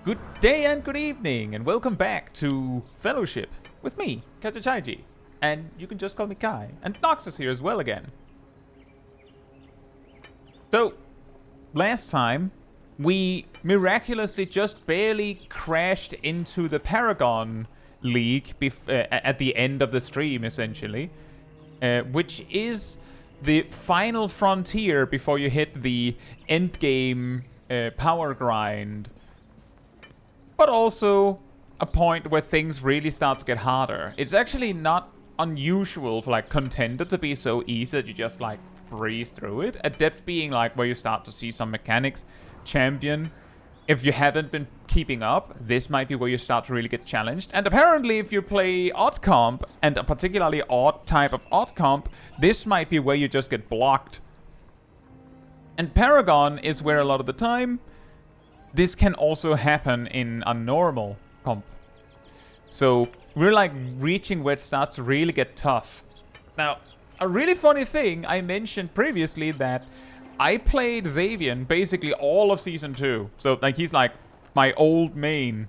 Good day and good evening, and welcome back to Fellowship with me, Chaiji. And you can just call me Kai. And Nox is here as well again. So, last time, we miraculously just barely crashed into the Paragon League at the end of the stream, essentially. Which is the final frontier before you hit the endgame power grind. But also a point where things really start to get harder. It's actually not unusual for like Contender to be so easy that you just like breeze through it. Adept being like where you start to see some mechanics. Champion, if you haven't been keeping up, this might be where you start to really get challenged. And apparently if you play odd comp, and a particularly odd type of odd comp, this might be where you just get blocked. And Paragon is where a lot of the time this can also happen in a normal comp. So we're like reaching where it starts to really get tough. Now, a really funny thing, I mentioned previously that I played Xavian basically all of Season 2. So like he's like my old main.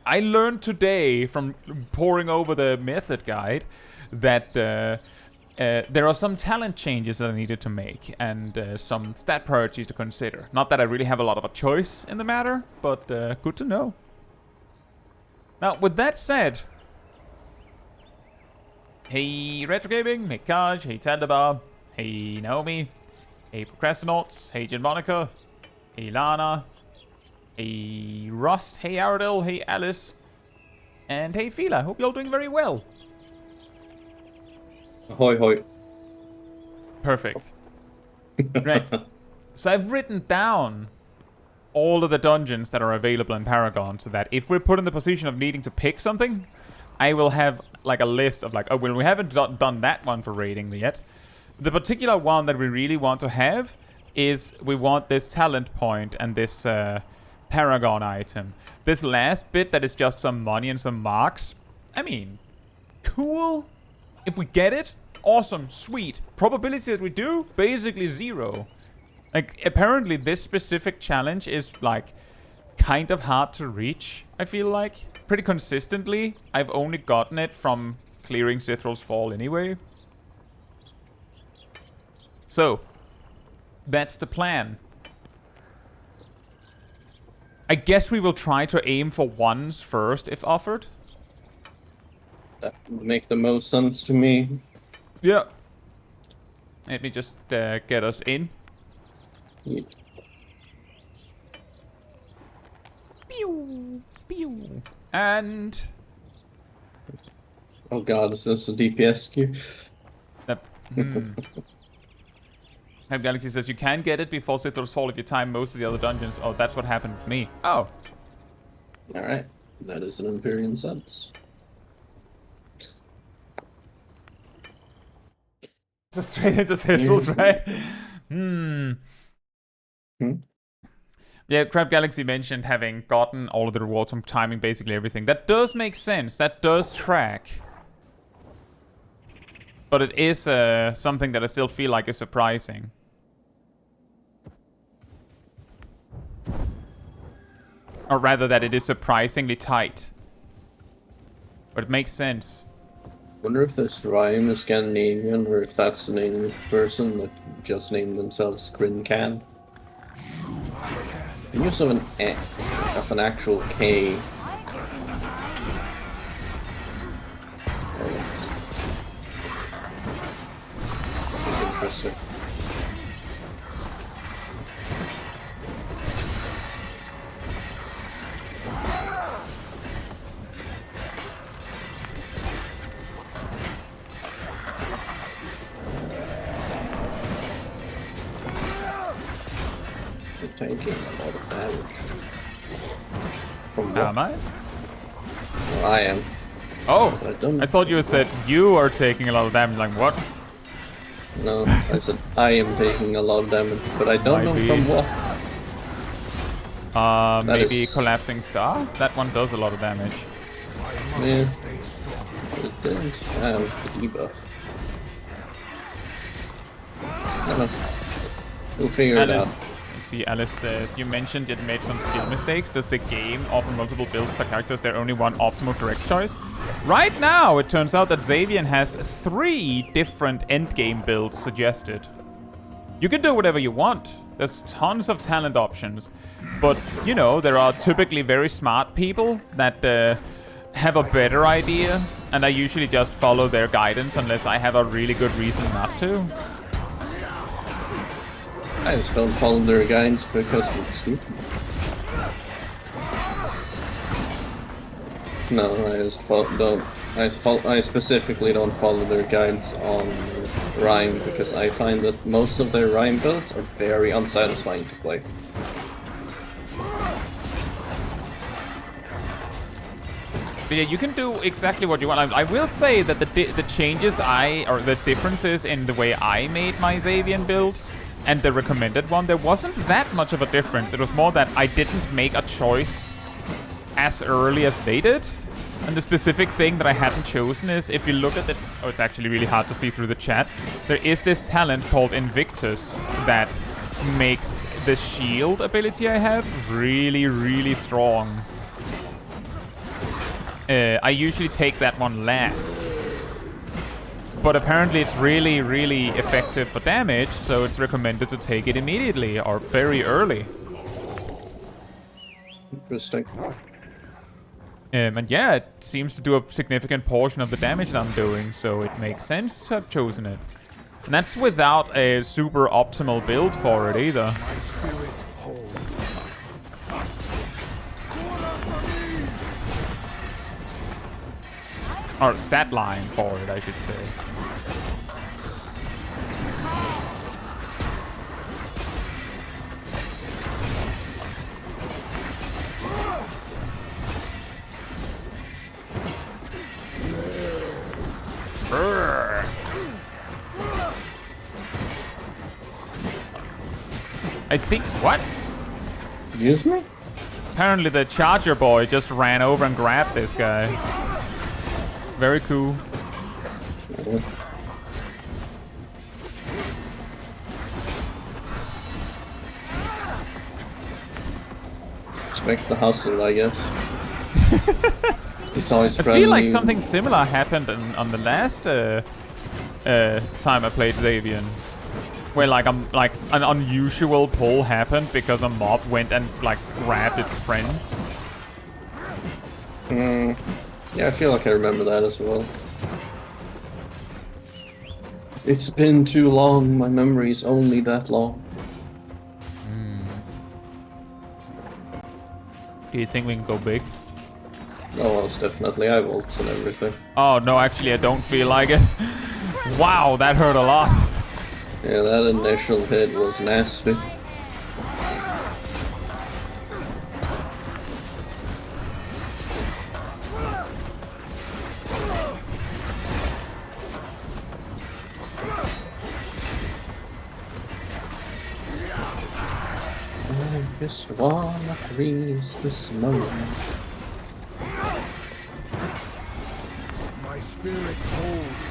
I learned today from poring over the method guide that there are some talent changes that I needed to make and some stat priorities to consider. Not that I really have a lot of a choice in the matter, but good to know. Now, with that said, hey Retro Gaming, hey Kaj, hey Tadabar, hey Naomi, hey Procrastinauts, hey Monica, hey Lana, hey Rust, hey Aradel, hey Alice, and hey Fila. Hope you're all doing very well. Hoi hoi. Perfect. Right. So I've written down all of the dungeons that are available in Paragon so that if we're put in the position of needing to pick something, I will have like a list of like, oh, well, we haven't done that one for raiding yet. The particular one that we really want to have is we want this talent point and this Paragon item. This last bit that is just some money and some marks. I mean, cool. If we get it, awesome, sweet. Probability that we do, basically 0. Like, apparently this specific challenge is, like, kind of hard to reach, I feel like. Pretty consistently. I've only gotten it from clearing Sithral's Fall anyway. So, that's the plan. I guess we will try to aim for 1s first, if offered. That would make the most sense to me. Yeah. Let me just get us in. Yeah. Pew, pew. And... Oh god, is this a DPS queue? Hype Galaxy says you can get it before Sithral's Fall if you time most of the other dungeons. Oh, that's what happened to me. Oh. Alright, that is an Empyrean sense. So straight into Sithral's, right? Yeah, Crab Galaxy mentioned having gotten all of the rewards from timing basically everything. That does make sense. That does track. But it is something that I still feel like is surprising. Or rather that it is surprisingly tight. But it makes sense. Wonder if this rhyme is Scandinavian or if that's an English person that just named themselves Grincan. The use of an actual K. It's interesting. Taking a lot of damage. From what? Am I? Well, I am. Oh! I thought you said you are taking a lot of damage. Like, what? No, I said I am taking a lot of damage, but I don't know from what. Maybe Collapsing Star? That one does a lot of damage. Yeah. It didn't have the debuff. I don't know. We'll figure it out. see. Alice says, you mentioned it made some skill mistakes. Does the game offer multiple builds per character? Is there only one optimal correct choice? Right now, it turns out that Xavier has 3 different endgame builds suggested. You can do whatever you want. There's tons of talent options. But, you know, there are typically very smart people that have a better idea. And I usually just follow their guidance unless I have a really good reason not to. I just don't follow their guidance because it's stupid. No, I specifically don't follow their guides on Rhyme because I find that most of their Rhyme builds are very unsatisfying to play. But yeah, you can do exactly what you want. I will say that the changes or the differences in the way I made my Xavian build and the recommended one, there wasn't that much of a difference. It was more that I didn't make a choice as early as they did. And the specific thing that I hadn't chosen is, if you look at the... Oh, it's actually really hard to see through the chat. There is this talent called Invictus that makes the shield ability I have really, really strong. I usually take that one last. But apparently it's really, really effective for damage, so it's recommended to take it immediately or very early. Interesting. And yeah, it seems to do a significant portion of the damage that I'm doing, so it makes sense to have chosen it. And that's without a super optimal build for it either. Or stat line for it, I should say. I think... What? Excuse me? Apparently the Charger boy just ran over and grabbed this guy. Very cool. Expect the hustle, I guess. He's always friendly. I feel like something similar happened on the last time I played Xavian. Where like an unusual pull happened because a mob went and like grabbed its friends. Yeah, I feel like I remember that as well. It's been too long, my memory's only that long. Do you think we can go big? Oh, most definitely. I have ults and everything. Oh, no, actually, I don't feel like it. Wow, that hurt a lot. Yeah, that initial hit was nasty. I just wanna freeze this moment. My spirit holds.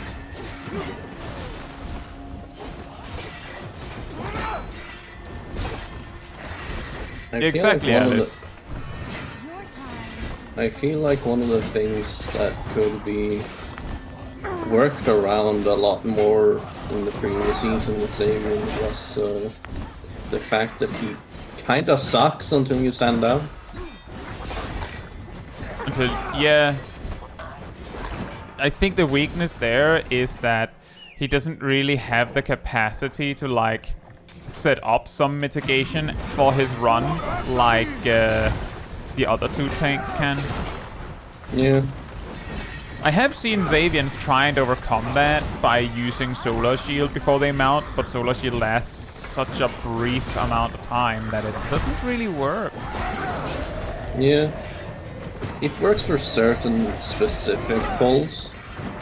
Exactly, Alice. I feel like one of the things that could be worked around a lot more in the previous season with Xavier was the fact that he kinda sucks until you stand down. Yeah. I think the weakness there is that he doesn't really have the capacity to like set up some mitigation for his run like the other two tanks can. Yeah. I have seen Xavians try and overcome that by using Solar Shield before they mount, but Solar Shield lasts such a brief amount of time that it doesn't really work. Yeah. It works for certain specific pulls,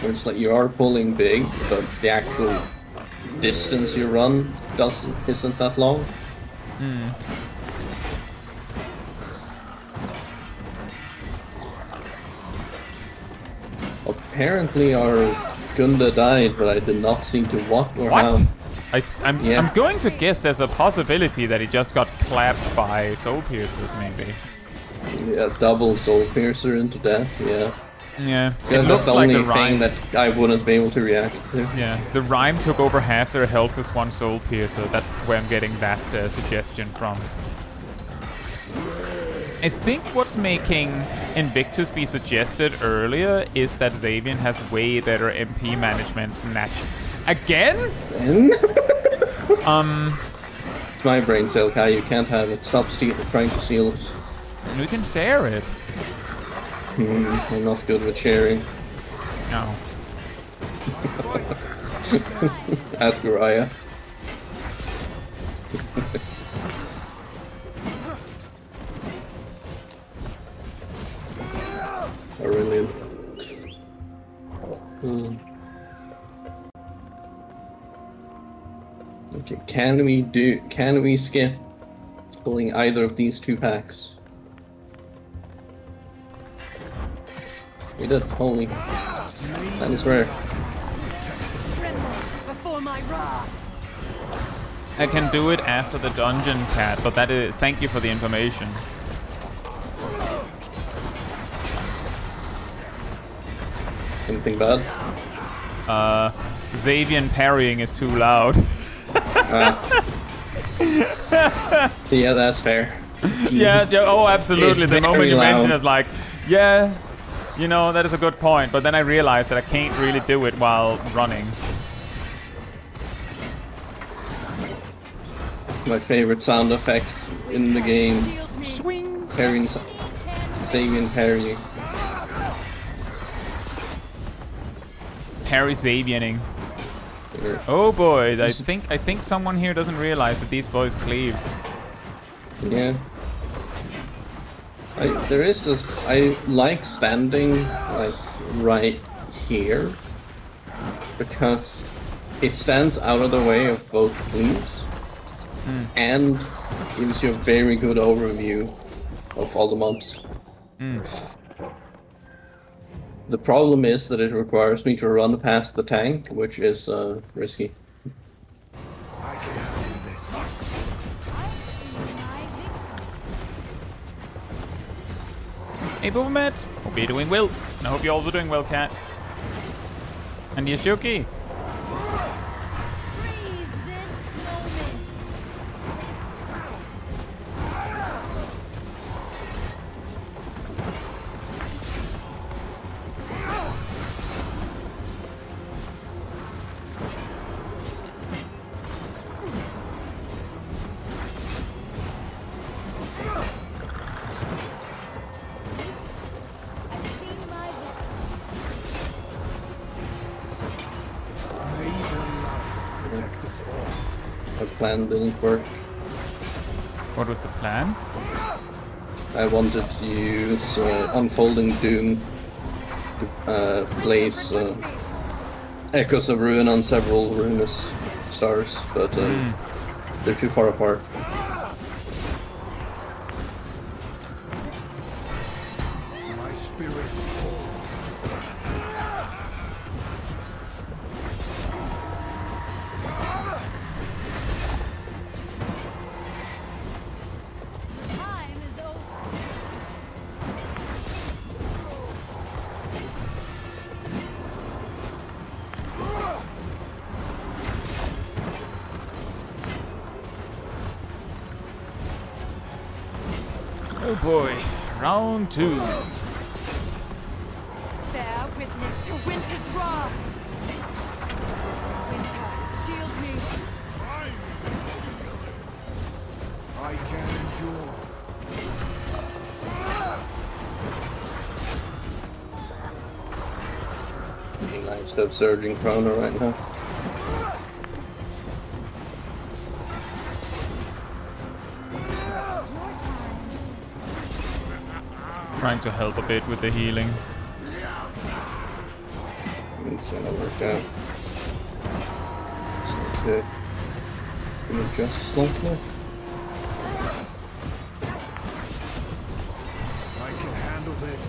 where it's like you are pulling big, but the actual distance you run isn't that long. Apparently our Gunda died, but I did not see to what or What? how. I'm going to guess there's a possibility that he just got clapped by soul piercers, maybe. Yeah, double soul piercer into death. Yeah. Yeah, Yeah, it that's looks the like only the thing rhyme. that I wouldn't be able to react to. Yeah, the rhyme took over half their health with one soul piercer. That's where I'm getting that suggestion from. I think what's making Invictus be suggested earlier is that Xavier has way better MP management than Again? It's my brain cell, Kai. You can't have it. Stop trying to steal it. We can share it. I'm not good with sharing. No. Ask Uriah. Brilliant. Okay, can we skip pulling either of these two packs? We did, holy. That is rare. Tremble before my wrath. I can do it after the dungeon, Cat, but that is... Thank you for the information. Anything bad? Xavier parrying is too loud. Yeah, that's fair. Yeah, oh, absolutely. It's The moment very you mention loud. it, like, yeah, you know, that is a good point. But then I realized that I can't really do it while running. My favorite sound effect in the game. Swing. Parrying, Xavier parrying. Parry Xaviering. Yeah. Oh boy, I think someone here doesn't realize that these boys cleave. Yeah. There is this. I like standing like right here because it stands out of the way of both cleaves and gives you a very good overview of all the mobs. The problem is that it requires me to run past the tank, which is risky. I can handle this. Hey, Boomermet. Hope you're doing well. And I hope you're also doing well, Cat. And Yashuki. Freeze this moment. I've seen my May the light protect us all. My plan didn't work. What was the plan? I wanted to use Unfolding Doom to place Echoes of Ruin on several Ruinous stars, but they're too far apart. My spirit holds. time is over. Oh boy. Round 2. Bear witness to winter's wrath. Winter, shield me. I can endure. Nice to have Surging Chrono right now. Trying to help a bit with the healing. It's gonna work out. Just need to adjust slightly. I can handle this.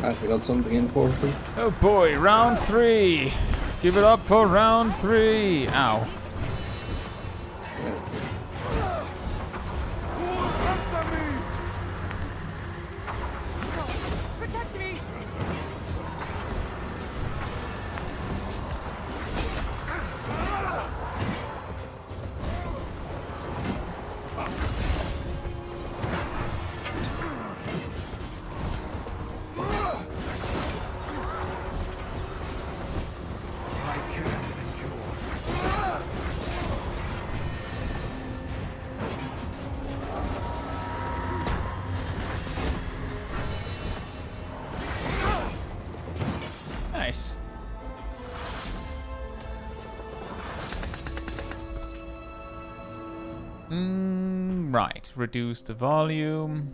I forgot something important. Oh boy, round 3. Give it up for round 3. Ow. Protect me! I can endure. Nice. Right. Reduce the volume.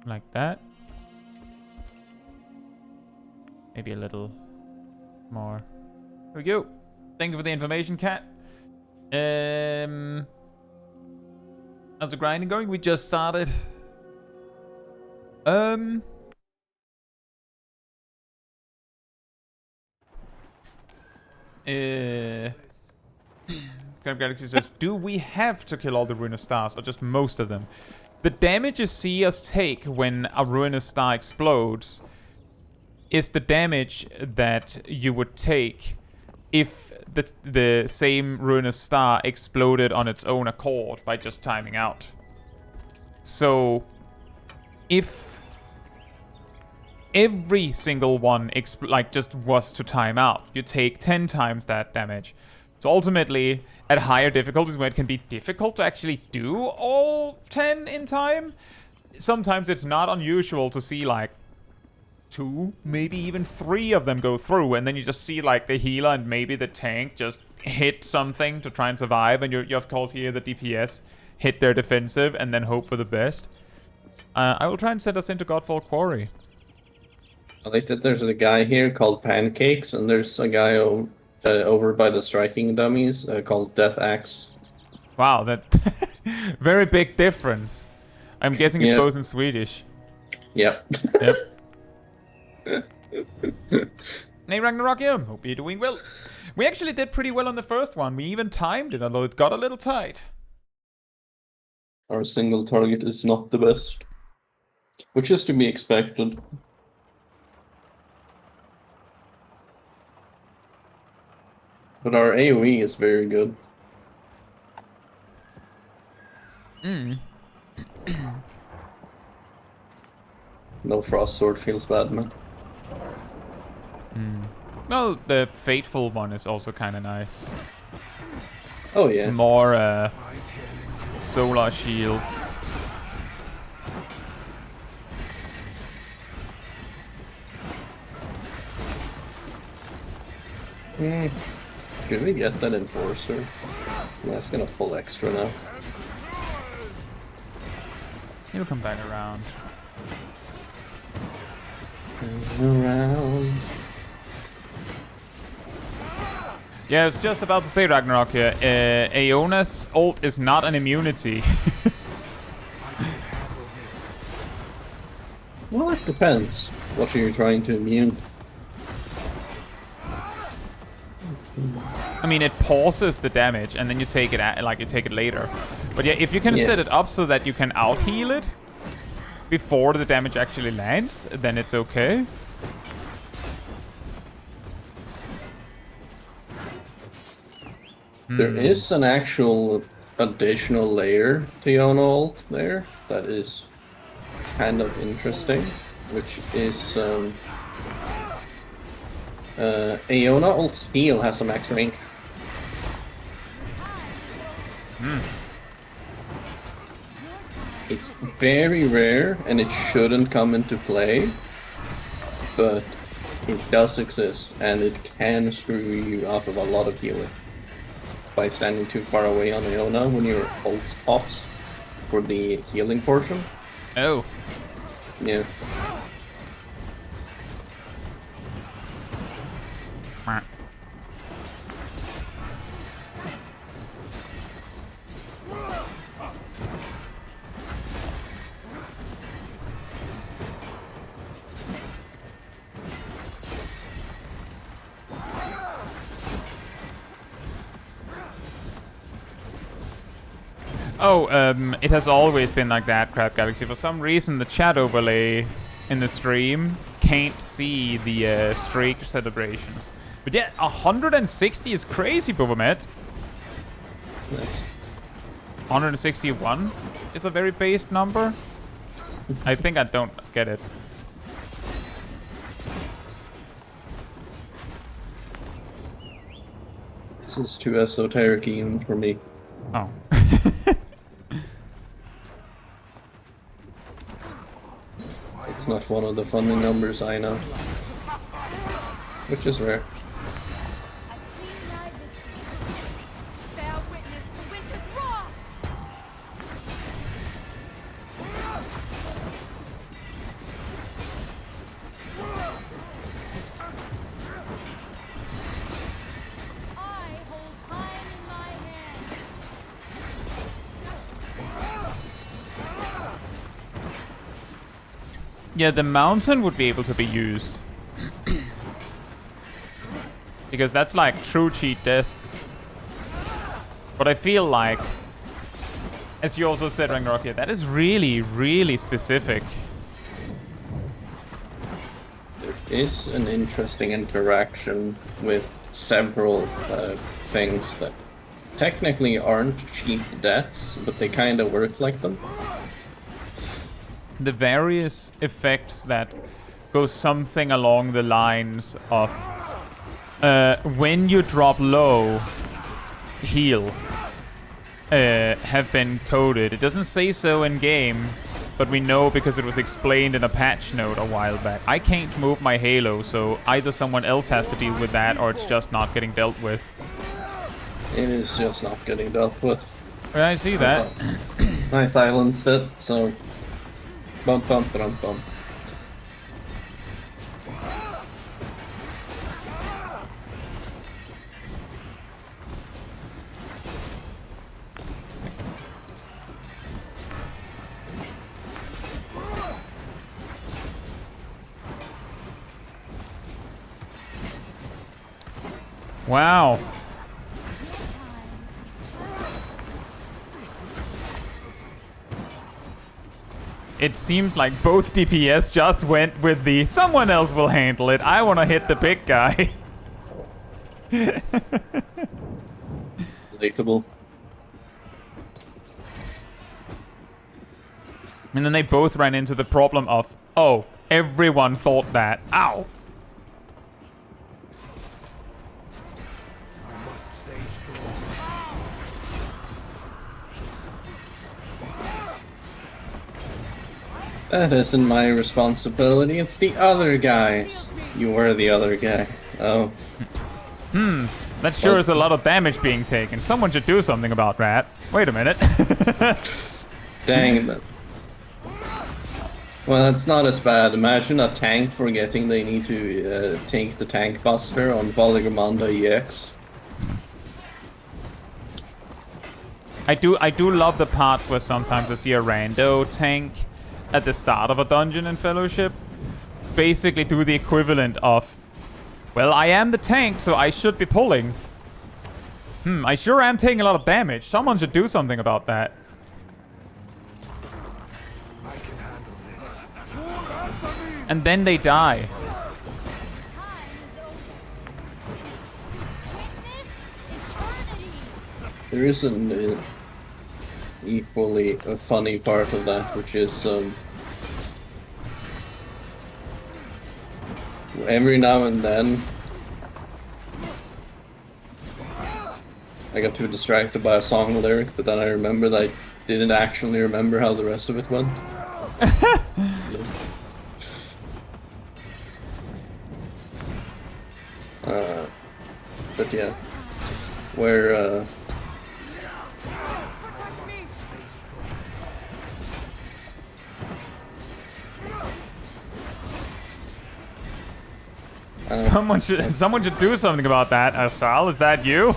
Like that. Maybe a little more. Here we go. Thank you for the information, Cat. How's the grinding going? We just started. Galaxy says, do we have to kill all the ruinous stars or just most of them? The damage you see us take when a ruinous star explodes is the damage that you would take if the same ruinous star exploded on its own accord by just timing out. So if every single one just was to time out, you take 10 times that damage. So ultimately, at higher difficulties where it can be difficult to actually do all 10 in time, sometimes it's not unusual to see like 2, maybe even 3 of them go through, and then you just see like the healer and maybe the tank just hit something to try and survive, and you of course hear the DPS hit their defensive and then hope for the best. I will try and send us into Godfall Quarry. I like that there's a guy here called Pancakes, and there's a guy over by the striking dummies called Death Axe. Wow, that very big difference. I'm guessing it's Yep. both in Swedish. Yep. Yep. Hey Ragnarok here, hope you're doing well. We actually did pretty well on the first one. We even timed it, although it got a little tight. Our single target is not the best, which is to be expected. But our AoE is very good. No Frost Sword feels bad, man. Well, the Fateful one is also kind of nice. Oh yeah. More solar shields. Should we get that Enforcer? That's gonna pull extra now. He'll come back around. Around. Yeah, I was just about to say, Ragnarok here. Aeona's ult is not an immunity. Well, it depends. What are you trying to immune? I mean, it pauses the damage, and then you take it later. But yeah, if you can set it up so that you can out-heal it before the damage actually lands, then it's okay. There is an actual additional layer to Aeona ult there that is kind of interesting, which is Aeona ult's heal has a max range. It's very rare and it shouldn't come into play, but it does exist and it can screw you out of a lot of healing by standing too far away on Aeona when your ult pops for the healing portion. Oh. Yeah. Oh, it has always been like that, Crab Galaxy. For some reason, the chat overlay in the stream can't see the streak celebrations. But yeah, 160 is crazy, Bobamet. Nice. 161 is a very base number. I think I don't get it. This is too esoteric even for me. Oh. It's not one of the funny numbers I know. Which is rare. I've seen thy defeat. Bear witness to winter's wrath. I hold time in my hand. Yeah, the mountain would be able to be used. Because that's like true cheat death. But I feel like, as you also said, Ragnarok, that is really, really specific. There is an interesting interaction with several things that technically aren't cheat deaths, but they kind of work like them. The various effects that go something along the lines of when you drop low, heal, have been coded. It doesn't say so in game, but we know because it was explained in a patch note a while back. I can't move my Halo, so either someone else has to deal with that or it's just not getting dealt with. It is just not getting dealt with. Yeah, I see that. I silenced it, so bump bump bump bump. Wow. It seems like both DPS just went with the someone else will handle it. I want to hit the big guy. Relatable. And then they both ran into the problem of, oh, everyone thought that. Ow. I must stay strong. That isn't my responsibility, it's the other guys. You were the other guy. Oh. That sure is a lot of damage being taken. Someone should do something about that. Wait a minute. Dang it. Well, it's not as bad. Imagine a tank forgetting they need to take the tank buster on Voligamanda EX. I do love the parts where sometimes I see a rando tank at the start of a dungeon in Fellowship basically do the equivalent of, well, I am the tank, so I should be pulling. I sure am taking a lot of damage. Someone should do something about that. I can handle this. And then they die. Time is over. Witness eternity. There is an equally a funny part of that, which is every now and then I got too distracted by a song lyric, but then I remember that I didn't actually remember how the rest of it went. But yeah, where Someone should do something about that. Asal, is that you?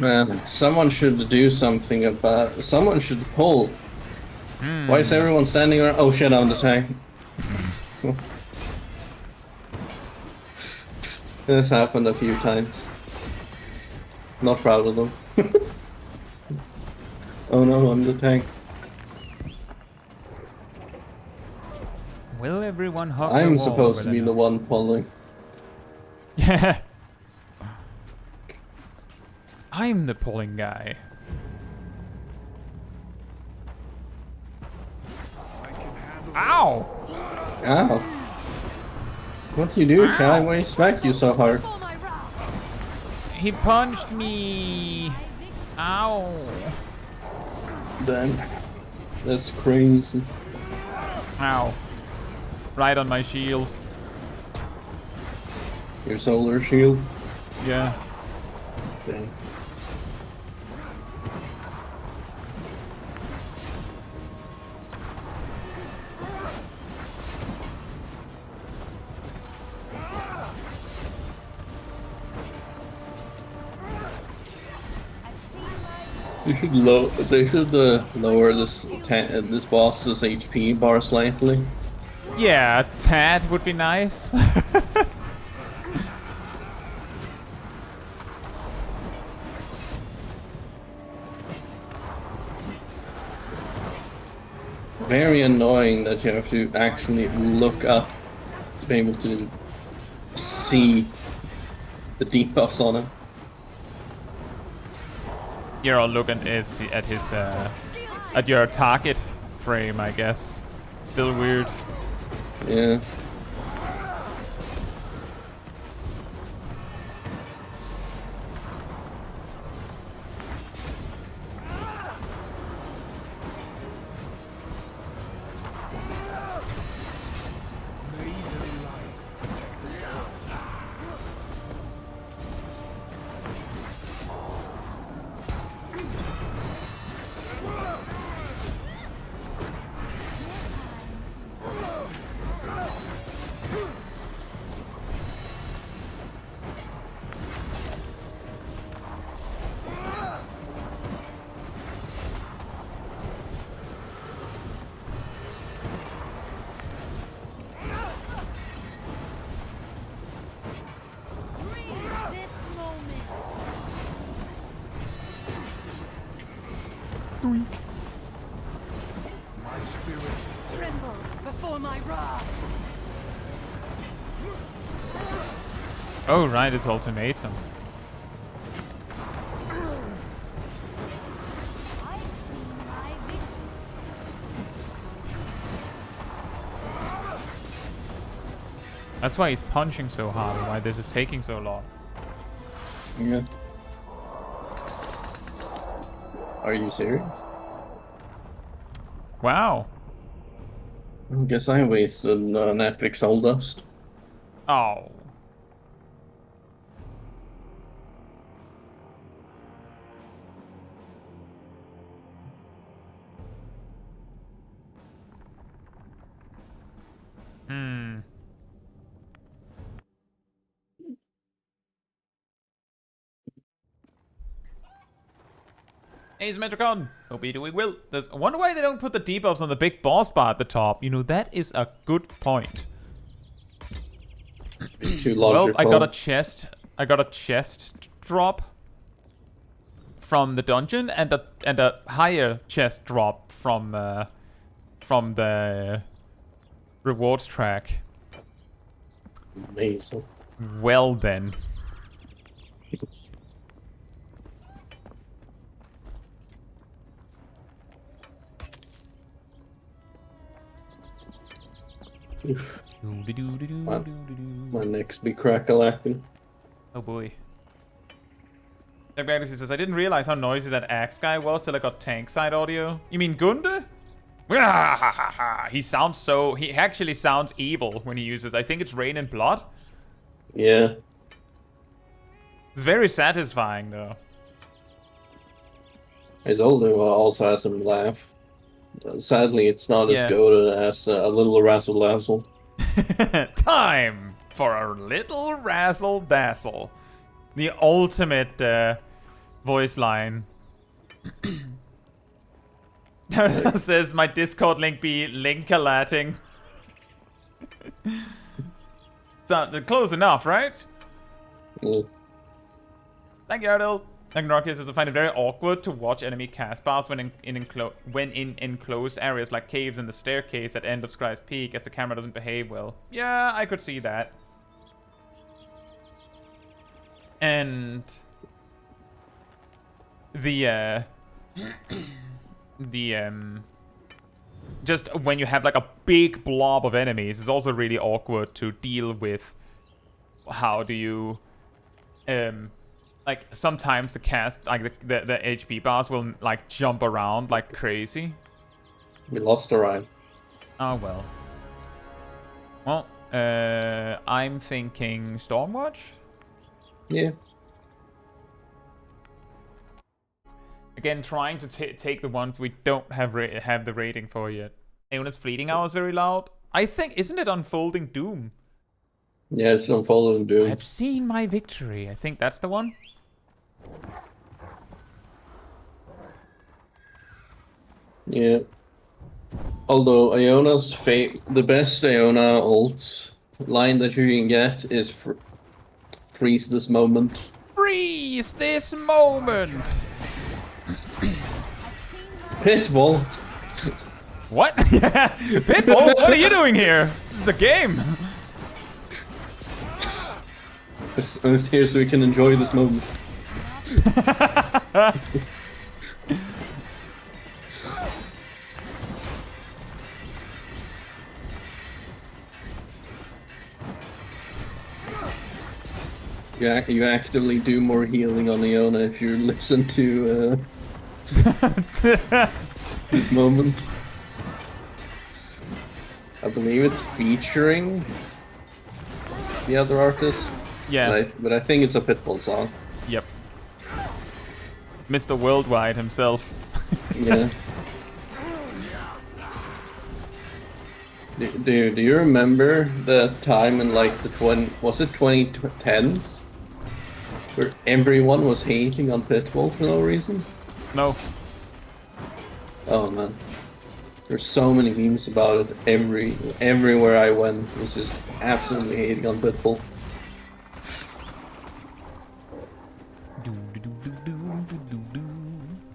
man, someone should do something about. Someone should pull. Why is everyone standing around? Oh shit! I'm the tank. This happened a few times. Not proud of them. Oh no, I'm the tank. Will everyone hug the I'm wall supposed well to be the enough? one pulling. Yeah. I'm the pulling guy. I can handle Ow! Ow. What you do, Kai? Why he smacked you so hard? For my wrath. He punched me. My victory. Ow. Damn. That's crazy. Ow. Right on my shield. Your solar shield? Yeah. Dang. I've seen my They should lower this boss's HP bar slightly. Yeah, a tad would be nice. Very annoying that you have to actually look up to be able to see the debuffs on him. You're all looking at his at your target frame, I guess. Still weird. Yeah. this moment. my spirit. Tremble before my wrath. Oh right, it's ultimatum. I've seen my victory. That's why he's punching so hard and why this is taking so long. Yeah. Are you serious? Wow. I guess I wasted an epic soul dust. Oh. Hmm. Hey, Metricon! Hope you're doing well. I wonder why they don't put the debuffs on the big boss bar at the top. You know, that is a good point. Too Well, logical. I got a chest. I got a chest drop from the dungeon and a higher chest drop from the rewards track. Amazing. Well then. My neck's be crack-a-lacking. Oh boy. Dark Galaxy says, I didn't realize how noisy that axe guy was till I got tank side audio. You mean Gunde? He actually sounds evil when he uses, I think it's Rain and Blood. Yeah. It's very satisfying though. His older one also has him laugh. Sadly, it's not as Yeah. good as a little razzle dazzle. Time for a little razzle dazzle. The ultimate voice line. Says my Discord link be link-a-latting. So, close enough, right? Yeah. Thank you, Ardell. Ragnarok says, I find it very awkward to watch enemy cast bars when in enclosed areas like caves and the staircase at end of Sky's Peak, as the camera doesn't behave well. Yeah, I could see that. And the just when you have like a big blob of enemies, it's also really awkward to deal with. How do you like sometimes the cast, like the HP bars will like jump around like crazy. We lost Orion. Oh well. Well, I'm thinking Stormwatch. Yeah. Again, trying to take the ones we don't have the rating for yet. Aeona's Fleeting Hour is very loud. I think, isn't it Unfolding Doom? Yeah, it's Unfolding Doom. I've seen my victory. I think that's the one. Yeah. Although Iona's the best Iona ult line that you can get is freeze this moment. Freeze this moment. Pitbull. What? Pitbull, what are you doing here? This is a game. I'm here so we can enjoy this moment. You actively do more healing on Iona if you listen to this moment. I believe it's featuring the other artist. Yeah. But I think it's a Pitbull song. Yep. Mr. Worldwide himself. Yeah. Do you remember the time in like the 2010s where everyone was hating on Pitbull for no reason? No. Oh man, there's so many memes about it. Everywhere I went was just absolutely hating on Pitbull.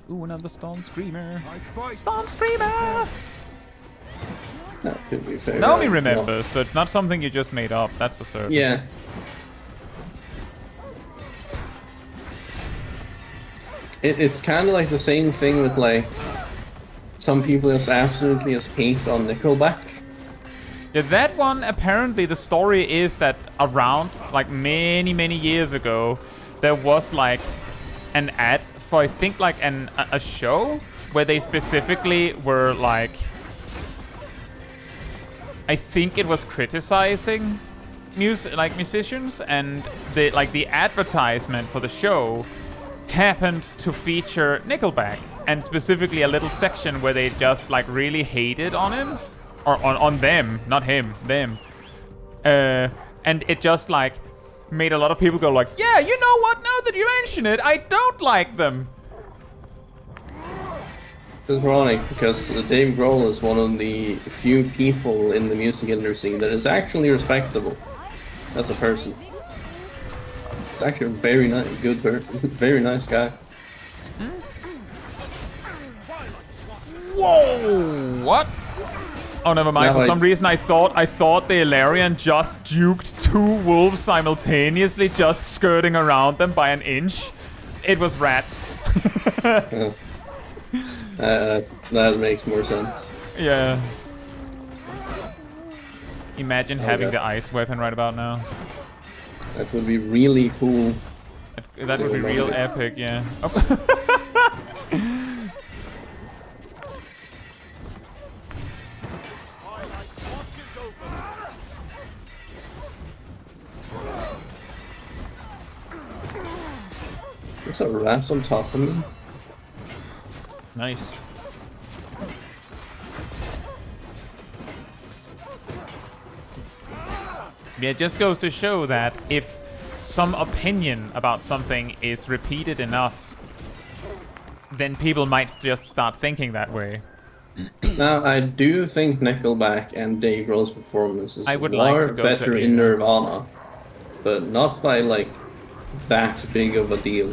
Ooh, another Storm Screamer. I fight. Storm Screamer! That could be fair. Naomi remembers, so it's not something you just made up. That's for certain. Yeah. It's kind of like the same thing with like some people just absolutely just hate on Nickelback. Yeah, that one, apparently the story is that around like many years ago, there was like an ad for I think like a show where they specifically were like, I think it was criticizing musicians, and the advertisement for the show happened to feature Nickelback, and specifically a little section where they just like really hated on him, or on them, not him, them, and it just like made a lot of people go like, yeah, you know what? Now that you mention it, I don't like them. It's ironic because Dave Grohl is one of the few people in the music industry that is actually respectable as a person. He's actually a very nice, very nice guy. Whoa! What? Oh, never mind. No, For some reason, I thought the Ilarian just duked two wolves simultaneously, just skirting around them by an inch. It was rats. That makes more sense. Yeah. Imagine having yeah. the ice weapon right about now. That would be really cool. That would be real epic, yeah. Oh. There's a rat on top of me. Nice. Yeah, it just goes to show that if some opinion about something is repeated enough, then people might just start thinking that way. Now, I do think Nickelback and Dave Grohl's performances I would are like to go better to in Nirvana, but not by like that big of a deal.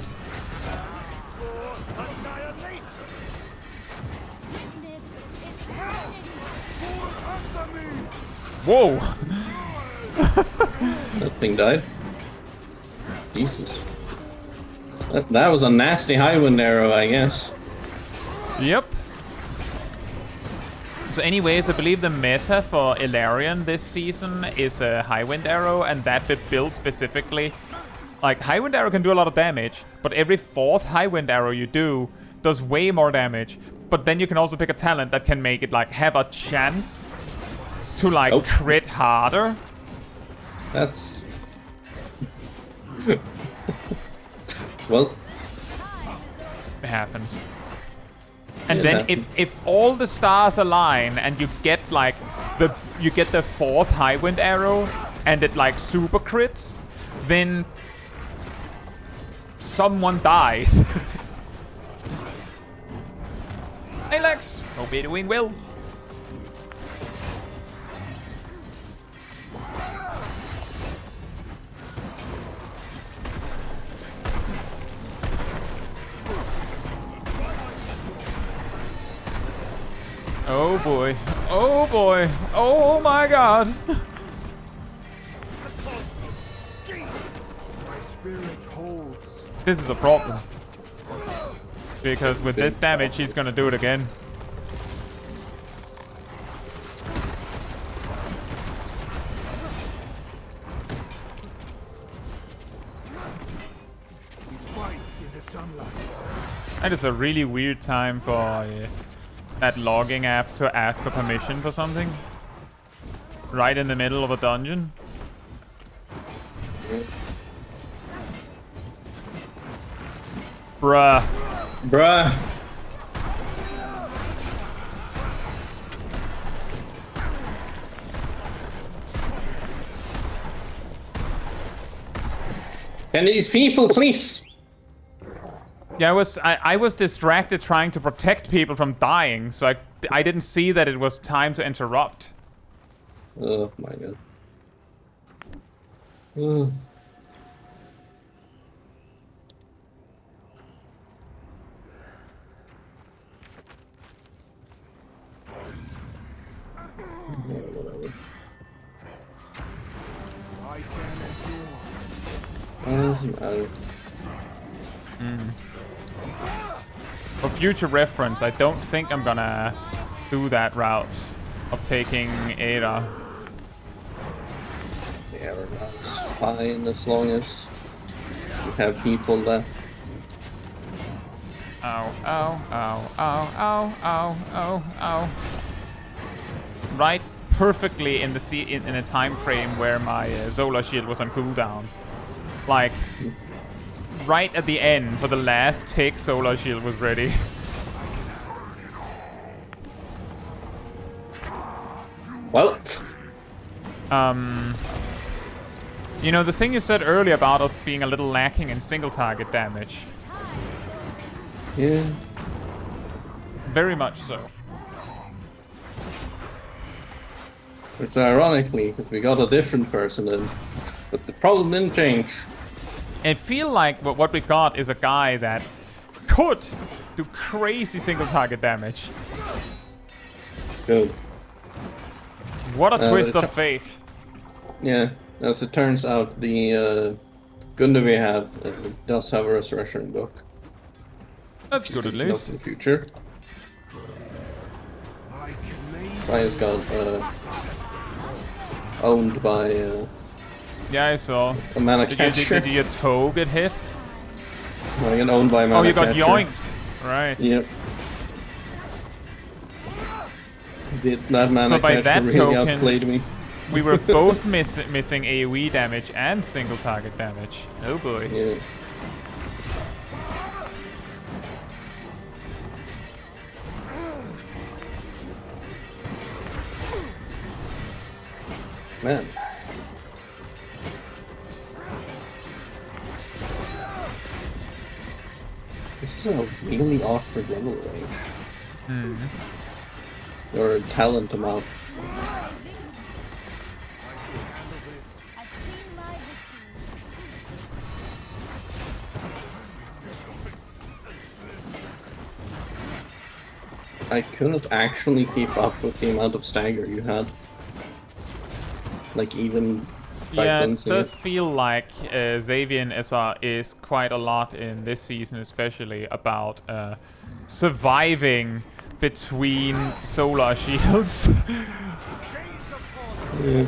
Whoa! That thing died. Jesus. That was a nasty high wind arrow, I guess. Yep. So anyways, I believe the meta for Ilarion this season is a high wind arrow, and that bit built specifically. Like, high wind arrow can do a lot of damage, but every 4th high wind arrow you do does way more damage. But then you can also pick a talent that can make it, like, have a chance to, like, crit harder. That's... well... It happens. And then if all the stars align and you get, like, the 4th high wind arrow and it, like, super crits, then someone dies. Hey Lex, hope you're doing well. Oh boy, oh boy, oh my god. My spirit holds. This is a problem. Because with this damage, he's gonna do it again. We fight in the sunlight. That is a really weird time for that logging app to ask for permission for something. Right in the middle of a dungeon. Bruh. Bruh. Can these people please? Yeah, I was distracted trying to protect people from dying, so I didn't see that it was time to interrupt. Oh my god. Ugh. Yeah, whatever. I can endure. Doesn't matter. For future reference, I don't think I'm gonna do that route of taking Ada. The Paragon's fine as long as you have people that... Ow, ow, ow, ow, ow, ow, ow, ow. Right perfectly in the in a time frame where my Zola shield was on cooldown. Like, right at the end for the last tick, Solar Shield was ready. Well... You know, the thing you said earlier about us being a little lacking in single target damage. yeah. Very much so. Which ironically, because we got a different person in. But the problem didn't change. I feel like what we got is a guy that could do crazy single target damage. Good. What a twist but of fate. Yeah, as it turns out, the gun that we have does have a resurrection book. That's good at Speaking least. of the future. I can lay Science got owned by Yeah, I saw. a mana Did catcher. your toe get hit? I got owned by a mana Oh, you got catcher. yoinked. Right. Yep. That mana So by catcher that really token- outplayed me. We were both missing AoE damage and single target damage. Oh boy. Yeah. Man. This is a really awkward level range. Or talent amount. I've seen my victory. I couldn't actually keep up with the amount of stagger you had. like even by Yeah, it cleansing does it. feel like Xavier SR is quite a lot in this season, especially about surviving between solar shields. Yeah.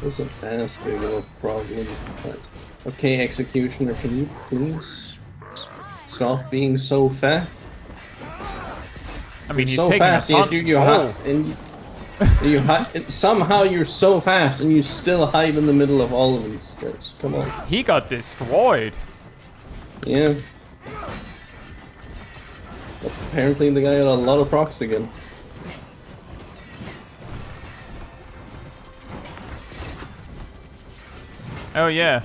So it's an ass big of a problem. But, okay, Executioner, can you please stop being so fat? I mean, he's so taking a fat, ton. somehow you're so fast and you still hide in the middle of all of these guys. Come on. He got destroyed. Yeah. Apparently the guy had a lot of procs again. Oh yeah.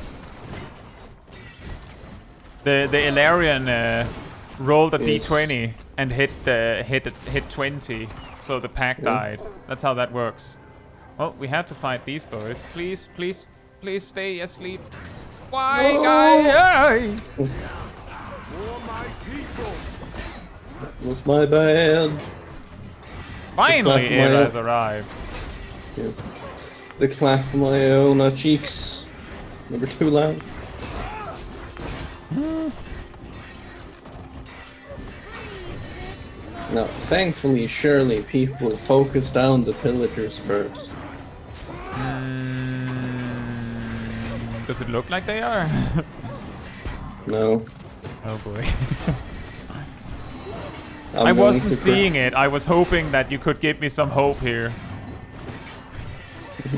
The Ilarion rolled a Yes. d20 and hit 20, so the pack died. That's how that works. Well, we have to fight these boys. Please, please, please stay asleep. Why, No! guy? For my people. That's my bad. Finally, my- it has arrived. Yes. The clap of my own cheeks. Number 2 loud. Now, thankfully, surely people focus down the pillagers first. Does it look like they are? No. Oh boy. I'm I going wasn't to seeing it. I was hoping that you could give me some hope here.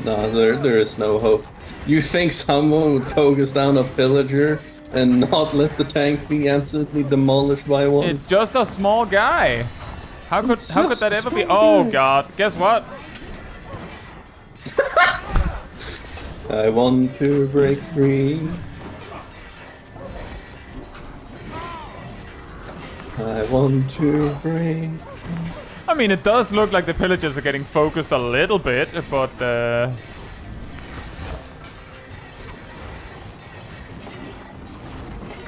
No, there is no hope. You think someone would focus down a pillager and not let the tank be absolutely demolished by one? It's just a small guy. How could It's that just ever a be? small Oh guy. god! Guess what? I want to break free. I want to break. I mean, it does look like the pillagers are getting focused a little bit, but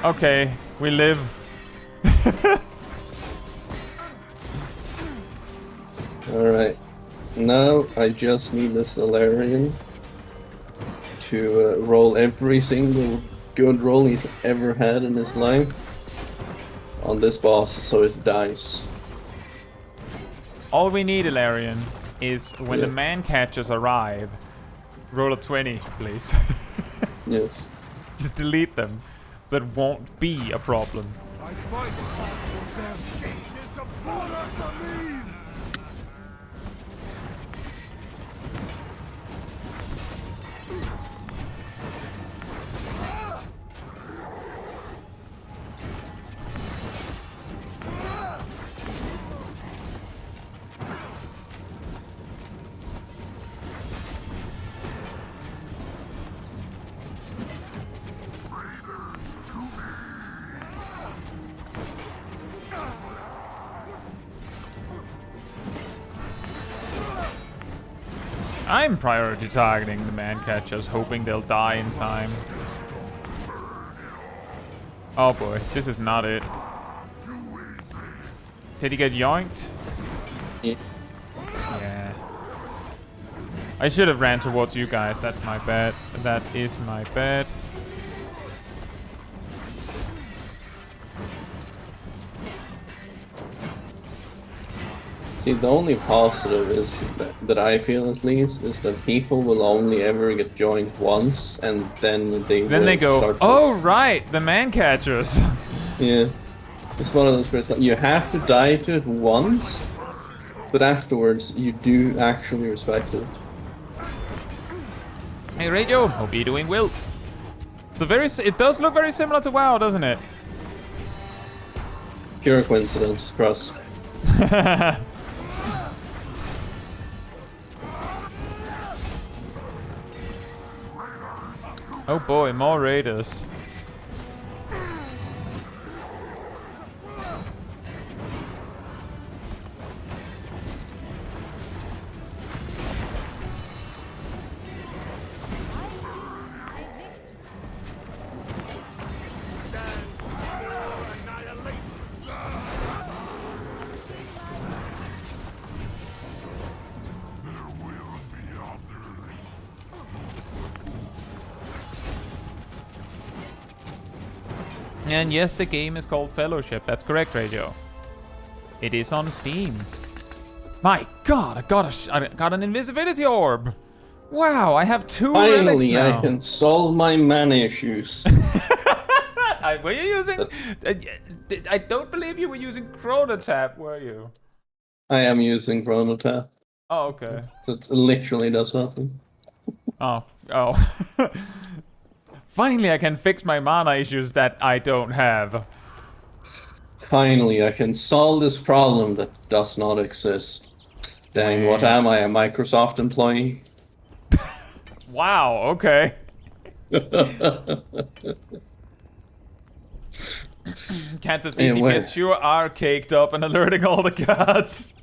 okay, we live. Alright. Now I just need the Solarian to roll every single good roll he's ever had in his life on this boss so it dies. All we need, Ilarion, is when the Yeah. man catchers arrive, roll a 20, please. Yes. Just delete them, so it won't be a problem. I fight for them. Jesus, support us, Amin! I'm priority targeting the man catchers, hoping they'll die in time. Oh boy, this is not it. Did he get yoinked? Yeah. Yeah. I should have ran towards you guys. That's my bad. That is my bad. See, the only positive is that I feel at least is that people will only ever get joined once, and then they go, start oh right, the man catchers. Yeah, it's one of those where it's like you have to die to it once, but afterwards you do actually respect it. Hey Radio, hope you're doing well. So it does look very similar to WoW, doesn't it? Pure coincidence, cross. Oh boy, more raiders. And yes, the game is called Fellowship. That's correct, Radio. It is on Steam. My God, I got an invisibility orb. Wow, I have 2 relics Finally, now. I can solve my mana issues. Were you using... I don't believe you were using Chronotap, were you? I am using Chronotap. Oh, okay. So it literally does nothing. Oh. Finally, I can fix my mana issues that I don't have. Finally, I can solve this problem that does not exist. Dang, what am I, a Microsoft employee? Wow, okay. Kansas BTPS sure are caked up and alerting all the gods.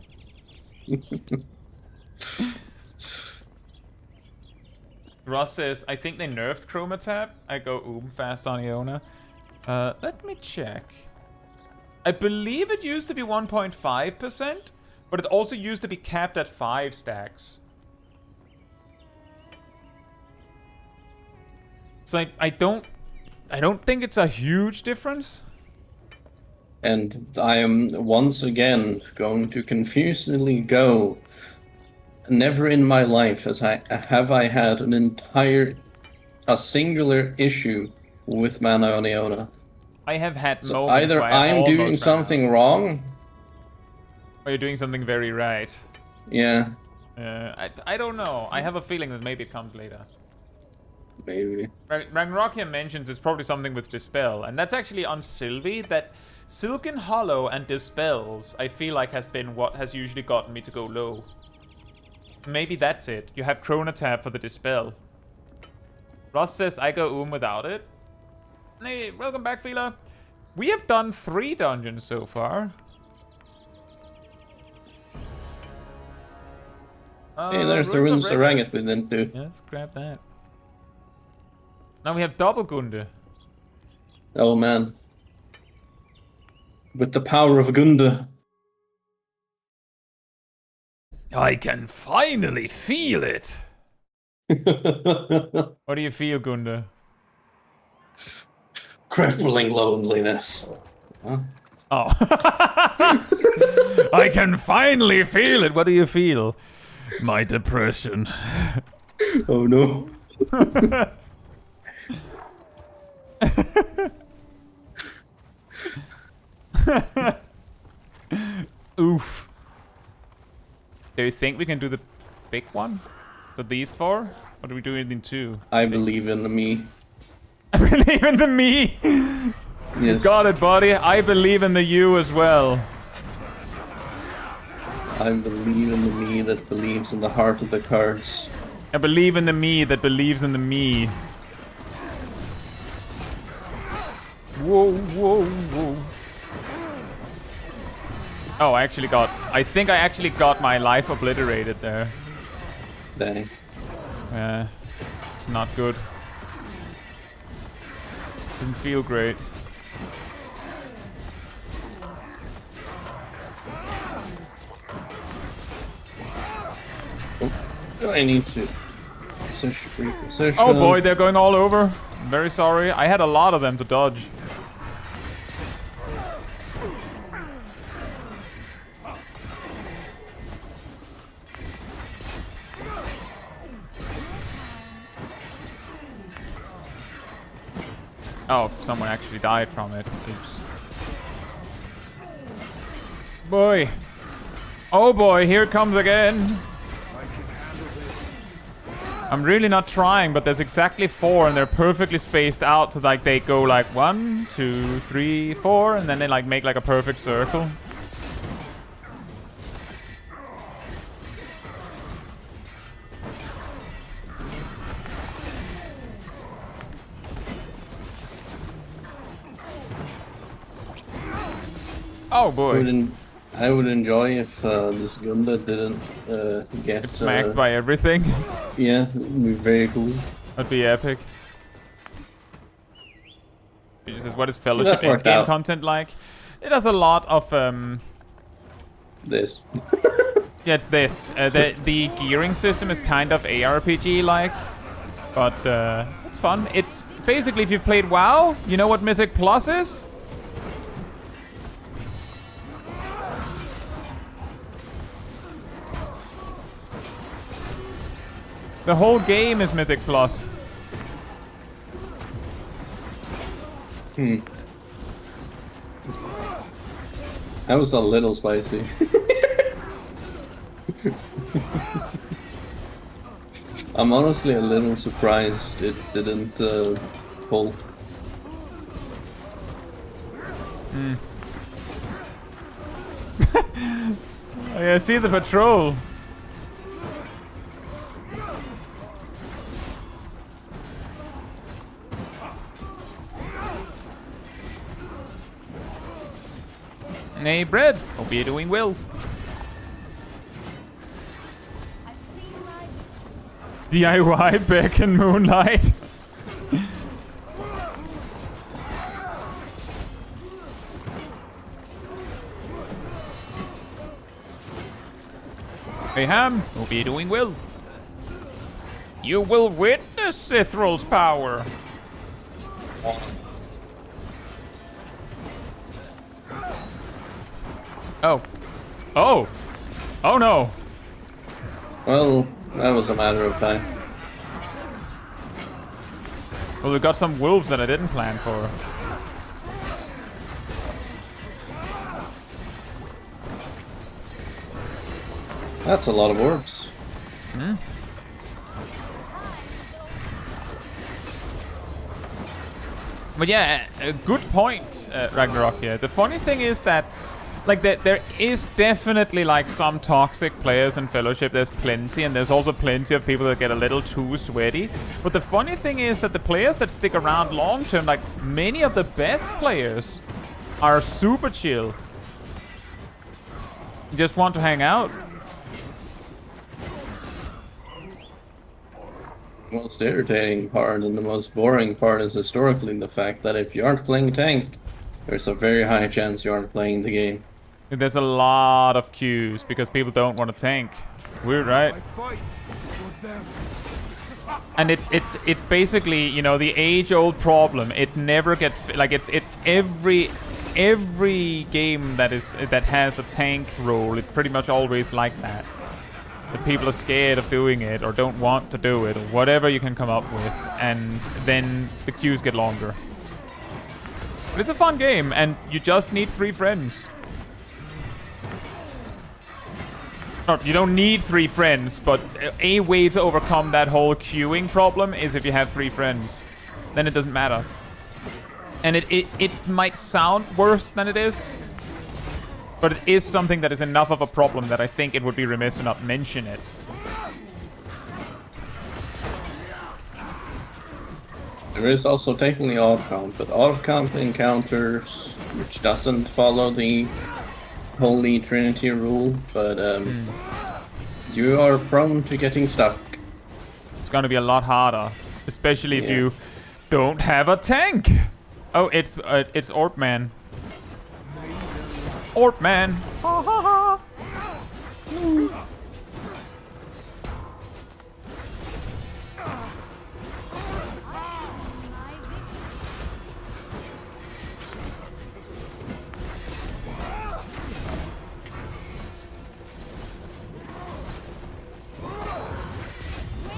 Ross says, I think they nerfed Chromatap. I go fast on Iona. Let me check. I believe it used to be 1.5%, but it also used to be capped at 5 stacks. So I don't think it's a huge difference. And I am once again going to confusedly go. Never in my life have I had a singular issue with mana on Iona. I have had So moments either where I I'm almost doing ran something out. wrong. Or you're doing something very right. Yeah, I don't know. I have a feeling that maybe it comes later. maybe. Ragnarokia mentions it's probably something with Dispel, and that's actually on Sylvie, that Silken Hollow and Dispels, I feel like has been what has usually gotten me to go low. Maybe that's it. You have Chronotap for the Dispel. Ross says, I go without it. Hey, welcome back, Fila. We have done 3 dungeons so far. Hey, there's the runes of Ranget we didn't do. Yeah, let's grab that. Now we have double Gunde. Oh man. With the power of Gunda. I can finally feel it. What do you feel, Gunde? Crippling loneliness. Huh? Oh. I can finally feel it. What do you feel? My depression. Oh no. Oof. Do you think we can do the big one? So these 4? Or do we do it in 2? I believe in me. I believe in the me. Yes. Got it, buddy. I believe in the you as well. I believe in the me that believes in the heart of the cards. I believe in the me that believes in the me. Whoa, whoa, whoa. Oh, I think I actually got my life obliterated there. Dang. Yeah, it's not good. Doesn't feel great. I need to reposition. Oh boy, they're going all over. I'm very sorry. I had a lot of them to dodge. Oh, someone actually died from it. Oops. Boy. Oh boy, here it comes again. I'm really not trying, but there's exactly 4 and they're perfectly spaced out so like they go like 1, 2, 3, 4 and then they like make like a perfect circle. Oh boy. I would enjoy if this Gunda didn't get Smacked by everything. Yeah, it would be very cool. That'd be epic. He says, what is Fellowship worked in-game out. content like? It has a lot of This. yeah, it's this. The gearing system is kind of ARPG like, but it's fun. It's basically, if you've played WoW, you know what Mythic Plus is? The whole game is Mythic Plus. That was a little spicy. I'm honestly a little surprised it didn't pull. Oh, yeah, I see the patrol. Hey, Bread. Hope you're doing well. DIY back in Moonlight. Hey, Ham. Hope you're doing well. You will witness Ithral's power. Oh. Oh. Oh no. Well, that was a matter of time. Well, we got some wolves that I didn't plan for. That's a lot of orbs. But yeah, a good point, Ragnarok here. The funny thing is that, like, there is definitely, like, some toxic players in Fellowship. There's plenty, and there's also plenty of people that get a little too sweaty. But the funny thing is that the players that stick around long term, like, many of the best players are super chill. Just want to hang out. The most irritating part and the most boring part is historically the fact that if you aren't playing tank, there's a very high chance you aren't playing the game. There's a lot of queues because people don't want to tank. Weird, right? I fight for them. And it's basically, you know, the age-old problem. It never gets like it's every game that has a tank role. It's pretty much always like that. That people are scared of doing it or don't want to do it or whatever you can come up with, and then the queues get longer. But it's a fun game, and you just need 3 friends. No, you don't need 3 friends, but a way to overcome that whole queuing problem is if you have 3 friends. Then it doesn't matter. And it might sound worse than it is, but it is something that is enough of a problem that I think it would be remiss to not mention it. There is also technically odd count, but odd count encounters, which doesn't follow the Holy Trinity rule, but you are prone to getting stuck. It's gonna be a lot harder, especially if you don't have a tank. Oh, it's Orb Man. Orb Man. Ha ha ha.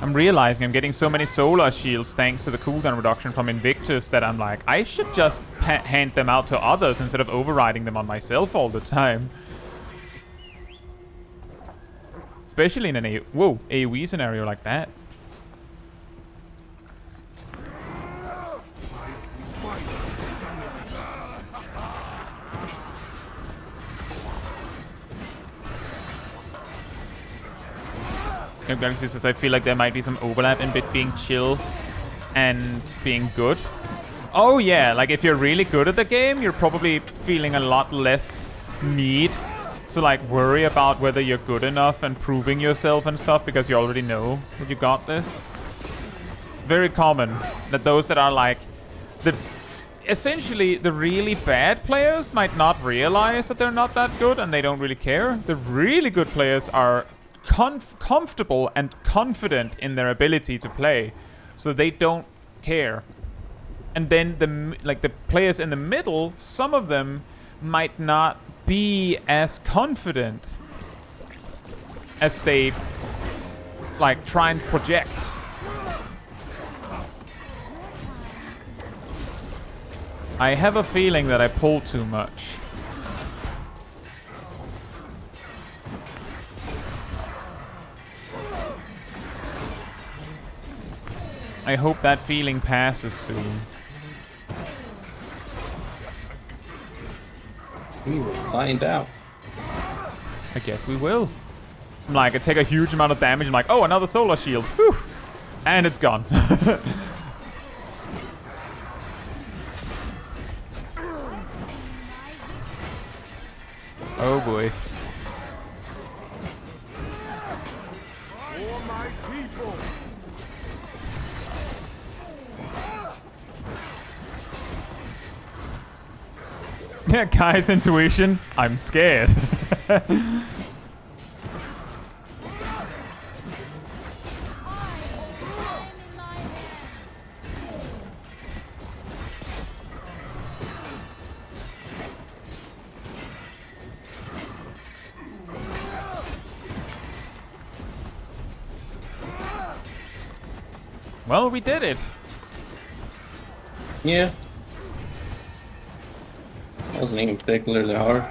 I'm realizing I'm getting so many solar shields thanks to the cooldown reduction from Invictus that I'm like, I should just hand them out to others instead of overriding them on myself all the time. Especially in an AoE scenario like that. Galaxy says, I feel like there might be some overlap in being chill and being good. Oh yeah, like if you're really good at the game, you're probably feeling a lot less need to like worry about whether you're good enough and proving yourself and stuff because you already know that you got this. It's very common that those that are like essentially the really bad players might not realize that they're not that good and they don't really care. The really good players are comfortable and confident in their ability to play, so they don't care. And then the players in the middle, some of them might not be as confident as they like try and project. I have a feeling that I pull too much. I hope that feeling passes soon. We will find out. I guess we will. I'm like, I take a huge amount of damage. I'm like, oh, another solar shield. Whew. And it's gone. Oh boy. For my people. Yeah, Kai's intuition. I'm scared. Well, we did it. Yeah. Wasn't even particularly hard.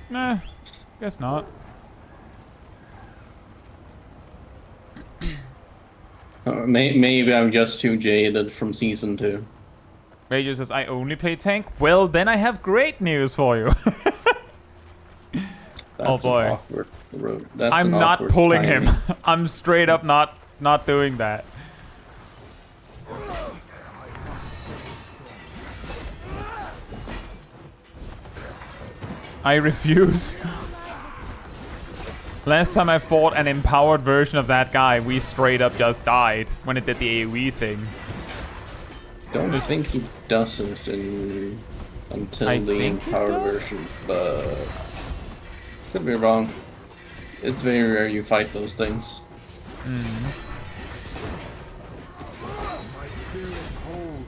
Nah, guess not. Maybe I'm just too jaded from season 2. Rager says, I only play tank. Well, then I have great news for you. That's boy. an awkward road. That's I'm an not awkward pulling timing. him. I'm straight up not doing that. I refuse. Last time I fought an empowered version of that guy, we straight up just died when it did the AoE thing. Don't think he doesn't until I the think he empowered does? version, but could be wrong. It's very rare you fight those things. My spirit holds.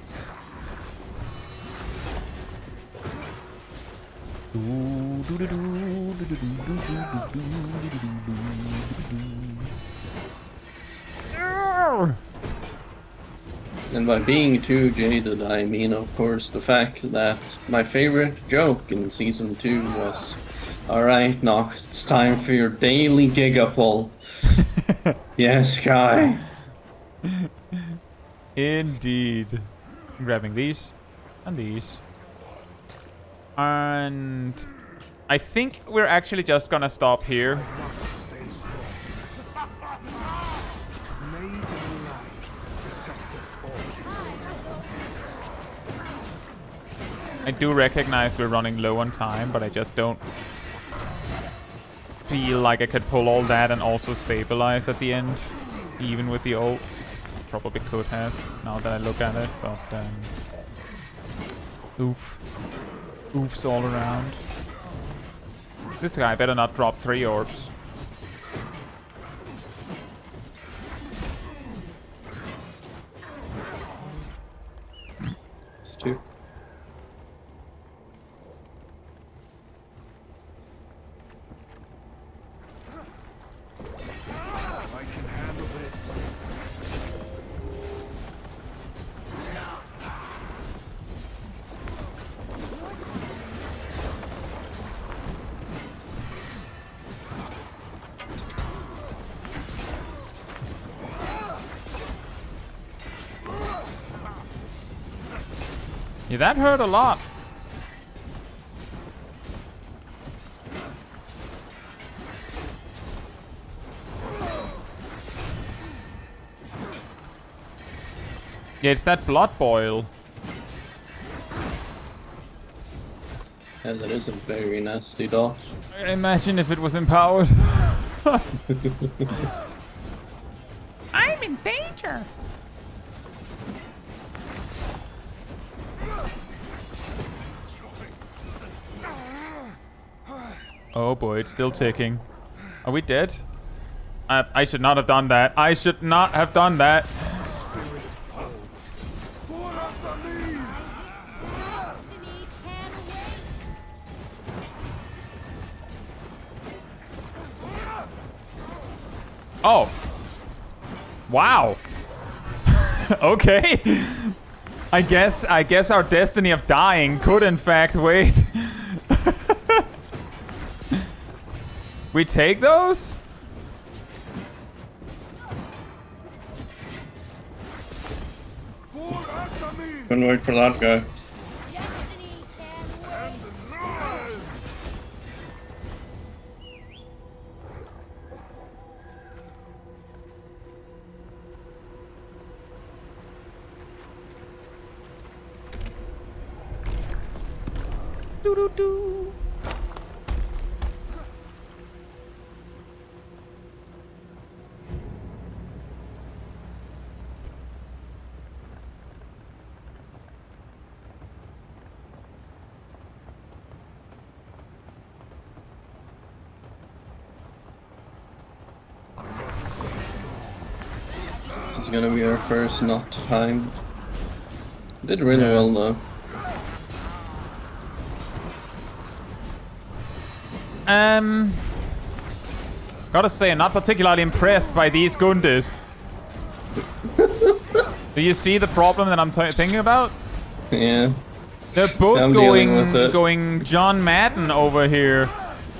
And by being too jaded, I mean, of course, the fact that my favorite joke in season 2 was, "Alright, Nox, it's time for your daily gigapull." Yes, Kai. Indeed. I'm grabbing these and these. And I think we're actually just gonna stop here. Stay strong. May the light protect us all. I do recognize we're running low on time, but I just don't feel like I could pull all that and also stabilize at the end, even with the ult. Probably could have, now that I look at it, but oof. Oofs all around. This guy better not drop 3 orbs. It's 2. I can handle this. Yeah, that hurt a lot. Yeah, it's that blood boil. Yeah, that is a very nasty dot. Imagine if it was empowered. I'm in danger. Oh boy, it's still ticking. Are we dead? I should not have done that. I should not have done that. For the Oh. Wow. Okay. I guess our destiny of dying could in fact wait. We take those? Fall after me! Couldn't wait for that guy. Destiny can wait. Doo-doo-doo. It's gonna be our first not time. Did really well though. Gotta say, I'm not particularly impressed by these Gundis. Do you see the problem that I'm thinking about? Yeah. They're both I'm dealing with it. going John Madden over here,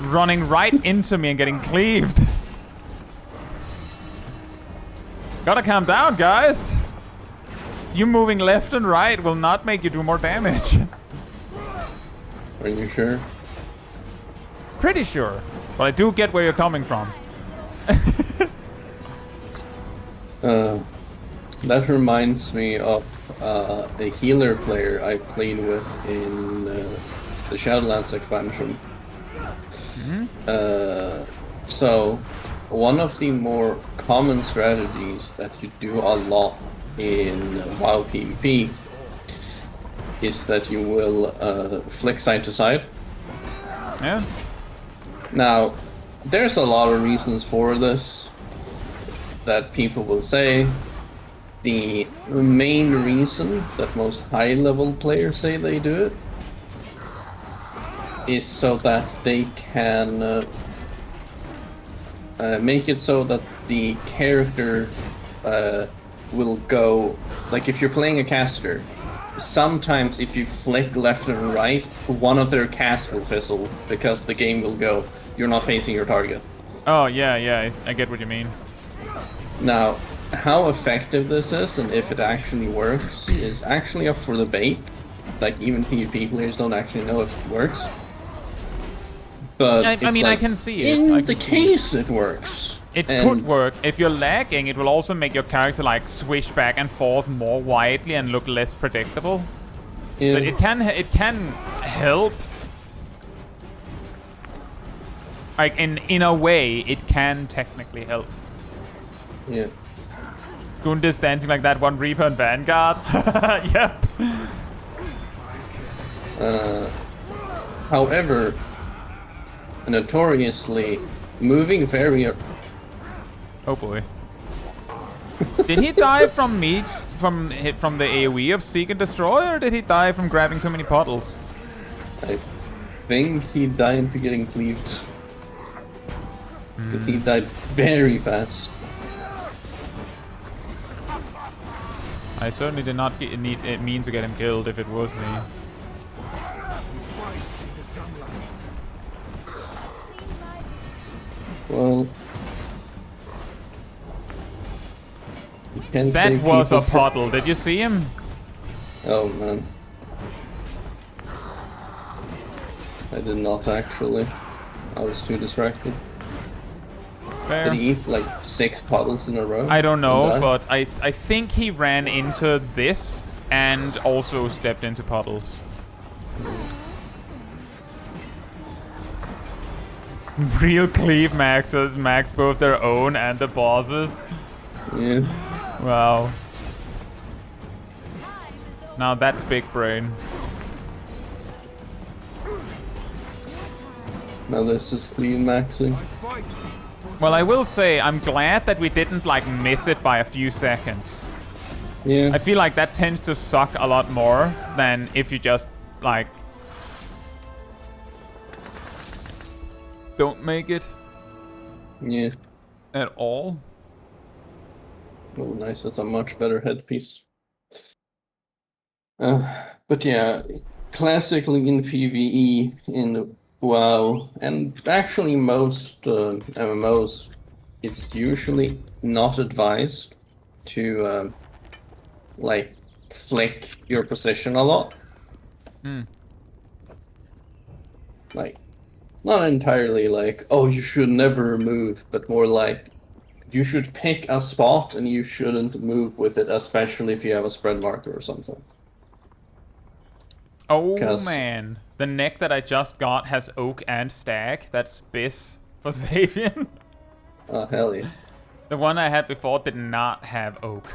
running right into me and getting cleaved. Gotta calm down, guys. You moving left and right will not make you do more damage. Are you sure? Pretty sure, but I do get where you're coming from. That reminds me of a healer player I played with in the Shadowlands expansion. So, one of the more common strategies that you do a lot in WoW PvP is that you will flick side to side. Yeah. Now, there's a lot of reasons for this that people will say. The main reason that most high-level players say they do it is so that they can make it so that the character will go... Like, if you're playing a caster, sometimes if you flick left and right, one of their casts will fizzle because the game will go, you're not facing your target. Oh, yeah, I get what you mean. Now, how effective this is and if it actually works is actually up for debate. Like, even PvP players don't actually know if it works. But I mean, like, I can see it. in I the can see case it works. It And- could work. If you're lagging, it will also make your character like swish back and forth more widely and look less predictable. Yeah. But it can help. Like in a way, it can technically help. Yeah. Gundis dancing like that, one Reaper and Vanguard. Yep. However, notoriously, moving very... Oh boy. Did he die from me from the AoE of Seek and Destroy, or did he die from grabbing too many puddles? I think he died for getting cleaved. Because he died very fast. I certainly did not mean to get him killed if it was me. Well... you can That say was a people for- puddle. Did you see him? Oh man. I did not actually. I was too distracted. Fair. Did he eat like 6 puddles in a row? I don't know, And die? but I think he ran into this and also stepped into puddles. Real cleave maxes max both their own and the bosses. Yeah. Wow. Now that's big brain. Now this is clean maxing. Fight! Well, I will say I'm glad that we didn't like miss it by a few seconds. Yeah. I feel like that tends to suck a lot more than if you just like don't make it Yeah. at all. Oh, nice. That's a much better headpiece. But yeah, classically in PvE in WoW, and actually most MMOs, it's usually not advised to like flick your position a lot. Hmm. Like, not entirely like, oh, you should never move, but more like you should pick a spot and you shouldn't move with it, especially if you have a spread marker or something. Oh Because, man, the neck that I just got has oak and stag. That's Biss for Savian. hell yeah. The one I had before did not have oak.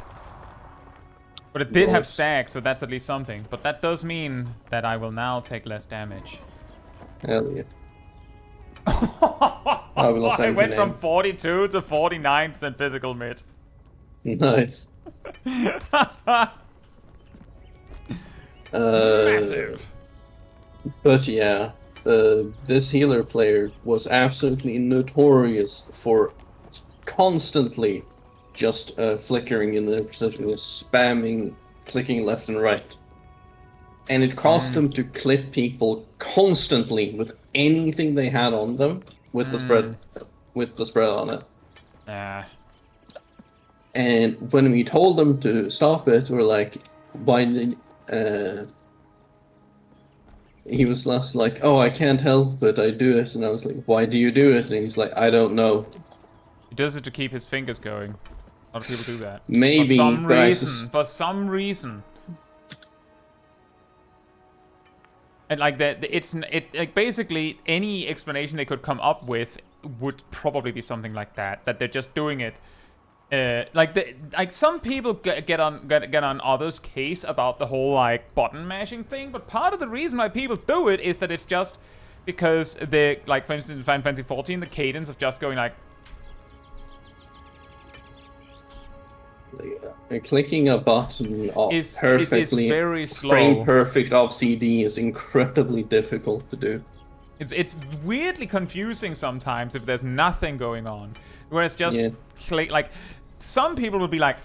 But it did have Nice. stag, so that's at least something. But that does mean that I will now take less damage. Hell yeah. Oh, we lost I went 17 from aim. 42 to 49% physical mid. Nice. Massive. But yeah, this healer player was absolutely notorious for constantly just flickering in the precision, spamming, clicking left and right. And it caused him to clip people constantly with anything they had on them with the spread on it. Ah. And when we told them to stop it, we're like, why did he was less like, oh, I can't help it, I do it. And I was like, why do you do it? And he's like, I don't know. He does it to keep his fingers going. A lot of people do that. Maybe, but For some reason. And like that, like basically any explanation they could come up with would probably be something like that. That they're just doing it. Like some people get on others' case about the whole like button mashing thing, but part of the reason why people do it is that it's just because they, like for instance in Final Fantasy 14, the cadence of just going like clicking a button off is perfectly very slow. frame perfect off CD is incredibly difficult to do. It's weirdly confusing sometimes if there's nothing going on. Whereas just click, like some people will be like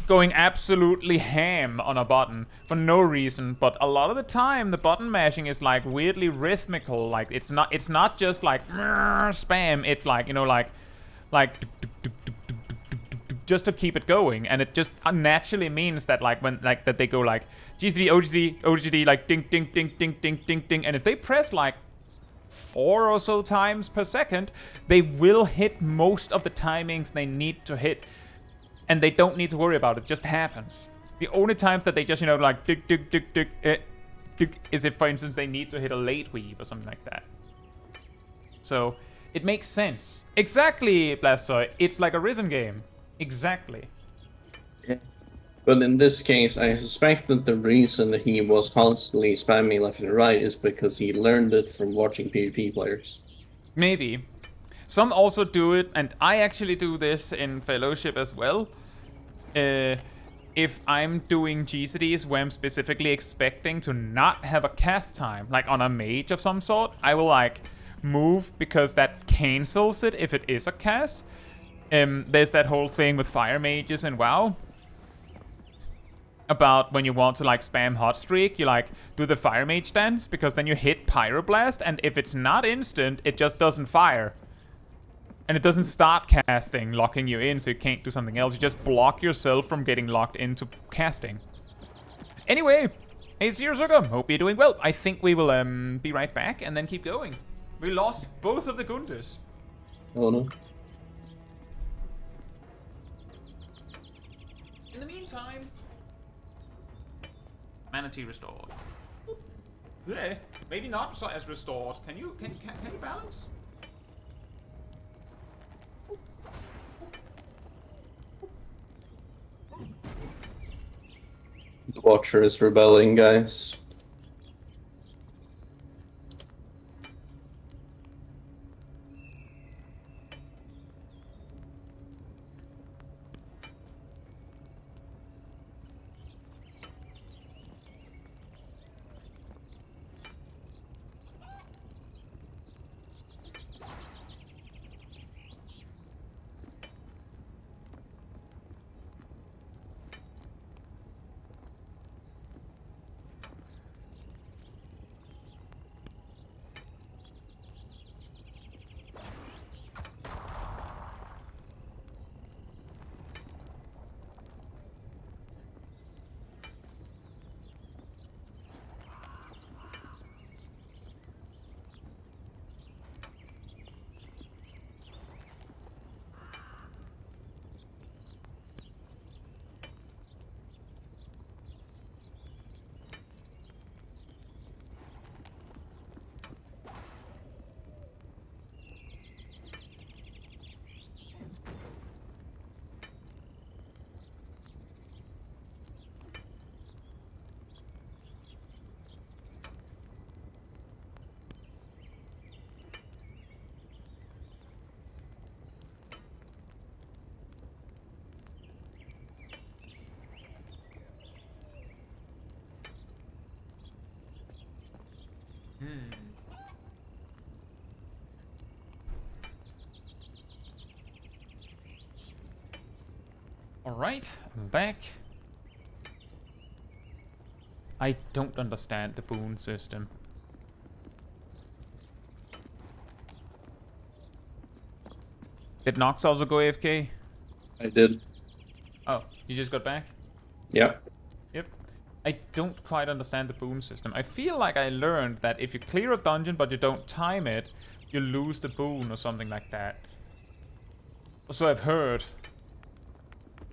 going absolutely ham on a button for no reason, but a lot of the time the button mashing is like weirdly rhythmical. Like it's not just like spam. It's like, you know, like just to keep it going, and it just naturally means that like when like that they go like GCD OGD OGD like ding ding ding ding ding ding ding, and if they press like 4 or so times per second, they will hit most of the timings they need to hit, and they don't need to worry about it. It just happens. The only times that they just, you know, like dig dig dig dig dig is if, for instance, they need to hit a late weave or something like that. So it makes sense. Exactly, Blastoise. It's like a rhythm game. Exactly. Yeah. But in this case, I suspect that the reason that he was constantly spamming left and right is because he learned it from watching PvP players. Maybe. Some also do it, and I actually do this in Fellowship as well. If I'm doing GCDs where I'm specifically expecting to not have a cast time, like on a mage of some sort, I will like move because that cancels it if it is a cast. There's that whole thing with fire mages in WoW about when you want to like spam hot streak, you like do the fire mage dance, because then you hit pyroblast, and if it's not instant, it just doesn't fire. And it doesn't start casting, locking you in, so you can't do something else. You just block yourself from getting locked into casting. Anyway, hey Zero, hope you're doing well. I think we will be right back and then keep going. We lost both of the Gunters. Oh no. In the meantime, Manatee restored. Yeah, maybe not so as restored. Can you balance? The Watcher is rebelling, guys. Alright, I'm back. I don't understand the boon system. Did Nox also go AFK? I did. Oh, you just got back? Yep. Yep. I don't quite understand the boon system. I feel like I learned that if you clear a dungeon but you don't time it, you lose the boon or something like that. So I've heard.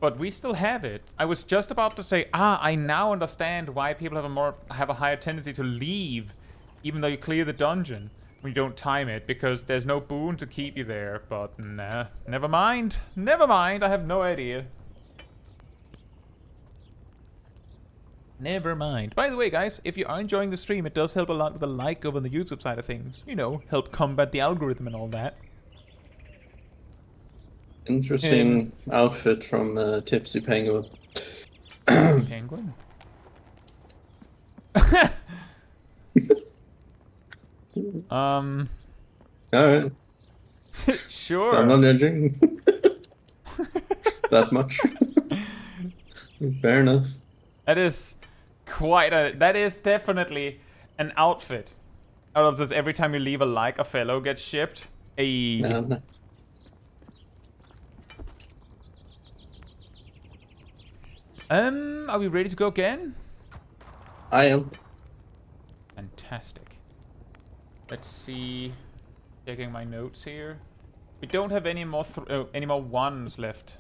But we still have it. I was just about to say, I now understand why people have a higher tendency to leave, even though you clear the dungeon when you don't time it, because there's no boon to keep you there. But nah, never mind. Never mind. I have no idea. Never mind. By the way, guys, if you are enjoying the stream, it does help a lot with a like over on the YouTube side of things. You know, help combat the algorithm and all that. Interesting outfit from Tipsy Penguin. Penguin? Alright, Sure. I'm not judging. That much. Fair enough. That is that is definitely an outfit. Out of this, every time you leave a like, a fellow gets shipped. No. Are we ready to go again? I am. Fantastic. Let's see. Checking my notes here. We don't have any more ones left.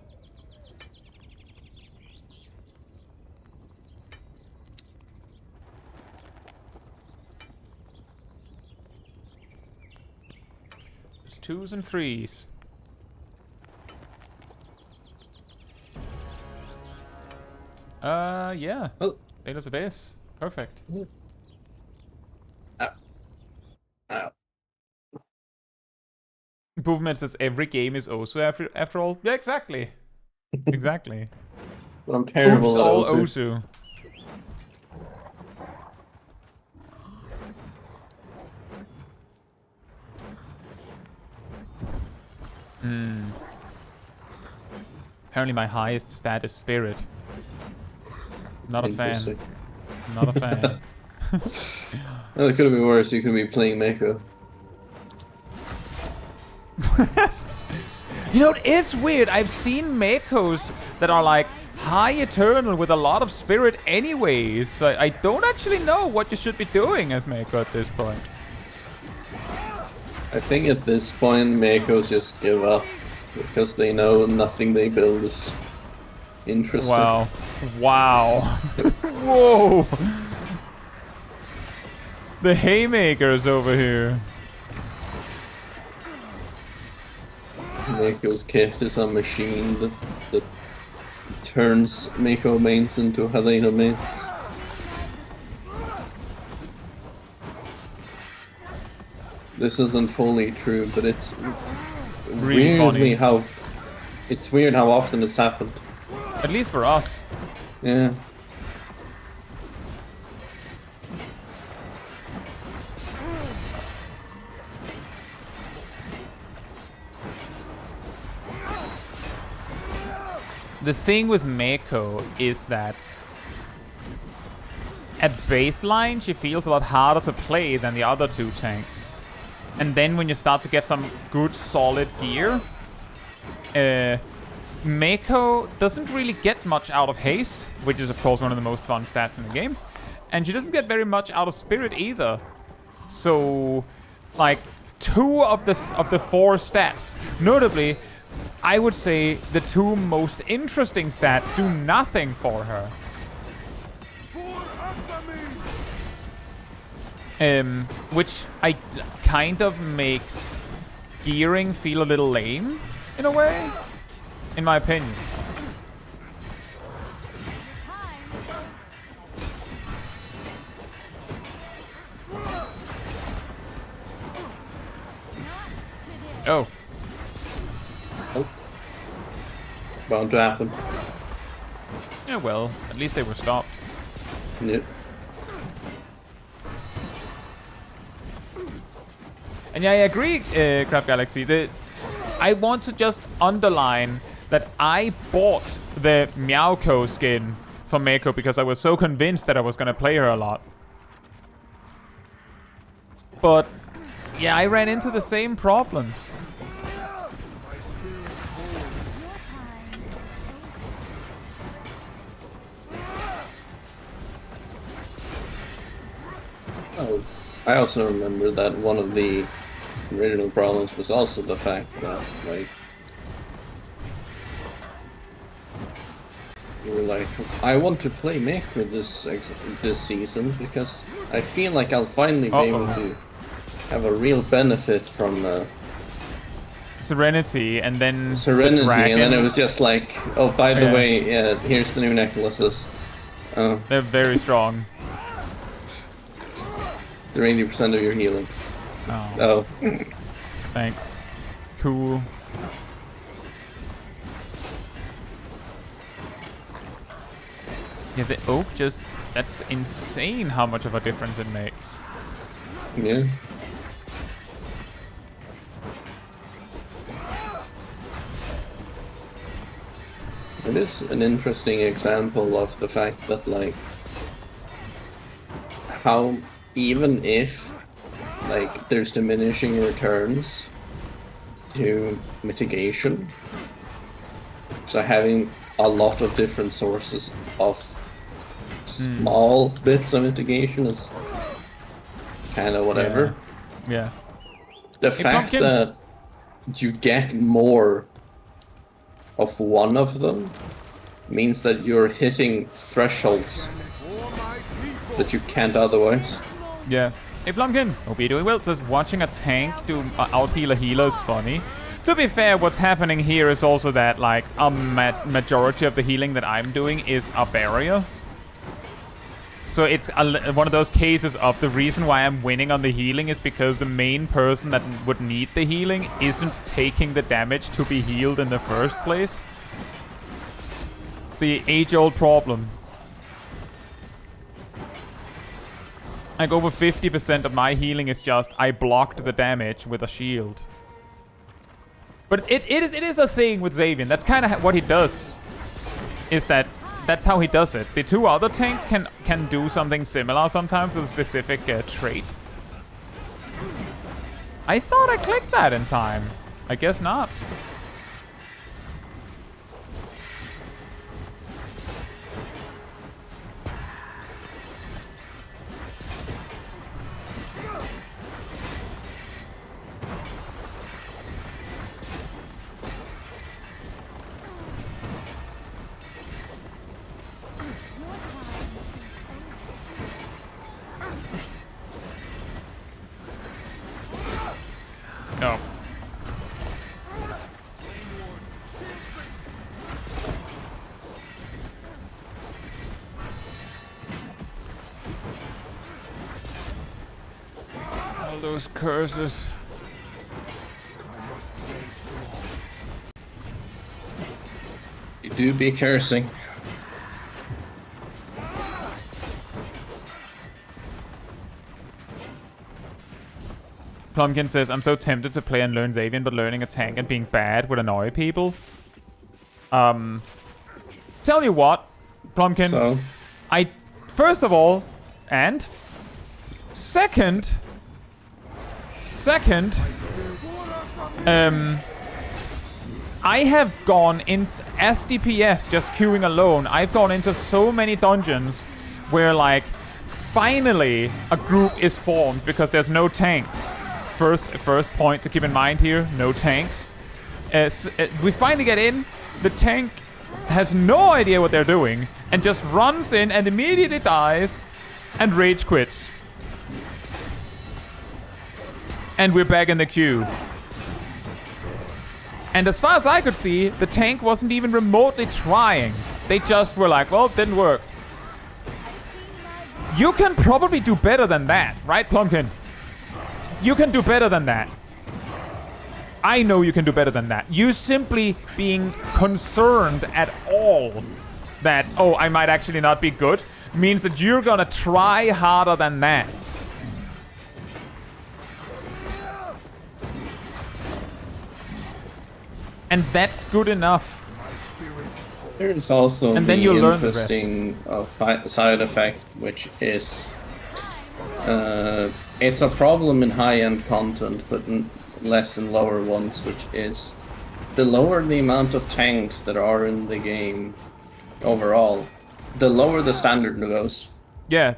There's 2s and 3s. Yeah. Oh. Data's a base. Perfect. Ow. Ow. Improvement says every game is Osu after all. Yeah, exactly. Exactly. But I'm terrible Oops, at all Osu. Osu. Apparently my highest stat is Spirit. Not a fan. Interesting. Not a fan. Well, it could have been worse. You could be playing Mako. You know, it is weird. I've seen Makos that are like high Eternal with a lot of Spirit anyways. So I don't actually know what you should be doing as Mako at this point. I think at this point, Makos just give up because they know nothing they build is interesting. Wow. Wow. Whoa. The haymakers over here. Mako's kit is a machine that turns Mako mains into Helena mains. This isn't fully true, but it's Really funny. it's weird how often it's happened. At least for us. Yeah. The thing with Mako is that at baseline she feels a lot harder to play than the other two tanks. And then when you start to get some good solid gear, Mako doesn't really get much out of haste, which is of course one of the most fun stats in the game. And she doesn't get very much out of spirit either. So, like, 2 of the 4 stats, notably, I would say the 2 most interesting stats do nothing for her. Which kind of makes gearing feel a little lame, in a way, in my opinion. Oh. Oh. Bound to happen. Yeah, well, at least they were stopped. Yep. And yeah, I agree, Crab Galaxy. I want to just underline that I bought the Meowko skin for Mako because I was so convinced that I was going to play her a lot. But yeah, I ran into the same problems. Oh, I also remember that one of the original problems was also the fact that, like, you were like, I want to play Mako this season because I feel like I'll finally be able to have a real benefit from Serenity, and then Serenity, and then it was just like, oh, by the Yeah. way, yeah, here's the new necklaces. They're very strong. They're 80% of your healing. Oh, thanks. Cool. Yeah, the oak just... That's insane how much of a difference it makes. Yeah. It is an interesting example of the fact that, like, how even if, like, there's diminishing returns to mitigation, so having a lot of different sources of small bits of mitigation is kind of whatever. Yeah. The Hey, fact Pumpkin. that you get more of one of them means that you're hitting thresholds that you can't otherwise. Yeah. Hey, Plumkin. Hope you're doing well. Says watching a tank do out-heal a healer is funny. To be fair, what's happening here is also that, like, a majority of the healing that I'm doing is a barrier. So it's one of those cases of the reason why I'm winning on the healing is because the main person that would need the healing isn't taking the damage to be healed in the first place. It's the age-old problem. Like, over 50% of my healing is just I blocked the damage with a shield. But it is a thing with Xavier. That's kind of what he does. That's how he does it. The two other tanks can do something similar sometimes with a specific trait. I thought I clicked that in time. I guess not. No. All those curses. You do be cursing. Plumpkin says, I'm so tempted to play and learn Xavier, but learning a tank and being bad would annoy people. Tell you what, Plumpkin. So, First of all, and second, I have gone in as DPS, just queuing alone. I've gone into so many dungeons where, like, finally a group is formed because there's no tanks. First point to keep in mind here, no tanks. We finally get in, the tank has no idea what they're doing and just runs in and immediately dies and rage quits. And we're back in the queue. And as far as I could see, the tank wasn't even remotely trying. They just were like, well, it didn't work. You can probably do better than that, right, Plumpkin? You can do better than that. I know you can do better than that. You simply being concerned at all that, oh, I might actually not be good, means that you're gonna try harder than that. And that's good enough. There's also And then the you learn the rest. interesting side effect, which is it's a problem in high-end content, but less in lower ones, which is the lower the amount of tanks that are in the game overall, the lower the standard goes. Yeah,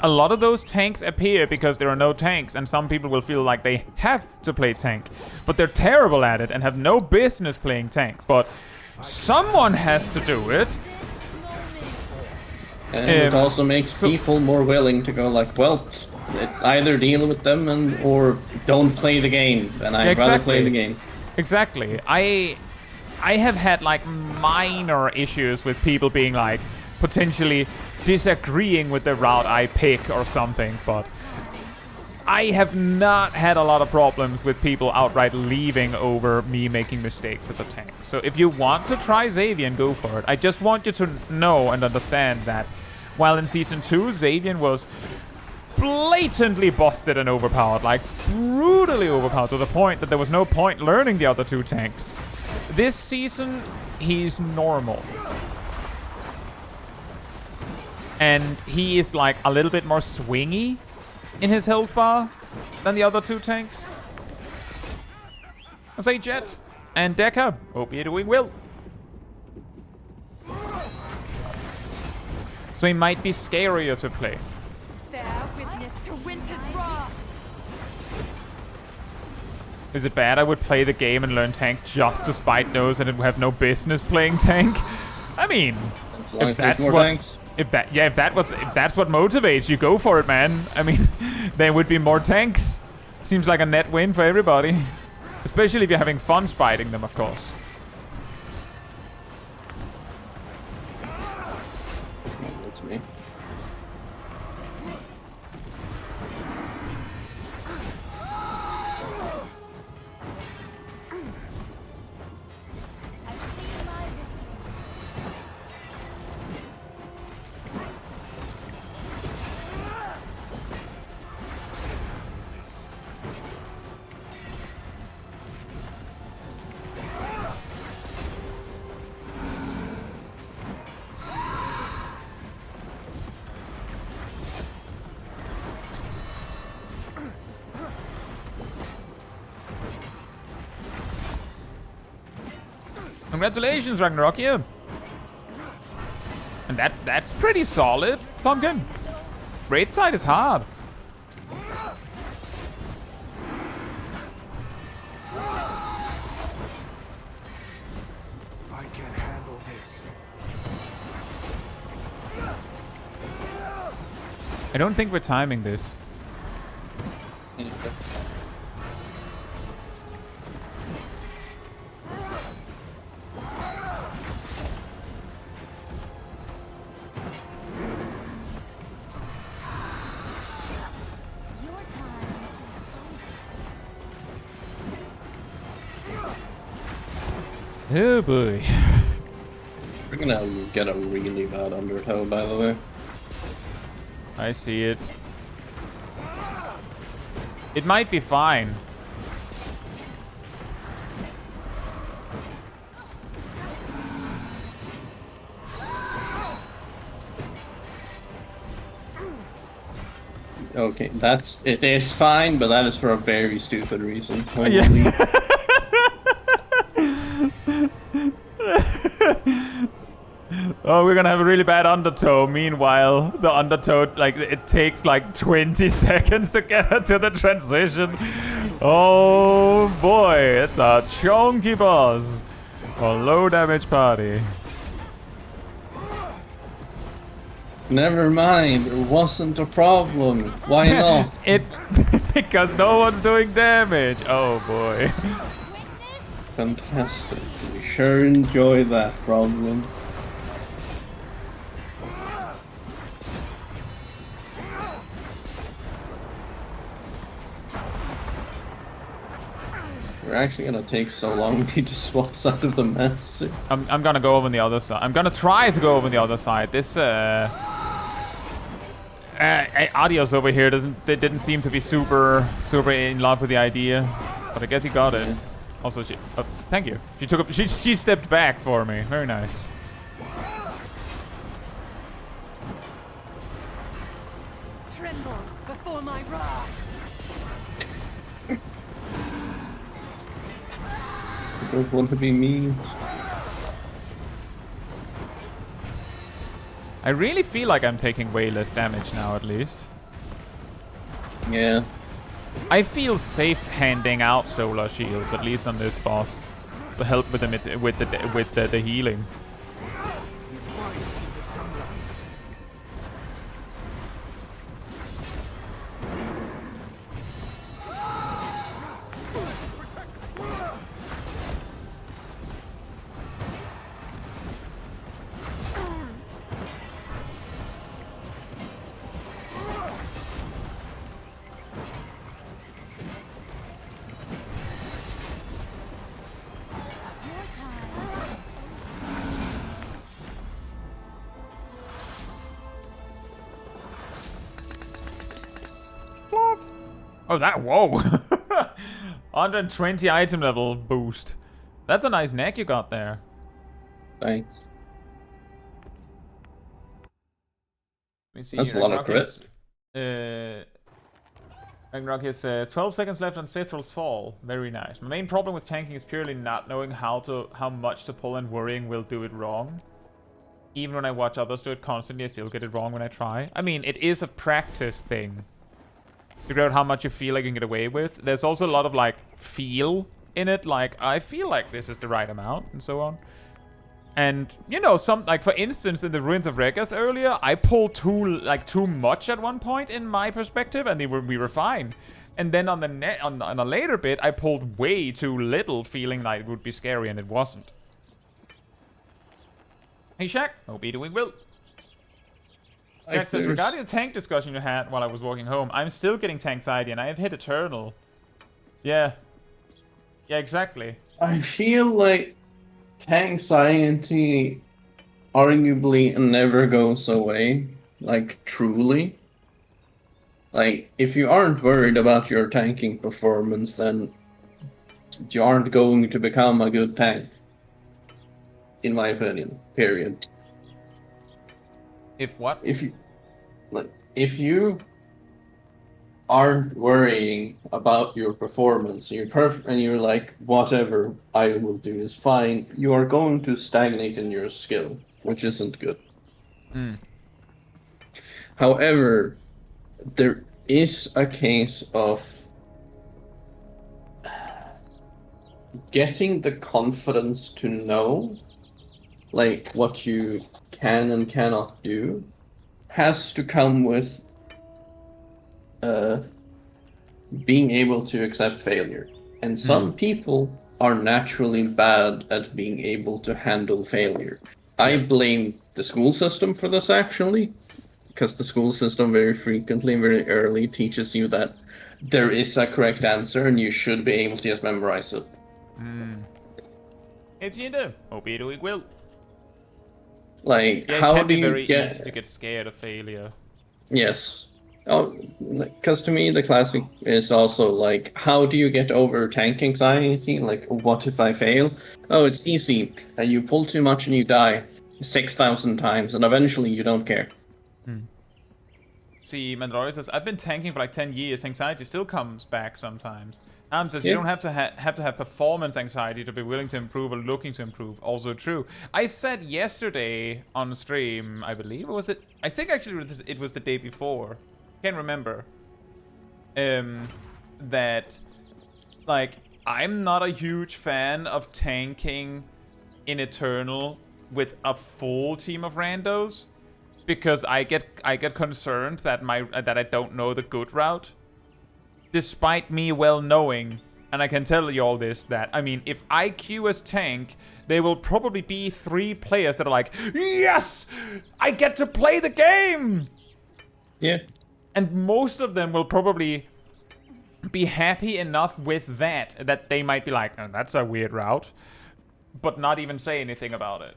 a lot of those tanks appear because there are no tanks, and some people will feel like they have to play tank. But they're terrible at it and have no business playing tank. But someone has to do it. And it also makes people more willing to go like, well, it's either deal with them or don't play the game, and I'd rather play the game. Exactly. I have had like minor issues with people being like potentially disagreeing with the route I pick or something, but I have not had a lot of problems with people outright leaving over me making mistakes as a tank. So if you want to try Xavian, go for it. I just want you to know and understand that while in Season 2, Xavian was blatantly busted and overpowered, like brutally overpowered to the point that there was no point learning the other two tanks. This season, he's normal. And he is like a little bit more swingy in his health bar than the other two tanks. I'll say Jet and Deca. Hope you're doing well. So he might be scarier to play. Bear witness to winter's wrath. Is it bad I would play the game and learn tank just to spite those and have no business playing tank? I mean, As long as there's more tanks. If that's what motivates you, go for it, man. I mean, there would be more tanks. Seems like a net win for everybody. Especially if you're having fun spiting them, of course. That's me. Congratulations, Ragnarok, yeah. And that's pretty solid, Pumpkin. Wraith side is hard. I can handle this. I don't think we're timing this. Your time. Oh boy. We're gonna get a really bad undertow, by the way. I see it. It might be fine. Okay, it is fine, but that is for a very stupid reason. Yeah. Holy. Oh, we're gonna have a really bad undertow. Meanwhile, the undertow, like, it takes like 20 seconds to get to the transition. Oh boy, it's a chunky boss. A low damage party. Never mind, it wasn't a problem. Why not? Because no one's doing damage. Oh boy. Fantastic. We sure enjoy that problem. We're actually gonna take so long to just swaps out of the mess. I'm gonna go over on the other side. I'm gonna try to go over on the other side. This Adios over here didn't seem to be super in love with the idea, but I guess he got it. Also, she. Oh, thank you. She took up. She stepped back for me. Very nice. Tremble before my wrath. Don't want to be mean. I really feel like I'm taking way less damage now, at least. Yeah. I feel safe handing out solar shields, at least on this boss, to help with the healing. Oh, that, whoa! 120 item level boost. That's a nice neck you got there. Thanks. Let me see. That's a lot of crit. Ragnarok says 12 seconds left on Sithral's fall. Very nice. My main problem with tanking is purely not knowing how much to pull and worrying we'll do it wrong. Even when I watch others do it constantly, I still get it wrong when I try. I mean, it is a practice thing. Figure out how much you feel like you can get away with. There's also a lot of, like, feel in it. Like, I feel like this is the right amount, and so on. And, you know, like, for instance, in the Ruins of Regeth earlier, I pulled too much at one point, in my perspective, and we were fine. And then on a later bit, I pulled way too little, feeling like it would be scary, and it wasn't. Hey, Shaq. Hope you're doing well. Jack says, regarding the tank discussion you had while I was walking home, I'm still getting tank anxiety and I have hit Eternal. Yeah. Yeah, exactly. I feel like tank anxiety arguably never goes away. Like, truly. Like, if you aren't worried about your tanking performance, then you aren't going to become a good tank. In my opinion. Period. If what? If you aren't worrying about your performance, you're perfect, and you're like, whatever I will do is fine, you are going to stagnate in your skill, which isn't good. However, there is a case of getting the confidence to know, like, what you can and cannot do, has to come with being able to accept failure. And some people are naturally bad at being able to handle failure. I blame the school system for this, actually, because the school system very frequently, very early, teaches you that there is a correct answer and you should be able to just memorize it. It's you do. Hope you're doing well. Like, Yeah, how it can do be you very get... easy to get scared of failure. Yes. Oh, because to me the classic is also like, how do you get over tank anxiety? Like, what if I fail? Oh, it's easy. You pull too much and you die 6,000 times, and eventually you don't care. See, Mandalorian says, I've been tanking for like 10 years. Anxiety still comes back sometimes. Says, Yeah. you don't have to have performance anxiety to be willing to improve or looking to improve. Also true. I said yesterday on stream, I believe, or was it? I think actually it was the day before. Can't remember. That, like, I'm not a huge fan of tanking in Eternal with a full team of randos, because I get concerned that I don't know the good route. Despite me well knowing, and I can tell you all this, that, I mean, if I queue as tank, there will probably be 3 players that are like, yes! I get to play the game! Yeah. And most of them will probably be happy enough with that they might be like, oh, that's a weird route, but not even say anything about it.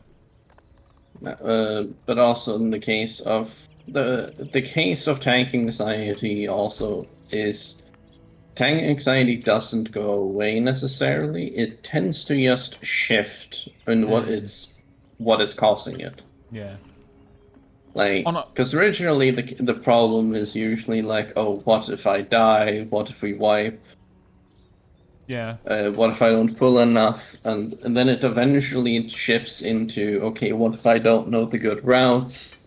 But also in the case of the case of tanking anxiety also is tank anxiety doesn't go away necessarily. It tends to just shift in what is causing it. Yeah. Like, On a, because originally the problem is usually like, oh, what if I die? What if we wipe? yeah. What if I don't pull enough? And then it eventually shifts into, okay, what if I don't know the good routes?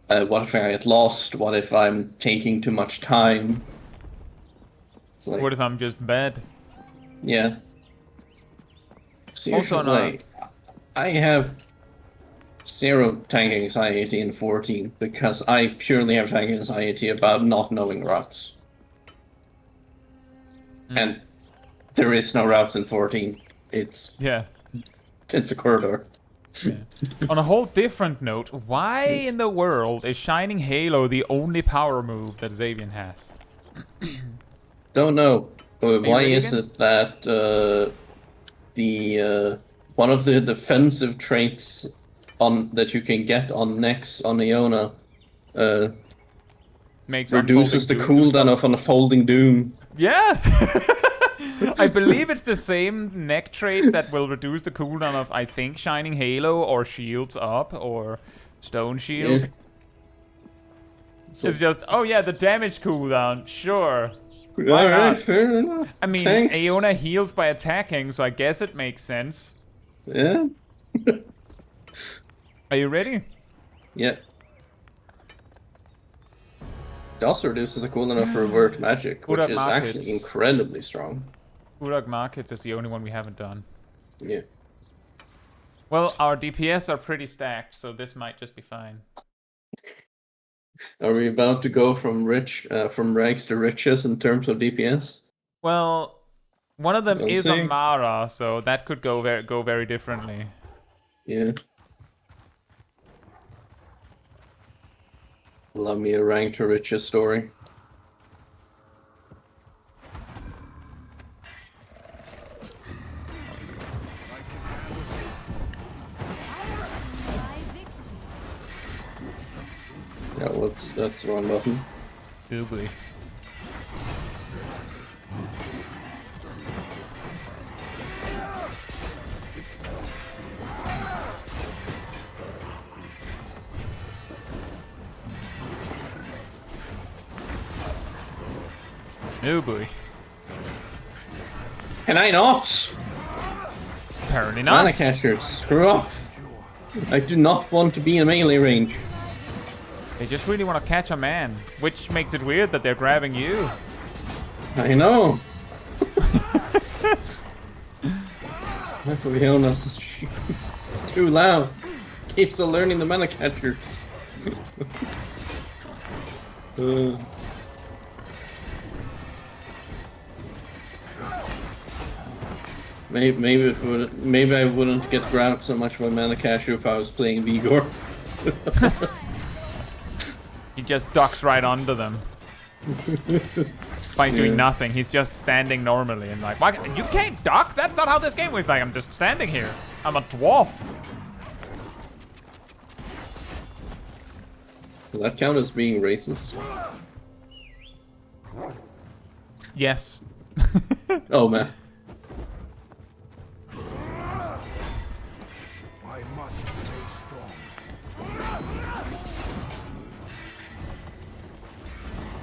What if I get lost? What if I'm taking too much time? It's like, What if I'm just bad? yeah. So Also, usually, I have 0 tank anxiety in 14 because I purely have tank anxiety about not knowing routes. And there is no routes in 14. It's yeah. a corridor. Yeah. On a whole different note, why in the world is Shining Halo the only power move that Xavier has? Don't know. Why ready is again? it that the one of the defensive traits on that you can get on Nex on Iona Makes reduces the Unfolding Doom do cooldown stuff? of Unfolding Doom? Yeah! I believe it's the same neck trait that will reduce the cooldown of, I think, Shining Halo or Shields Up or Stone Shield. Yeah. It's just, oh yeah, the damage cooldown, sure. Alright, fair enough. I mean, Thanks. Iona heals by attacking, so I guess it makes sense. Yeah. Are you ready? Yeah. It also reduces the cooldown of Revert Magic, which Urak is Markets. actually incredibly strong. Urag Markets is the only one we haven't done. Yeah. Well, our DPS are pretty stacked, so this might just be fine. Are we about to go from rags to riches in terms of DPS? Well, one of them We'll is see. on Mara, so that could go very differently. Yeah. Love me a rank to riches story. My victory. Yeah, whoops, that's the wrong button. Oogly. Oh boy. Can I not? Apparently not. Mana casters, screw off. I do not want to be in melee range. They just really want to catch a man, which makes it weird that they're grabbing you. I know. Leona's it's too loud. Keeps learning the mana catchers. Maybe I wouldn't get grabbed so much by mana catcher if I was playing Vigor. He just ducks right under them. By doing nothing. He's just standing normally and like, why? You can't duck? That's not how this game works. Like, I'm just standing here. I'm a dwarf. Will that count as being racist? Yes. Oh man. I must stay strong.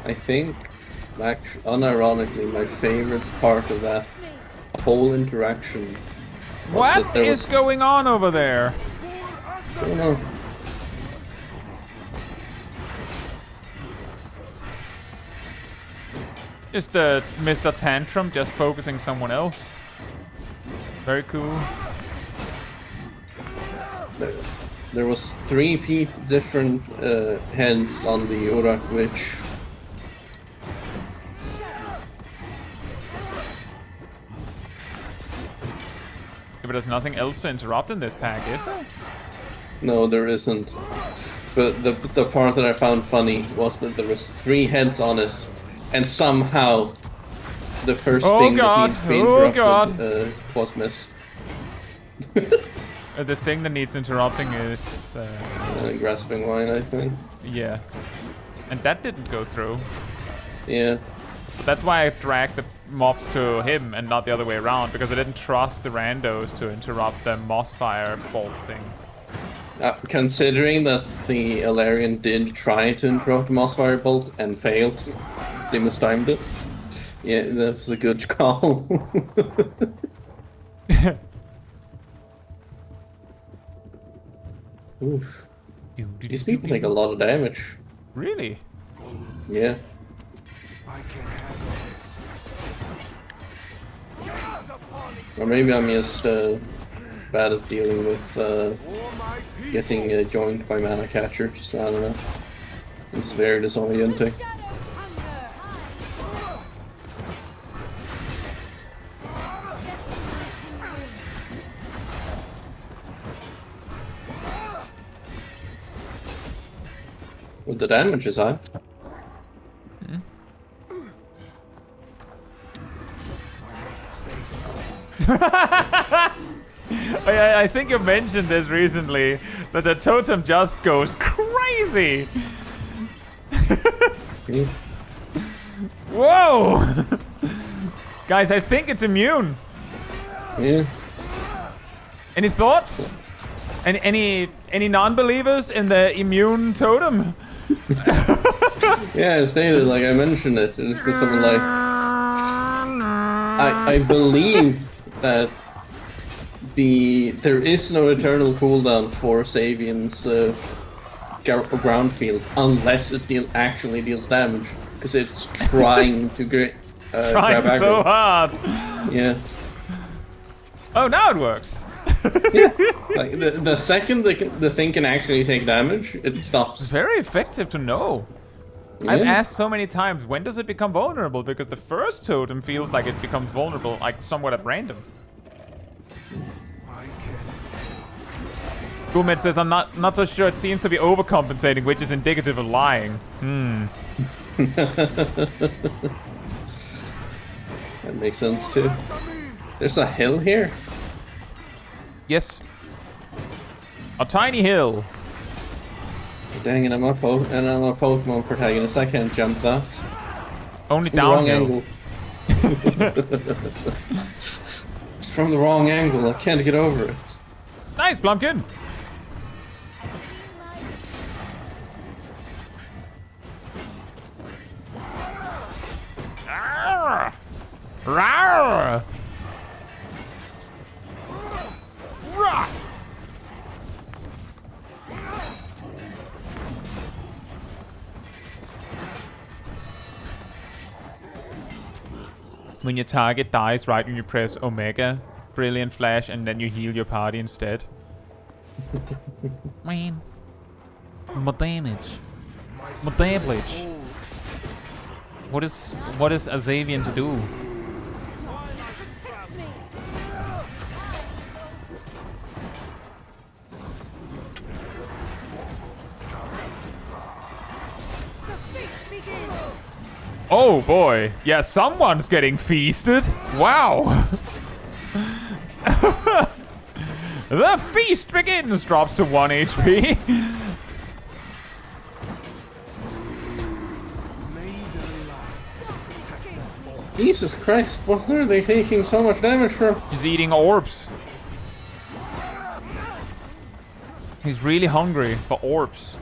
I think, unironically, my favorite part of that whole interaction was What that there is was... going on over there? I don't know. Just Mr. Tantrum just focusing someone else. Very cool. There was 3 different heads on the Urak Witch. But there's nothing else to interrupt in this pack, is there? No, there isn't. But the part that I found funny was that there was 3 heads on it, and somehow the first thing that needs to be interrupted was missed. The thing that needs interrupting is... Grasping Wine, I think. yeah. And that didn't go through. Yeah. But that's why I dragged the mobs to him and not the other way around, because I didn't trust the randos to interrupt the moss fire bolt thing. Considering that the Alarian did try to interrupt the Mossfire Bolt and failed, they mistimed it. Yeah, that was a good call. Oof. These people take a lot of damage. Really? Yeah. I can handle this. Or maybe I'm just bad at dealing with For my people. getting joined by mana catchers. I don't know. It's very disorienting. Shadow hunger. With the damage is high. I think you mentioned this recently, that the totem just goes crazy. Yeah. Whoa! Guys, I think it's immune. Yeah. Any thoughts? Any non-believers in the immune totem? Yeah, I stated, like I mentioned it. It's just something like I believe that there is no eternal cooldown for Savian's ground field unless it actually deals damage, because it's trying to grab Trying so aggro. hard. Yeah. Oh, now it works. Yeah. Like the second the thing can actually take damage, it It's stops. very effective to know. I've asked so many times, when does it become vulnerable? Because the first totem feels like it becomes vulnerable, like somewhat at random. I can. Gumet says, I'm not so sure, it seems to be overcompensating, which is indicative of lying. That makes sense too. There's a hill here. Yes. A tiny hill. Dang it, I'm a Pokemon protagonist. I can't jump that. Only From the wrong downhill. angle. It's from the wrong angle. I can't get over it. Nice, Plumpkin. Rawr. Rawr. Rah. When your target dies right when you press Omega, Brilliant Flash, and then you heal your party instead. Man. My damage. My damage. What is Azavian to do? Protect me. The feast begins. Oh boy. Yeah, someone's getting feasted. Wow. The feast begins. Drops to 1 HP. Jesus Christ, what are they taking so much damage from? He's eating orbs. He's really hungry for orbs.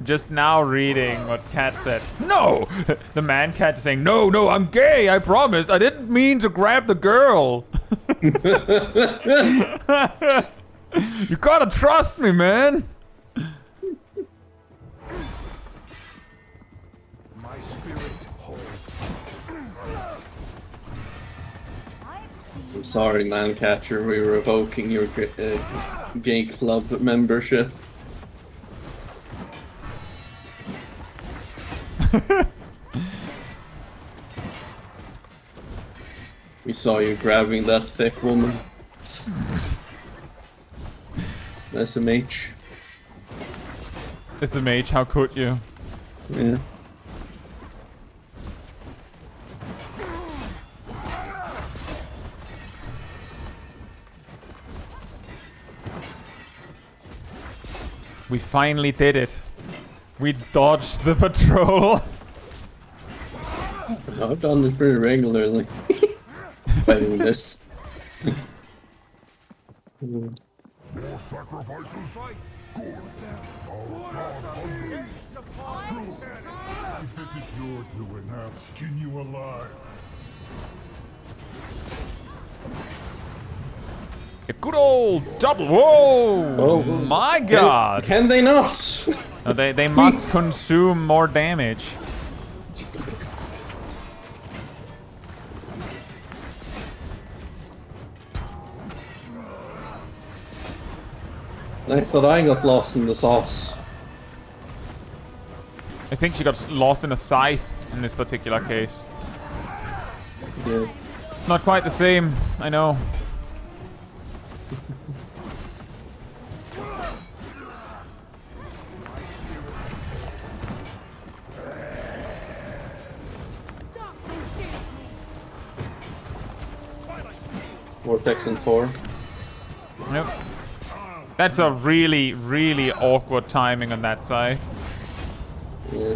Just now reading what Cat said. No! The man cat is saying, no, no, I'm gay, I promise. I didn't mean to grab the girl. You gotta trust me, man. My spirit holds. I'm sorry, Mancatcher, we're revoking your gay club membership. We saw you grabbing that thick woman. SMH. SMH, how could you? Yeah. We finally did it. We dodged the patrol. I've done this pretty regularly. Fighting this. More sacrifices? Good. Our god hungers. If this is your doing, I'll skin you alive. A good old double. Whoa! Oh, my god! Can they not? No, they must consume more damage. I thought I got lost in the sauce. I think she got lost in a scythe in this particular case. Yeah. It's not quite the same, I know. Vortex and 4. Yep. That's a really, really awkward timing on that side. Yeah.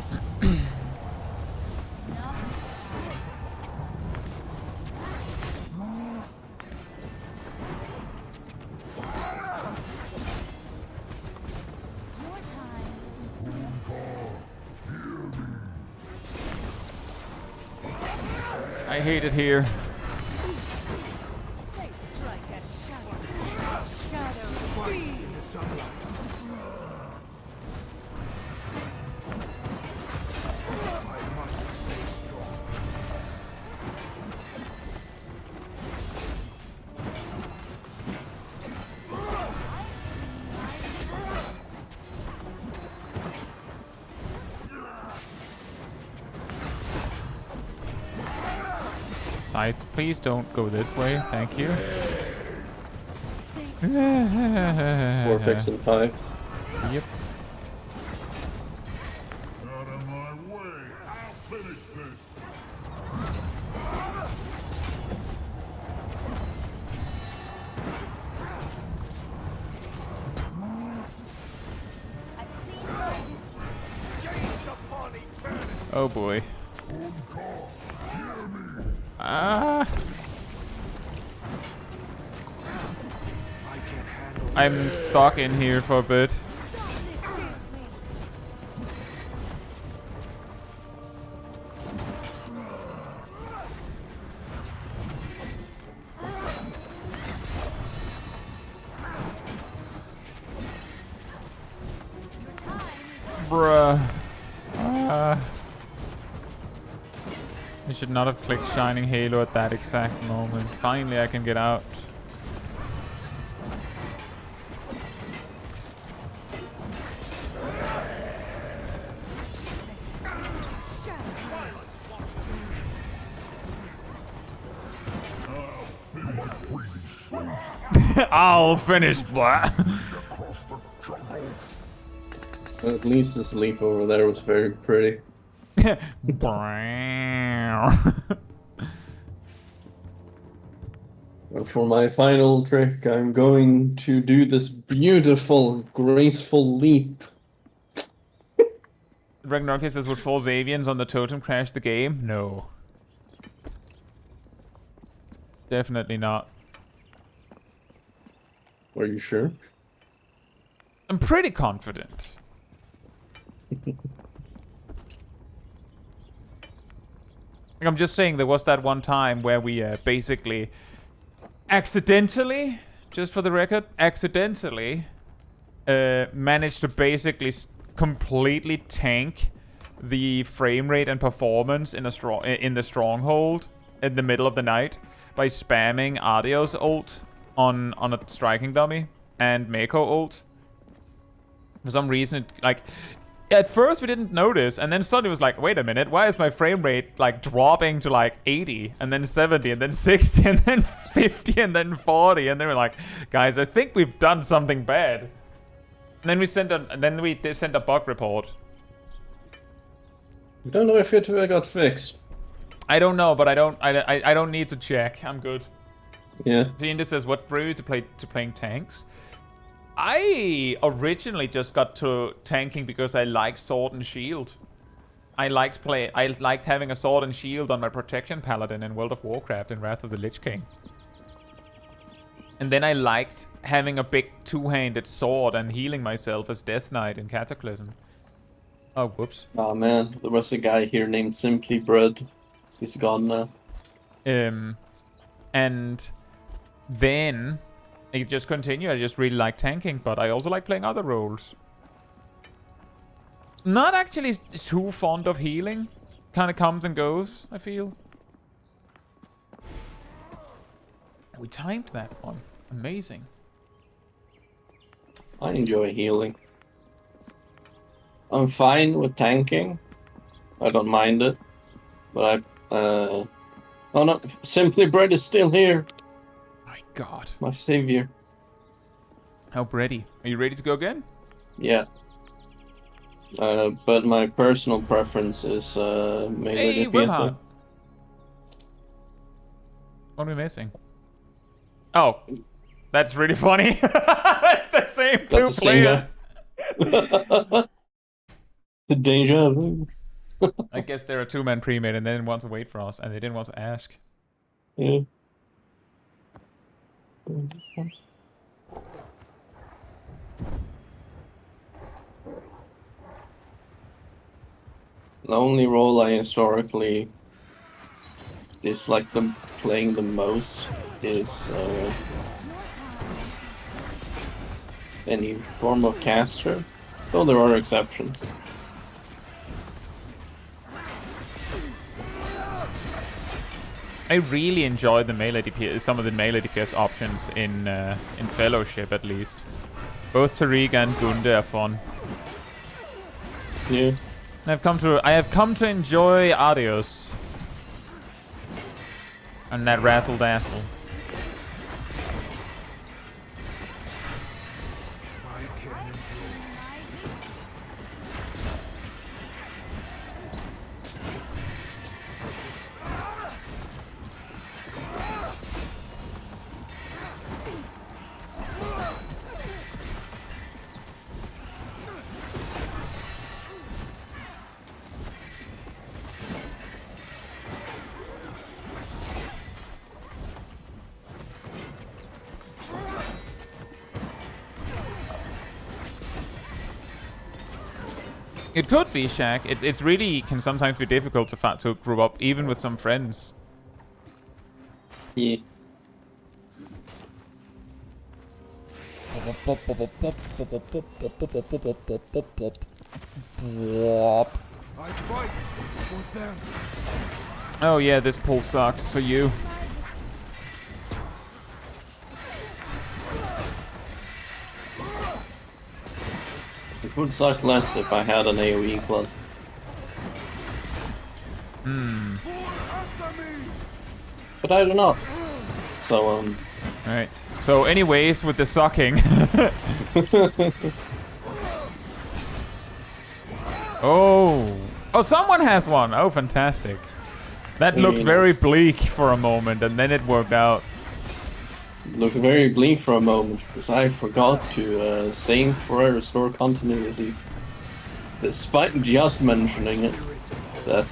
I hate it here. They strike at shadow. Shadow speed. Sides, please don't go this way. Thank you. Vortex and 5. Yep. Out of my way. I'll finish this. I've seen my Gaze upon eternity. Oh boy. Ah. I'm stuck in here for a bit. Bruh. I should not have clicked Shining Halo at that exact moment. Finally I can get out. I'll finish, blah. Across the jungle. At least the sleep over there was very pretty. And for my final trick, I'm going to do this beautiful, graceful leap. Ragnarok says, would false avians on the totem crash the game? No. Definitely not. Are you sure? I'm pretty confident. I'm just saying there was that one time where we basically accidentally, just for the record, accidentally managed to basically completely tank the frame rate and performance in the stronghold in the middle of the night by spamming Adio's ult on a striking dummy and Mako ult. For some reason, At first we didn't notice, and then suddenly it was like, wait a minute, why is my frame rate like dropping to like 80, and then 70, and then 60, and then 50, and then 40, and they were like, guys, I think we've done something bad. And then we sent a bug report. I don't know if it got fixed. I don't know, but I don't need to check. I'm good. Yeah. Zinda says, what drew you to playing tanks? I originally just got to tanking because I liked sword and shield. I liked having a sword and shield on my protection paladin in World of Warcraft and Wrath of the Lich King. And then I liked having a big two-handed sword and healing myself as Death Knight in Cataclysm. Oh, whoops. Oh man, there was a guy here named Simply Bread. He's gone now. And then it just continued. I just really like tanking, but I also like playing other roles. Not actually too fond of healing. Kind of comes and goes, I feel. We timed that one. Amazing. I enjoy healing. I'm fine with tanking. I don't mind it. But oh no, Simply Bread is still here. My god. My savior. How ready? Are you ready to go again? Yeah. But my personal preference is melee Hey, DPS. Wilhard. What are we missing? Oh, that's really funny. That's the same two That's the same players. The deja vu. I guess they're a two-man pre-made and they didn't want to wait for us and they didn't want to ask. Yeah. The only role I historically dislike them playing the most is any form of caster, though there are exceptions. I really enjoy the melee DPS, some of the melee DPS options in Fellowship at least. Both Tariq and Gunde are fun. Yeah. I have come to enjoy Adios. And that razzle dazzle. It could be, Shaq. It's really can sometimes be difficult to group up, even with some friends. Yeah. I fight for them. Oh yeah, this pull sucks for you. It would suck less if I had an AoE club. But I do not. So, Alright. So anyways, with the sucking. Oh. Oh, someone has one. Oh, fantastic. That looked very bleak for a moment, and then it worked out. looked very bleak for a moment, because I forgot to save for a restore continuity. Despite just mentioning it, that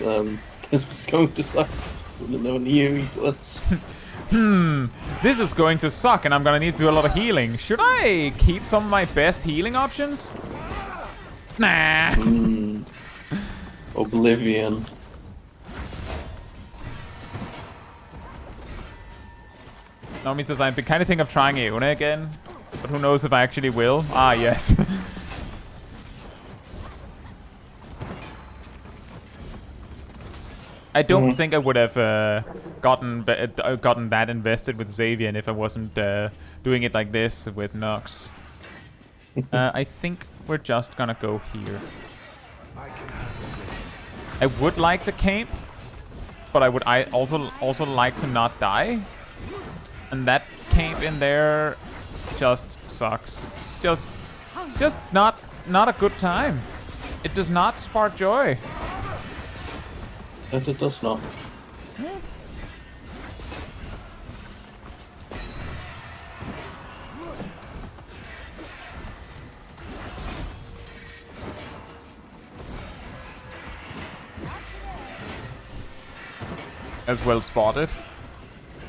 this was going to suck. So no new was. This is going to suck, and I'm gonna need to do a lot of healing. Should I keep some of my best healing options? Nah. Oblivion. Nomi says, I kind of think of trying Eone again, but who knows if I actually will. Ah, yes. I don't think I would have gotten that invested with Xavier if I wasn't doing it like this with Nox. I think we're just gonna go here. I would like the cape, but I also like to not die. And that cape in there just sucks. It's just not a good time. It does not spark joy. That it does not. As well spotted.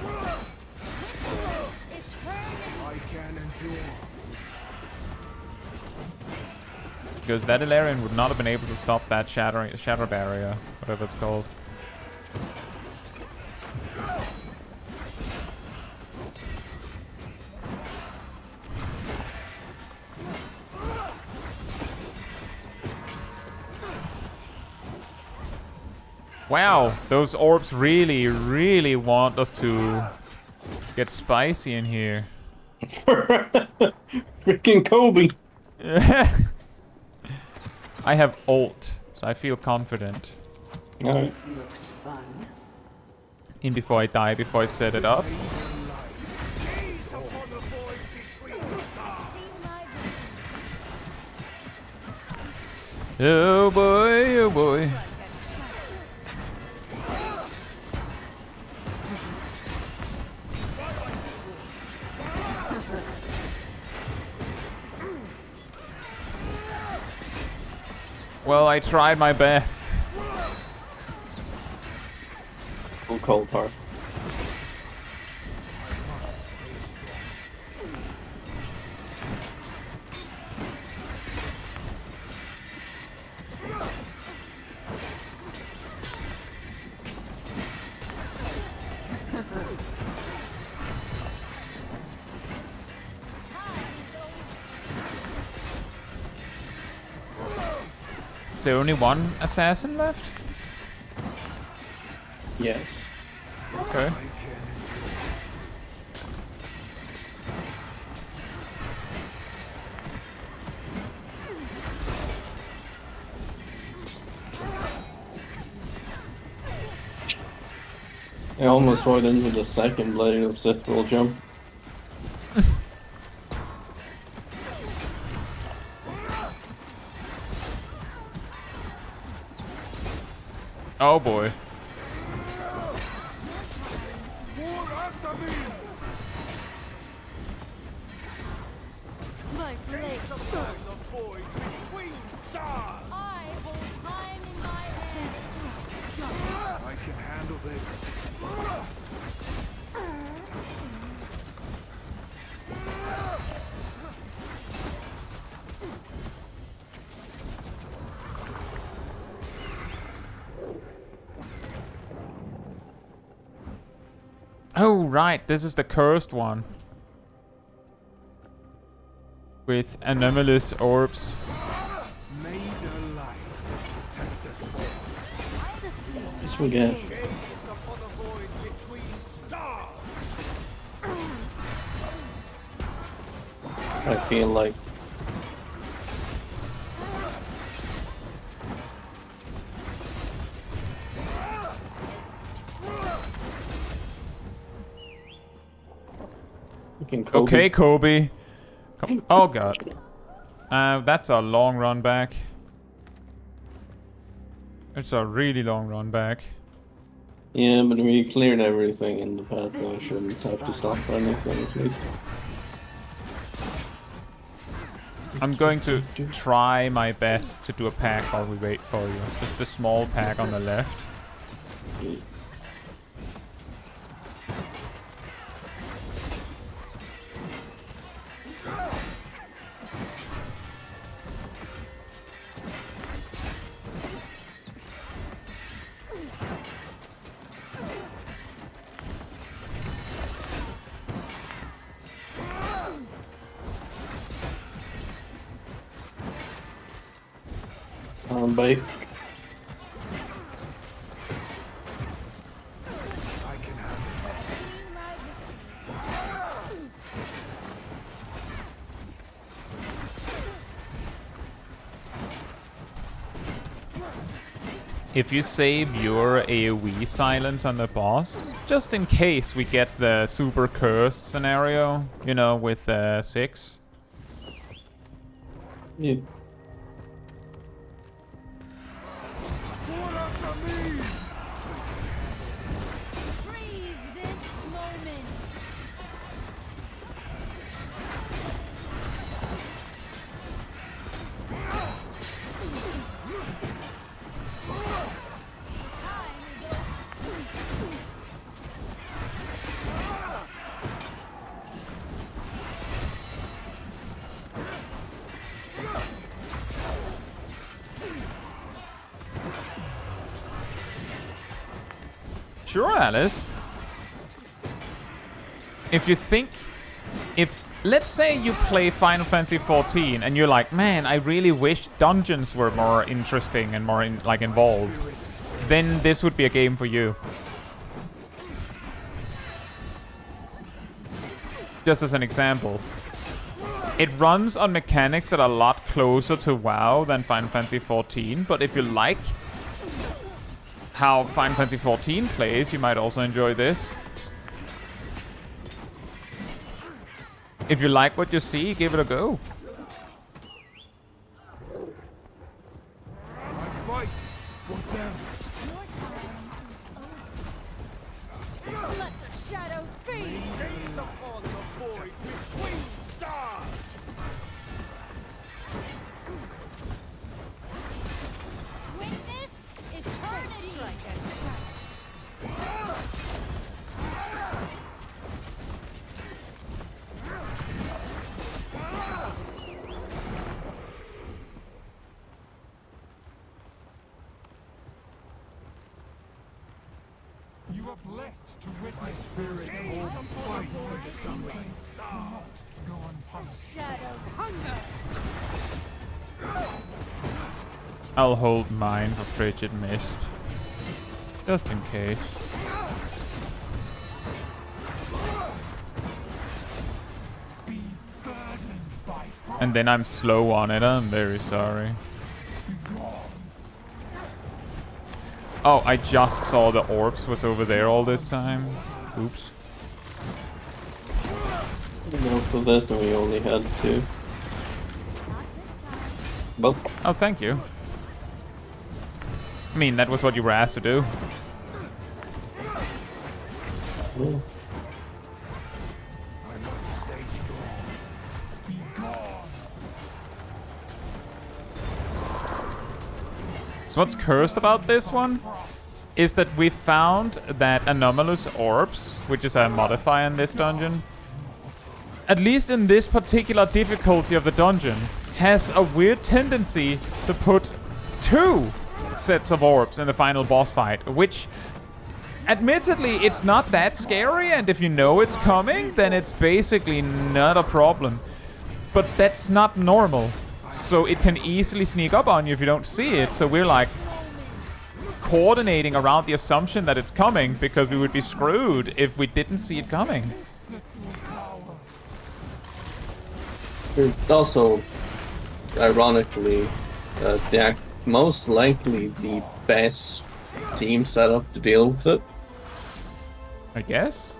I can endure. Because Vedalarian would not have been able to stop that shatter barrier, whatever it's called. Wow, those orbs really, really want us to get spicy in here. Freaking Kobe. I have ult, so I feel confident. Alright. This looks fun. In before I die, before I set it up. Gaze upon the void between the stars. Oh boy, oh boy. Well, I tried my best. Full cold part. Is there only one assassin left? Yes. Okay. I almost went into the second Blade of Sith roll jump. Oh boy. War after me. My blade Upon bursts. the void between stars. I hold time in my hands. I can handle this. Oh right, this is the cursed one. With anomalous orbs. May the light protect us all. Yes, we get. Gaze upon the void between stars. I feel like freaking Kobe. Okay, Kobe. Oh god. That's a long run back. It's a really long run back. Yeah, but we cleared everything in the path, so I shouldn't have to stop for anything at least. I'm going to try my best to do a pack while we wait for you. Just a small pack on the left. Bike. I can handle if you save your AoE silence on the boss, just in case we get the super cursed scenario, you know, with 6. Yeah. Order to me! Freeze this moment. Sure, Alice. If you think... Let's say you play Final Fantasy XIV and you're like, man, I really wish dungeons were more interesting and more involved. Then this would be a game for you. Just as an example. It runs on mechanics that are a lot closer to WoW than Final Fantasy XIV, but if you like how Final Fantasy XIV plays, you might also enjoy this. If you like what you see, give it a go. I fight for them. Let the shadows be. Gaze upon the void between stars. Witness eternity. You are blessed to witness spirit or fight with something. Go unpunished. Shadows hunger. I'll hold mine for Frigid Mist. Just in case. Be burdened by frost. And then I'm slow on it, I'm very sorry. Be gone. Oh, I just saw the orbs was over there all this time. Oops. No, for that we only had 2. But Oh, thank you. I mean, that was what you were asked to do. yeah. I must stay strong. Be gone. So what's cursed about this one Frost. is that we found that anomalous orbs, which is a modifier in this dungeon, at least in this particular difficulty of the dungeon, has a weird tendency to put 2 sets of orbs in the final boss fight, which admittedly it's not that scary, and if you know it's coming, then it's basically not a problem. But that's not normal, so it can easily sneak up on you if you don't see it. So we're like coordinating around the assumption that it's coming, because we would be screwed if we didn't see it coming. It's also, ironically, most likely the best team setup to deal with it. I guess.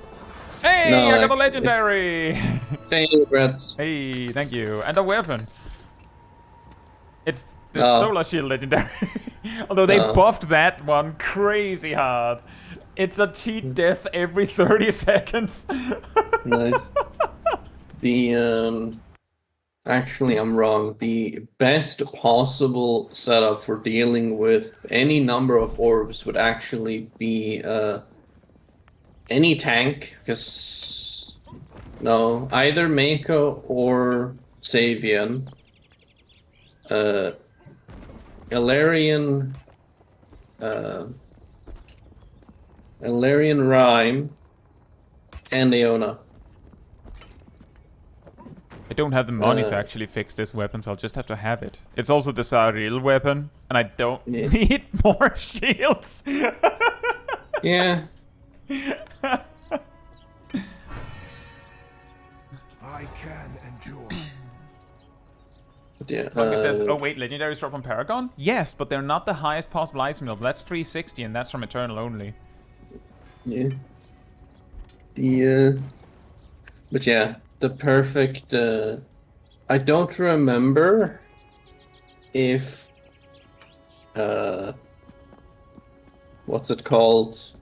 Hey, No, I got a actually. legendary! Hey, Reds. Hey, thank you. And a weapon. It's the Oh. Solar Shield legendary. Although they Oh. buffed that one crazy hard. It's a cheat death every 30 seconds. Nice. The actually, I'm wrong. The best possible setup for dealing with any number of orbs would actually be any tank, because no, either Mako or Savian, Ilarian, Ilarian Rhyme, and Leona. I don't have the money to actually fix this weapon, so I'll just have to have it. It's also the Saril weapon, and I don't Yeah. need more shields. Yeah. I can endure. But yeah, It says, oh wait, legendaries drop from Paragon? Yes, but they're not the highest possible item level. That's 360, and that's from Eternal only. yeah. But yeah, the perfect. I don't remember if what's it called?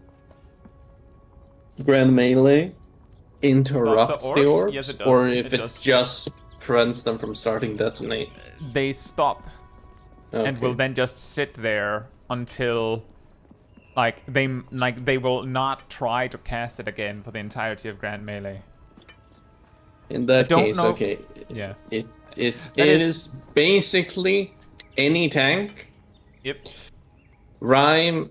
Grand Melee interrupts Stop the the orbs, orbs? Yes, it does. or if It it does. just prevents them from starting detonate. They stop and will Okay. then just sit there until they will not try to cast it again for the entirety of Grand Melee. In that don't case, know- okay, Yeah. it That is basically any tank. Yep. Rhyme,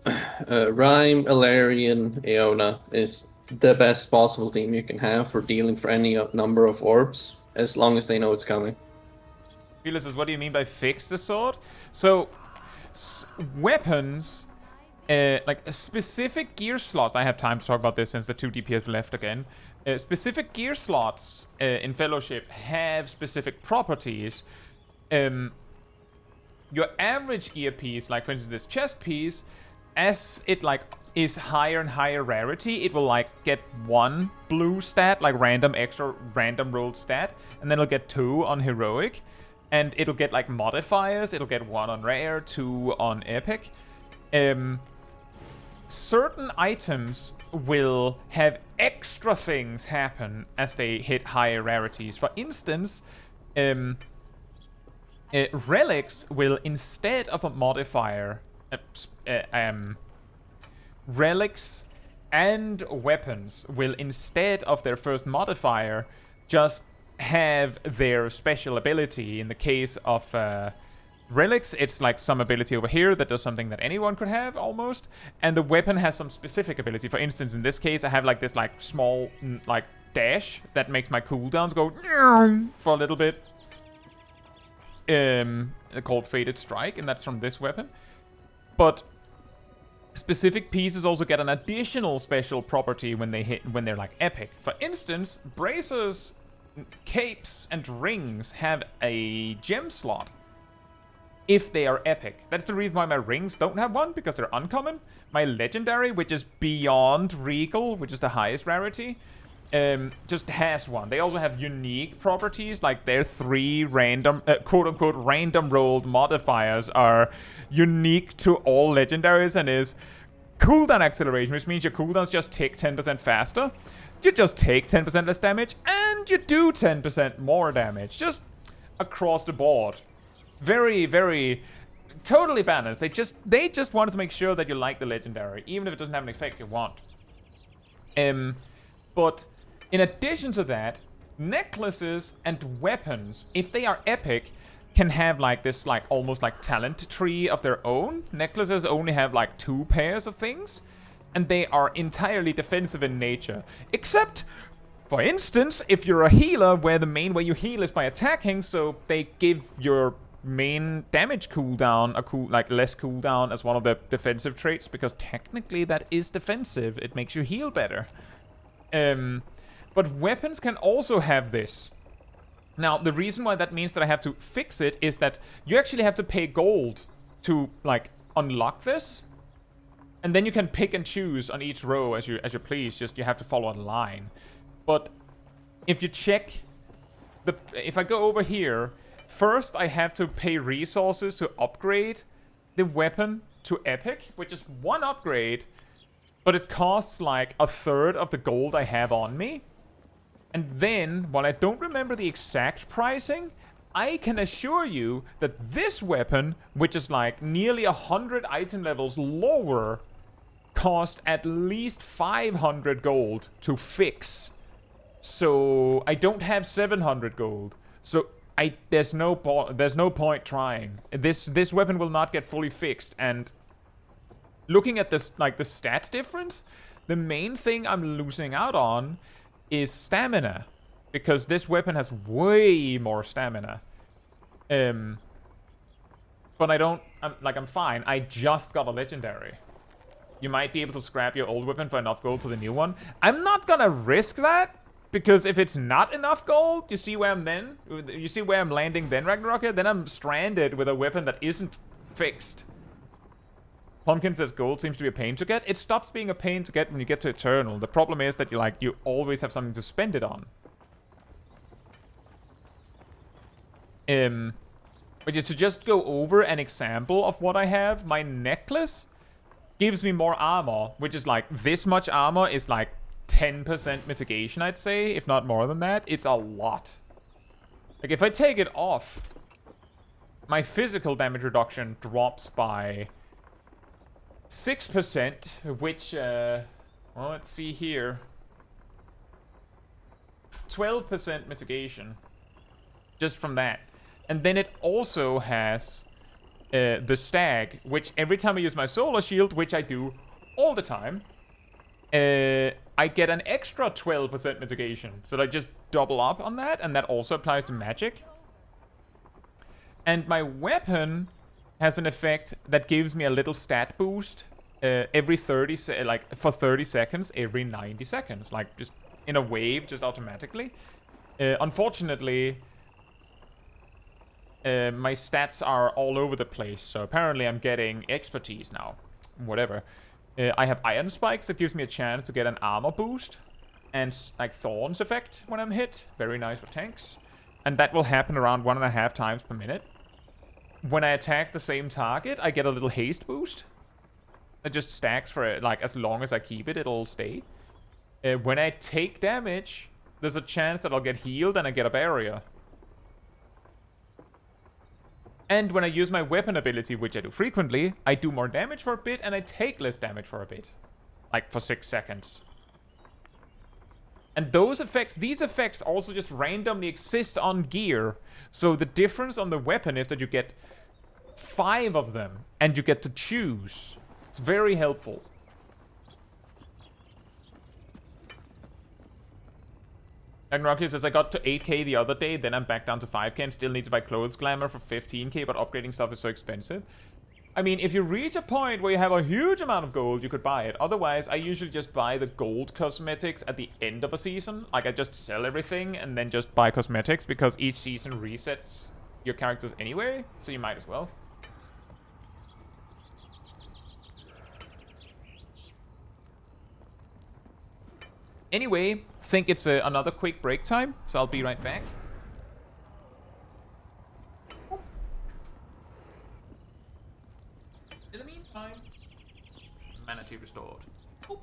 Alarian, Aeona is the best possible team you can have for dealing for any number of orbs, as long as they know it's coming. Felix says, what do you mean by fix the sword? So, weapons, like specific gear slots, I have time to talk about this since the 2 DPS left again. Specific gear slots in Fellowship have specific properties. Your average gear piece, like for instance this chest piece, as it like is higher and higher rarity, it will like get 1 blue stat, like random rolled stat, and then it'll get 2 on heroic, and it'll get like modifiers. It'll get 1 on rare, 2 on epic. Certain items will have extra things happen as they hit higher rarities. For instance, relics will, instead of a modifier, relics and weapons will, instead of their first modifier, just have their special ability. In the case of relics, it's like some ability over here that does something that anyone could have almost, and the weapon has some specific ability. For instance, in this case, I have like this like small like dash that makes my cooldowns go for a little bit. Called Fated Strike, and that's from this weapon. But specific pieces also get an additional special property when they're like epic. For instance, bracers, capes, and rings have a gem slot if they are epic. That's the reason why my rings don't have one, because they're uncommon. My legendary, which is beyond regal, which is the highest rarity, just has one. They also have unique properties, like their 3 random, quote-unquote, random rolled modifiers are unique to all legendaries, and is cooldown acceleration, which means your cooldowns just tick 10% faster. You just take 10% less damage, and you do 10% more damage, just across the board. Very, very, totally balanced. They just wanted to make sure that you like the legendary, even if it doesn't have an effect you want. But in addition to that, necklaces and weapons, if they are epic, can have like this like almost like talent tree of their own. Necklaces only have like 2 pairs of things, and they are entirely defensive in nature. Except, for instance, if you're a healer, where the main way you heal is by attacking, so they give your main damage cooldown like less cooldown as one of the defensive traits, because technically that is defensive. It makes you heal better. But weapons can also have this. Now, the reason why that means that I have to fix it is that you actually have to pay gold to like unlock this, and then you can pick and choose on each row as you please. Just you have to follow a line. But if you check if I go over here, first I have to pay resources to upgrade the weapon to epic, which is 1 upgrade, but it costs like 1/3 of the gold I have on me. And then, while I don't remember the exact pricing, I can assure you that this weapon, which is like nearly 100 item levels lower, cost at least 500 gold to fix. So I don't have 700 gold. So there's no point trying. This weapon will not get fully fixed. And looking at this, like the stat difference, the main thing I'm losing out on is stamina, because this weapon has way more stamina. But I'm fine. I just got a legendary. You might be able to scrap your old weapon for enough gold for the new one. I'm not gonna risk that, Because if it's not enough gold, you see where I'm then? You see where I'm landing then, Ragnarok? Then I'm stranded with a weapon that isn't fixed. Pumpkin says gold seems to be a pain to get. It stops being a pain to get when you get to Eternal. The problem is that you always have something to spend it on. But to just go over an example of what I have, my necklace gives me more armor, which is like, this much armor is like 10% mitigation, I'd say, if not more than that. It's a lot. Like, if I take it off, my physical damage reduction drops by 6%, which, well, let's see here. 12% mitigation. Just from that. And then it also has the stag, which every time I use my solar shield, which I do all the time, I get an extra 12% mitigation. So I just double up on that, and that also applies to magic. And my weapon has an effect that gives me a little stat boost every 30 for 30 seconds, every 90 seconds, like just in a wave, just automatically. Unfortunately, my stats are all over the place, so apparently I'm getting expertise now. Whatever. I have iron spikes that gives me a chance to get an armor boost, and like thorns effect when I'm hit. Very nice for tanks. And that will happen around 1.5 times per minute. When I attack the same target, I get a little haste boost. It just stacks for like as long as I keep it, it'll stay. When I take damage, there's a chance that I'll get healed and I get a barrier. And when I use my weapon ability, which I do frequently, I do more damage for a bit and I take less damage for a bit. Like for 6 seconds. And these effects also just randomly exist on gear. So the difference on the weapon is that you get 5 of them and you get to choose. It's very helpful. And Rocky says, I got to 8k the other day, then I'm back down to 5k and still need to buy clothes glamour for 15k, but upgrading stuff is so expensive. I mean, if you reach a point where you have a huge amount of gold, you could buy it. Otherwise, I usually just buy the gold cosmetics at the end of a season. Like, I just sell everything and then just buy cosmetics, because each season resets your characters anyway, so you might as well. Anyway, think it's another quick break time, so I'll be right back. In the meantime, mana tea restored. Oh.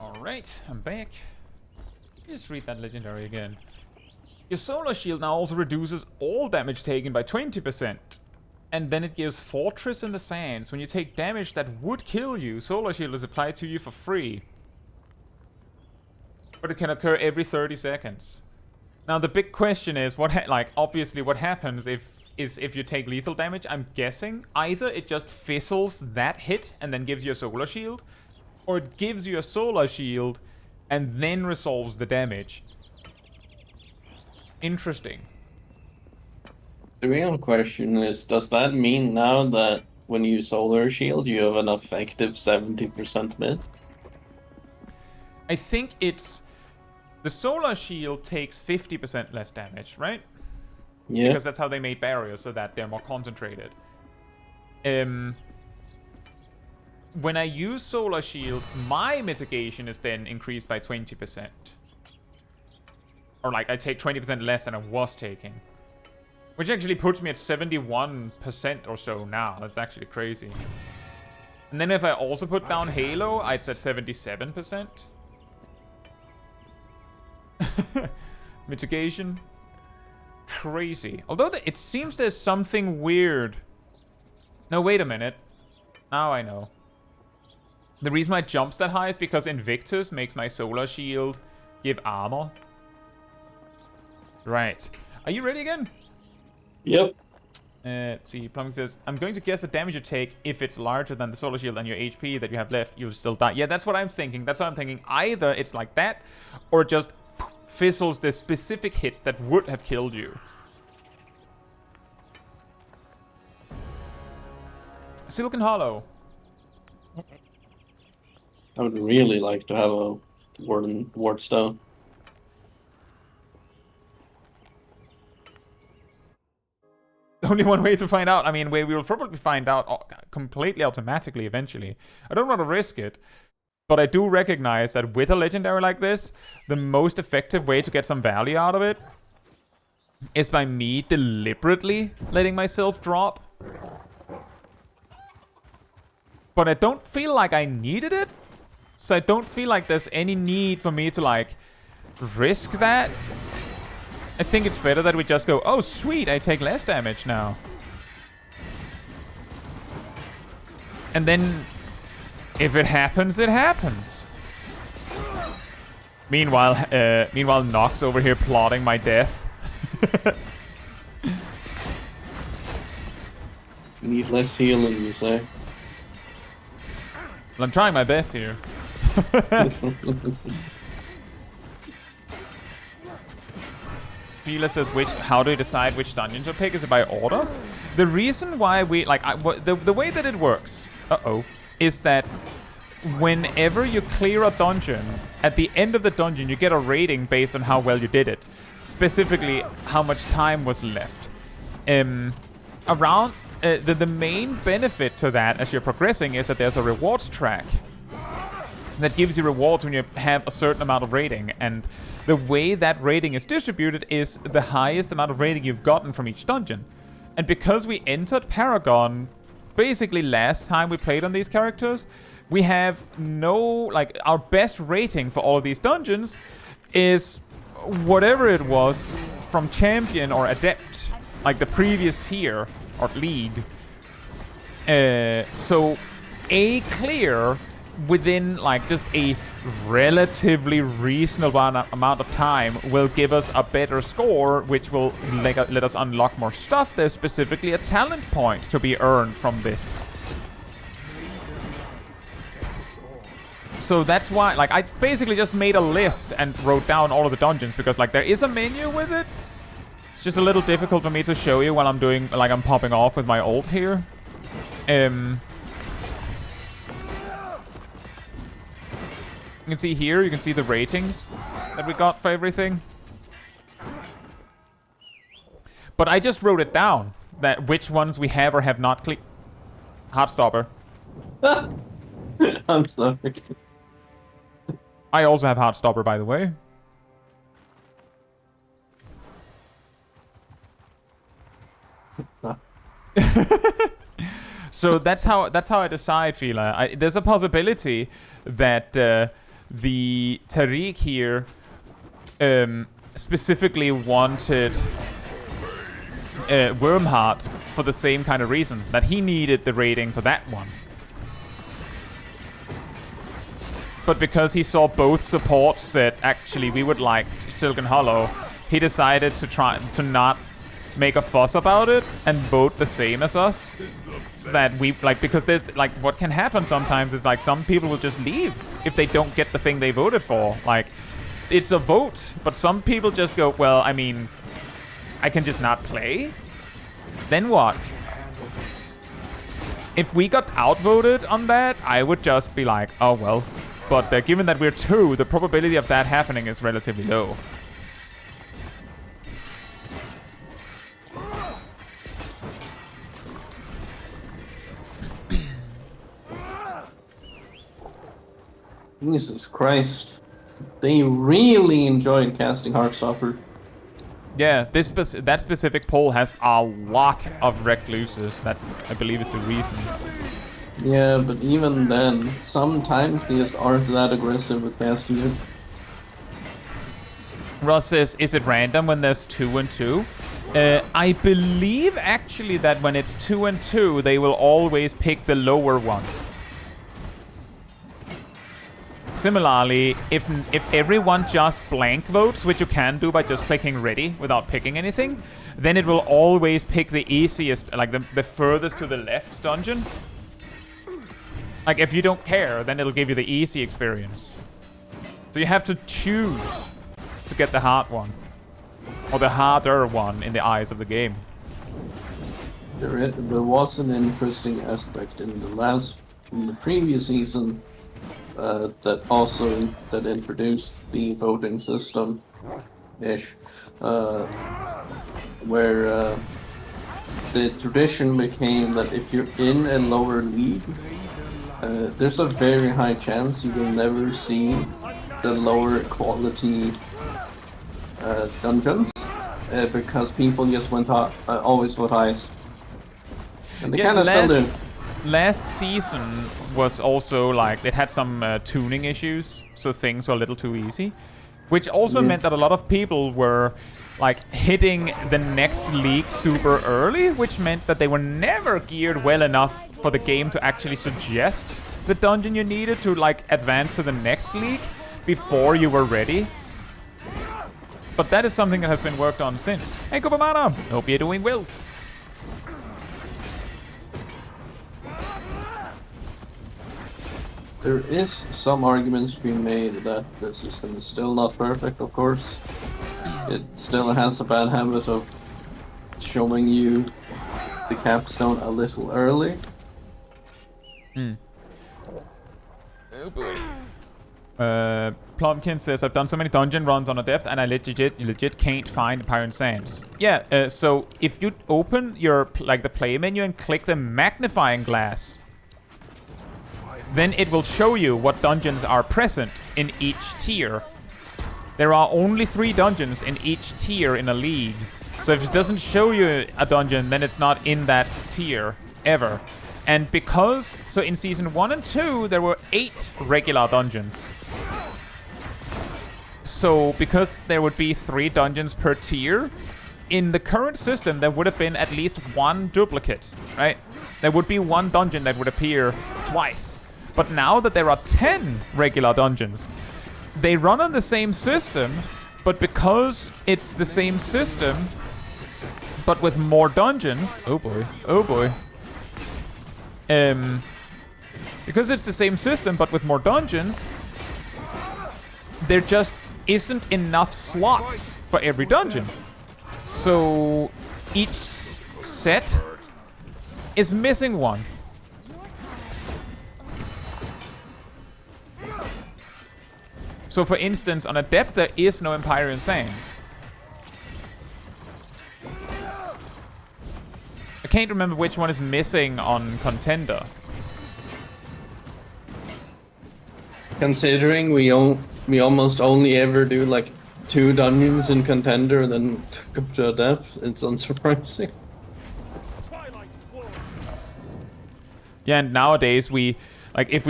Alright, I'm back. Just read that legendary again. Your solar shield now also reduces all damage taken by 20%. And then it gives Fortress in the Sands. When you take damage that would kill you, solar shield is applied to you for free. But it can occur every 30 seconds. Now the big question is, obviously what happens if you take lethal damage. I'm guessing either it just fizzles that hit and then gives you a solar shield, or it gives you a solar shield and then resolves the damage. Interesting. The real question is, does that mean now that when you solar shield, you have an effective 70% mid? I think it's... The solar shield takes 50% less damage, right? Yeah. Because that's how they made barriers, so that they're more concentrated. When I use solar shield, my mitigation is then increased by 20%. Or like, I take 20% less than I was taking. Which actually puts me at 71% or so now. That's actually crazy. And then if I also put down Halo, it's at 77%. Mitigation. Crazy. Although it seems there's something weird. No, wait a minute. Now I know. The reason why it jumps that high is because Invictus makes my solar shield give armor. Right. Are you ready again? Yep. Let's see. Plumbing says, I'm going to guess the damage you take if it's larger than the solar shield and your HP that you have left, you'll still die. Yeah, that's what I'm thinking. That's what I'm thinking. Either it's like that, or it just fizzles the specific hit that would have killed you. Silken Hollow. I would really like to have a ward stone. Only one way to find out. I mean, we will probably find out completely automatically eventually. I don't want to risk it. But I do recognize that with a legendary like this, the most effective way to get some value out of it is by me deliberately letting myself drop. But I don't feel like I needed it. So I don't feel like there's any need for me to, like, risk that. I think it's better that we just go, oh, sweet, I take less damage now. And then, if it happens, it happens. Meanwhile, Nox over here plotting my death. Need less healing, you say? Well, I'm trying my best here. Fila says, how do you decide which dungeon to pick? Is it by order? The reason why we, like, the way that it works, is that whenever you clear a dungeon, at the end of the dungeon, you get a rating based on how well you did it. Specifically, how much time was left. The main benefit to that as you're progressing is that there's a rewards track that gives you rewards when you have a certain amount of rating, and the way that rating is distributed is the highest amount of rating you've gotten from each dungeon. And because we entered Paragon basically last time we played on these characters, we have our best rating for all of these dungeons is whatever it was from Champion or Adept, like the previous tier or league. So a clear within like just a relatively reasonable amount of time will give us a better score, which will let us unlock more stuff. There's specifically a talent point to be earned from this. So that's why, like, I basically just made a list and wrote down all of the dungeons, because like there is a menu with it. It's just a little difficult for me to show you while I'm doing, like, I'm popping off with my ult here. You can see here, you can see the ratings that we got for everything. But I just wrote it down, that which ones we have or have not clicked. Heartstopper. I'm sorry. I also have Heartstopper, by the way. So that's how I decide, Fila. There's a possibility that the Tariq here specifically wanted Wormheart for the same kind of reason, that he needed the rating for that one. but because he saw both supports said, actually, we would like Silken Hollow, he decided to try to not make a fuss about it and vote the same as us. So that we, like, because there's, like, what can happen sometimes is, like, some people will just leave if they don't get the thing they voted for. Like, it's a vote, but some people just go, well, I mean, I can just not play? Then what? If we got outvoted on that, I would just be like, oh well. But given that we're 2, the probability of that happening is relatively low. Jesus Christ. They really enjoyed casting Heartstopper. Yeah, that specific poll has a lot of recluses. That's, I believe, is the reason. Yeah, but even then, sometimes they just aren't that aggressive with casting it. Ross says, is it random when there's 2 and 2? I believe, actually, that when it's 2 and 2, they will always pick the lower one. Similarly, if everyone just blank votes, which you can do by just clicking ready without picking anything, then it will always pick the easiest, like the furthest to the left dungeon. Like, if you don't care, then it'll give you the easy experience. So you have to choose to get the hard one. Or the harder one in the eyes of the game. There was an interesting aspect in the previous season that introduced the voting system ish, where the tradition became that if you're in a lower league, there's a very high chance you will never see the lower quality dungeons, because people just always vote highest, and they kind of still do. Last season was also like, it had some tuning issues, so things were a little too easy. Which also meant that a lot of people were like hitting the next league super early, which meant that they were never geared well enough for the game to actually suggest the dungeon you needed to like advance to the next league before you were ready. But that is something that has been worked on since. Hey Kubamana, hope you're doing well. There is some arguments to be made that the system is still not perfect, of course. It still has a bad habit of showing you the capstone a little early. Oh boy. Plumpkin says, I've done so many dungeon runs on Adept and I legit can't find Empyrean Sands. Yeah, so if you open your the play menu and click the magnifying glass, then it will show you what dungeons are present in each tier. There are only 3 dungeons in each tier in a league. So if it doesn't show you a dungeon, then it's not in that tier ever. And because, so in season 1 and 2, there were 8 regular dungeons. So because there would be 3 dungeons per tier, in the current system, there would have been at least 1 duplicate, right? There would be 1 dungeon that would appear twice. But now that there are 10 regular dungeons, they run on the same system, but because it's the same system, but with more dungeons... Oh boy. Oh boy. Because it's the same system, but with more dungeons, there just isn't enough slots for every dungeon. So each set is missing one. So for instance, on Adept there is no Empyrean Sands. I can't remember which one is missing on Contender. Considering we almost only ever do like 2 dungeons in Contender, then come to Adept, it's unsurprising. Yeah, and nowadays we if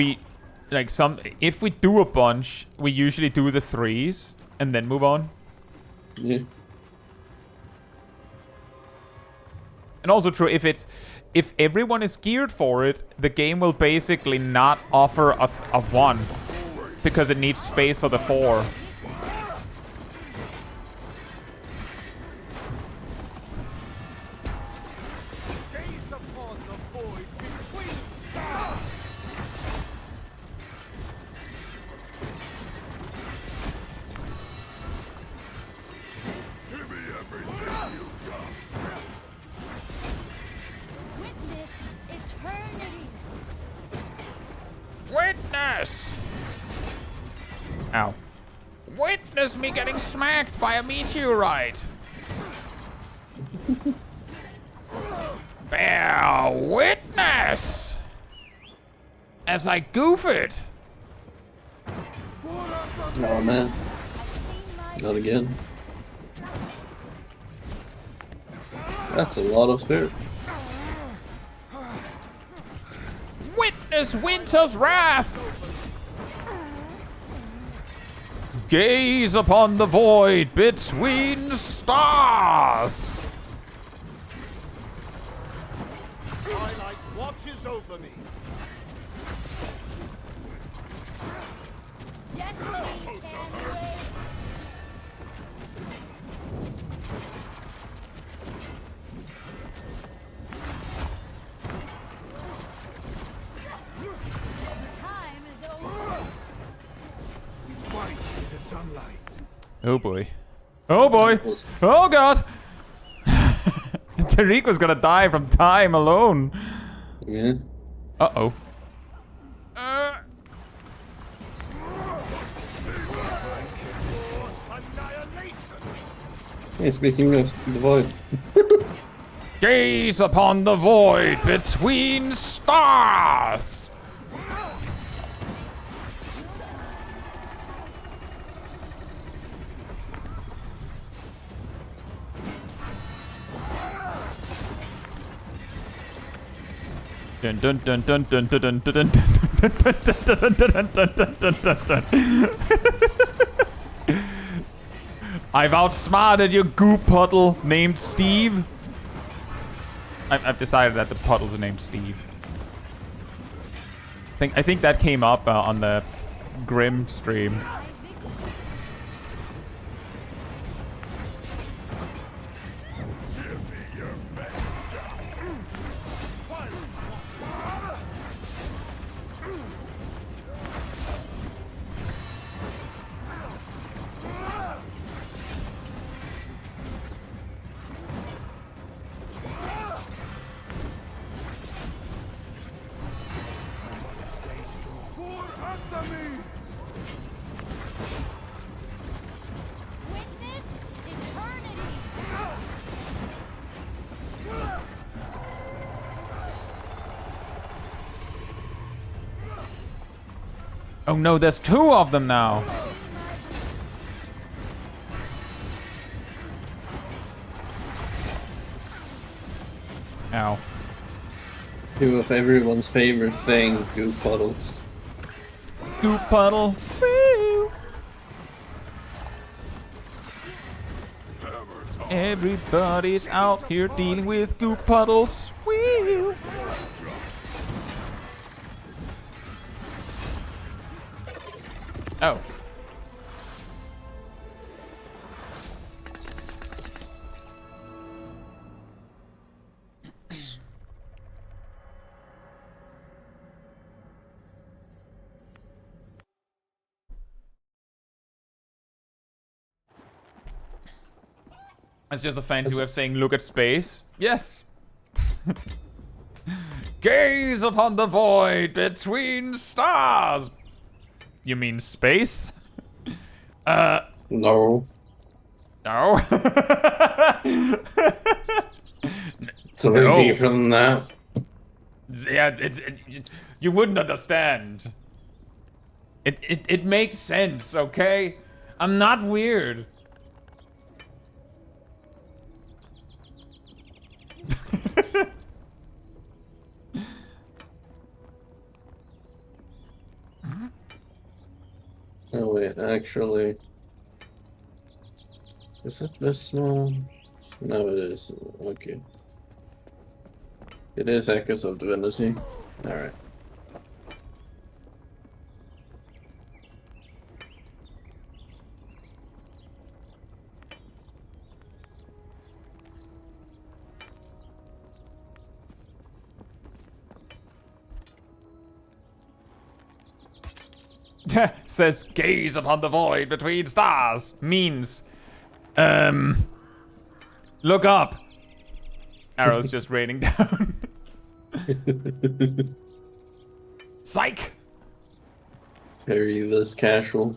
we do a bunch, we usually do the 3s and then move on. Yeah. And also true, if everyone is geared for it, the game will basically not offer a 1. because it needs space for the 4. Gaze upon the void between stars. Give me everything you got. Witness eternity. Witness! Ow. Witness me getting smacked by a meteorite! Bear witness! As I goof it! Oh man, not again. That's a lot of spirit. Witness winter's wrath! Gaze upon the void between stars! Twilight watches over me. Destiny can wait. Time is over. Fight in the sunlight. Oh boy. Oh boy! Oh god! Tariq was gonna die from time alone. Yeah. Uh-oh. Annihilation. Hey, speaking of the void. Gaze upon the void between stars! Dun dun dun dun dun dun dun dun dun dun dun dun dun. I've outsmarted your goop puddle named Steve. I've decided that the puddles are named Steve. I think that came up on the Grim stream. Witness eternity. Oh no, there's 2 of them now. Ow. 2 of everyone's favorite thing, goop puddles. Goop puddle. Woo. Everybody's out here dealing with goop puddles. Woo. Oh. It's just a fancy way of saying look at space. Yes. Gaze upon the void between stars. You mean space? No. No. Something No. deeper than that. Yeah, you wouldn't understand. It makes sense, okay? I'm not weird. Oh wait, actually... Is it this one? No, it is. Okay. It is Echoes of Divinity. Alright. Says gaze upon the void between stars. Means, look up. Arrows just raining down. Psych! Very this casual.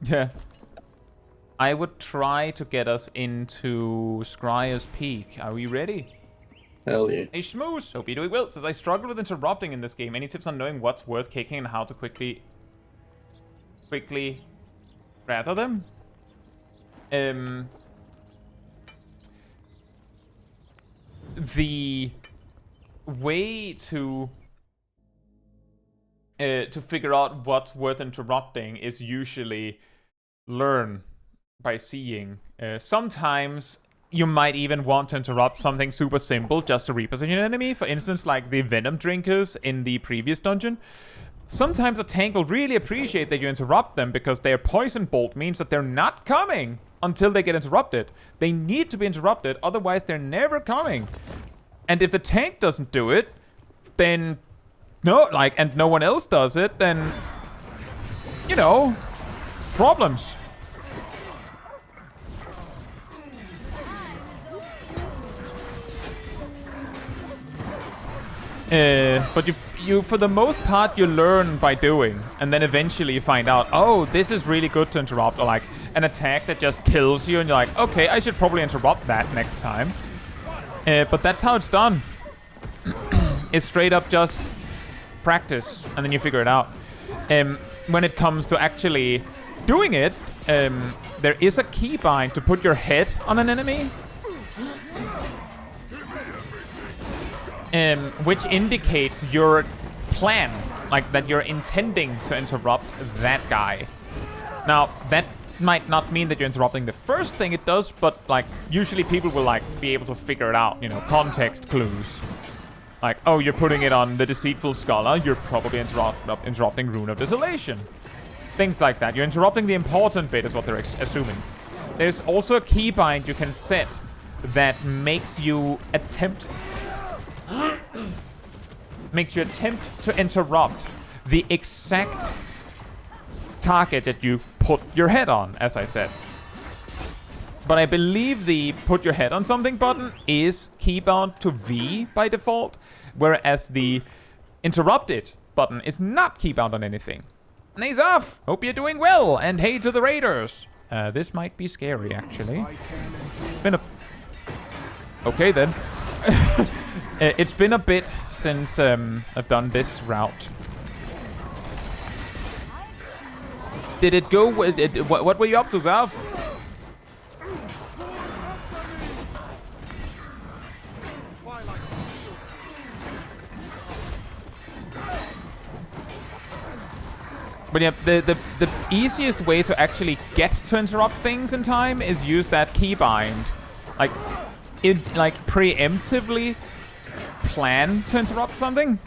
Yeah. I would try to get us into Scryer's Peak. Are we ready? Hell yeah. Hey Schmooze, hope you're doing well. Says I struggle with interrupting in this game. Any tips on knowing what's worth kicking and how to quickly rather them? The way to figure out what's worth interrupting is usually learn by seeing. Sometimes you might even want to interrupt something super simple just to reposition an enemy. For instance, like the Venom Drinkers in the previous dungeon. Sometimes a tank will really appreciate that you interrupt them because their Poison Bolt means that they're not coming until they get interrupted. They need to be interrupted, otherwise they're never coming. And if the tank doesn't do it, then and no one else does it, then, you know, problems. But you for the most part, you learn by doing, and then eventually you find out, oh, this is really good to interrupt, or like an attack that just kills you, and you're like, okay, I should probably interrupt that next time. But that's how it's done. It's straight up just practice, and then you figure it out. When it comes to actually doing it, there is a keybind to put your head on an enemy. Which indicates your plan, like that you're intending to interrupt that guy. Now, that might not mean that you're interrupting the first thing it does, but like usually people will like be able to figure it out, you know, context clues. Like, oh, you're putting it on the Deceitful Scholar, you're probably interrupting Rune of Desolation. Things like that. You're interrupting the important bit is what they're assuming. There's also a keybind you can set that makes you attempt to interrupt the exact target that you put your head on, as I said. But I believe the put your head on something button is keybound to V by default, whereas the interrupt it button is not keybound on anything. Nays off! Hope you're doing well, and hey to the raiders! This might be scary, actually. It's been a... Okay, then. It's been a bit since I've done this route. Did it go... what were you up to, Zalf? But yeah, the easiest way to actually get to interrupt things in time is use that keybind. Like, preemptively plan to interrupt something,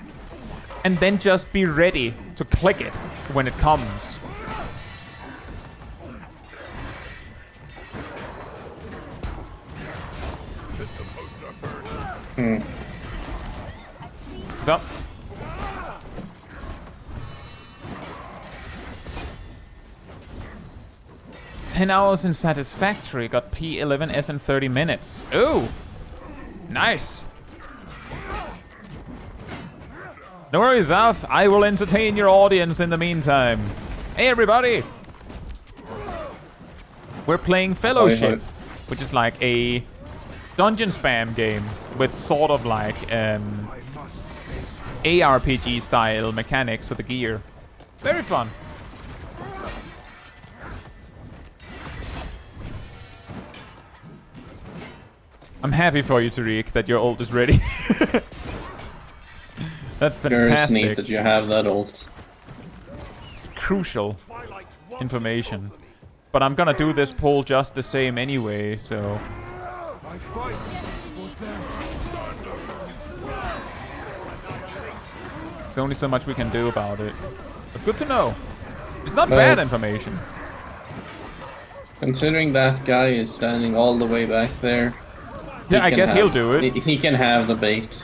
and then just be ready to click it when it comes. What's up? "10 hours in Satisfactory, got P11S in 30 minutes. Ooh! Nice! No worries, Alf. I will entertain your audience in the meantime. Hey, everybody! We're playing Fellowship, which is like a dungeon spam game with sort of like ARPG style mechanics for the gear. It's very fun. I'm happy for you, Tariq, that your ult is ready. That's fantastic. It's neat that you have that ult. It's crucial information. But I'm gonna do this pull just the same anyway, so... There's only so much we can do about it. But good to know. It's not bad information. Considering that guy is standing all the way back there... Yeah, I guess he'll do it. He can have the bait.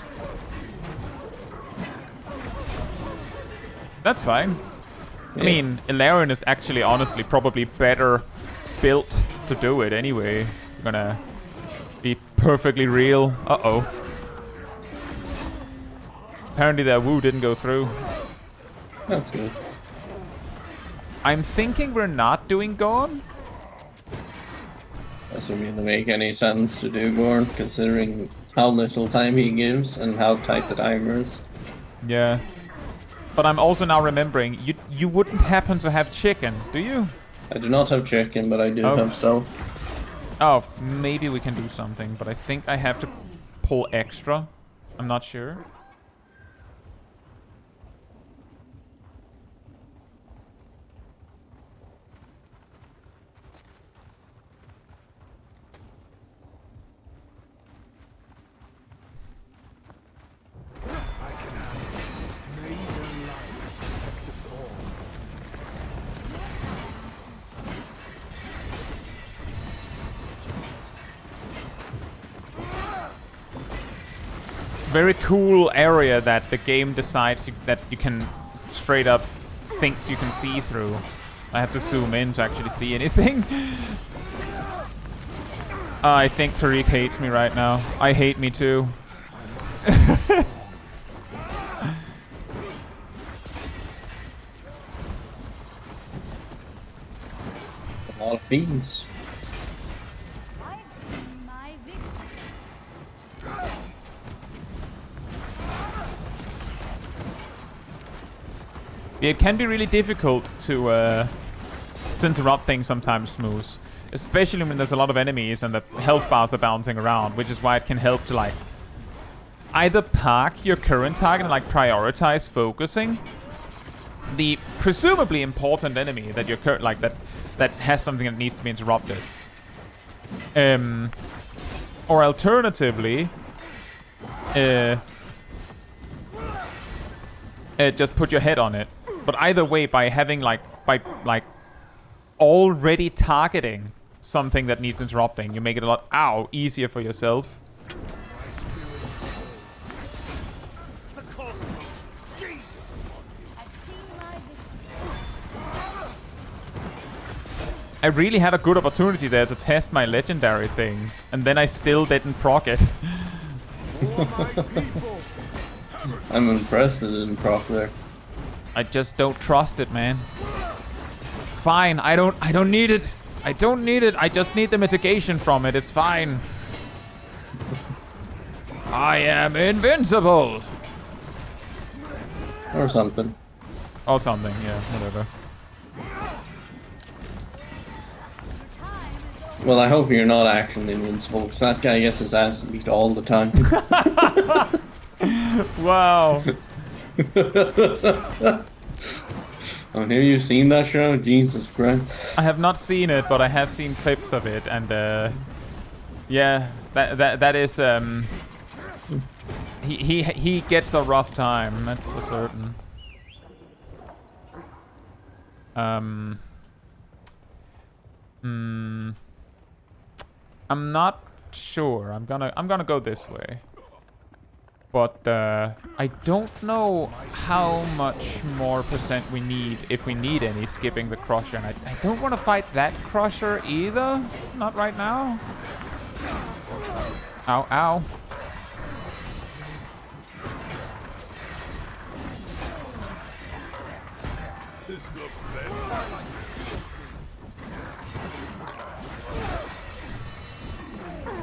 That's fine. I mean, Ilarion is actually honestly probably better built to do it anyway. I'm gonna be perfectly real. Uh-oh. Apparently their woo didn't go through. That's good. I'm thinking we're not doing Gorn. Doesn't really make any sense to do Gorn, considering how little time he gives and how tight the timer is. Yeah. But I'm also now remembering, you wouldn't happen to have chicken, do you? I do not have chicken, but I do have stealth. Oh, maybe we can do something, but I think I have to pull extra. I'm not sure. Very cool area that the game decides that you can straight up thinks you can see through. I have to zoom in to actually see anything. I think Tariq hates me right now. I hate me too. A lot of beans. I've seen my victory. Yeah, it can be really difficult to interrupt things sometimes, Smooth. Especially when there's a lot of enemies and the health bars are bouncing around, which is why it can help to like either park your current target and like prioritize focusing the presumably important enemy that you're like that has something that needs to be interrupted. Or alternatively, just put your head on it. But either way, by having by already targeting something that needs interrupting, you make it a lot easier for yourself. I really had a good opportunity there to test my legendary thing, and then I still didn't proc it. I'm impressed it didn't proc there. I just don't trust it, man. It's fine. I don't need it. I don't need it. I just need the mitigation from it. It's fine. I am invincible. Or something. Or something, yeah, whatever. Well, I hope you're not actually invincible, because that guy gets his ass beat all the time. Wow. Oh, have you seen that show? Jesus Christ. I have not seen it, but I have seen clips of it, and yeah, that is he gets a rough time, that's for certain. I'm not sure. I'm gonna go this way. But I don't know how much more percent we need, if we need any, skipping the Crusher. And I don't want to fight that Crusher either. Not right now. Ow, ow.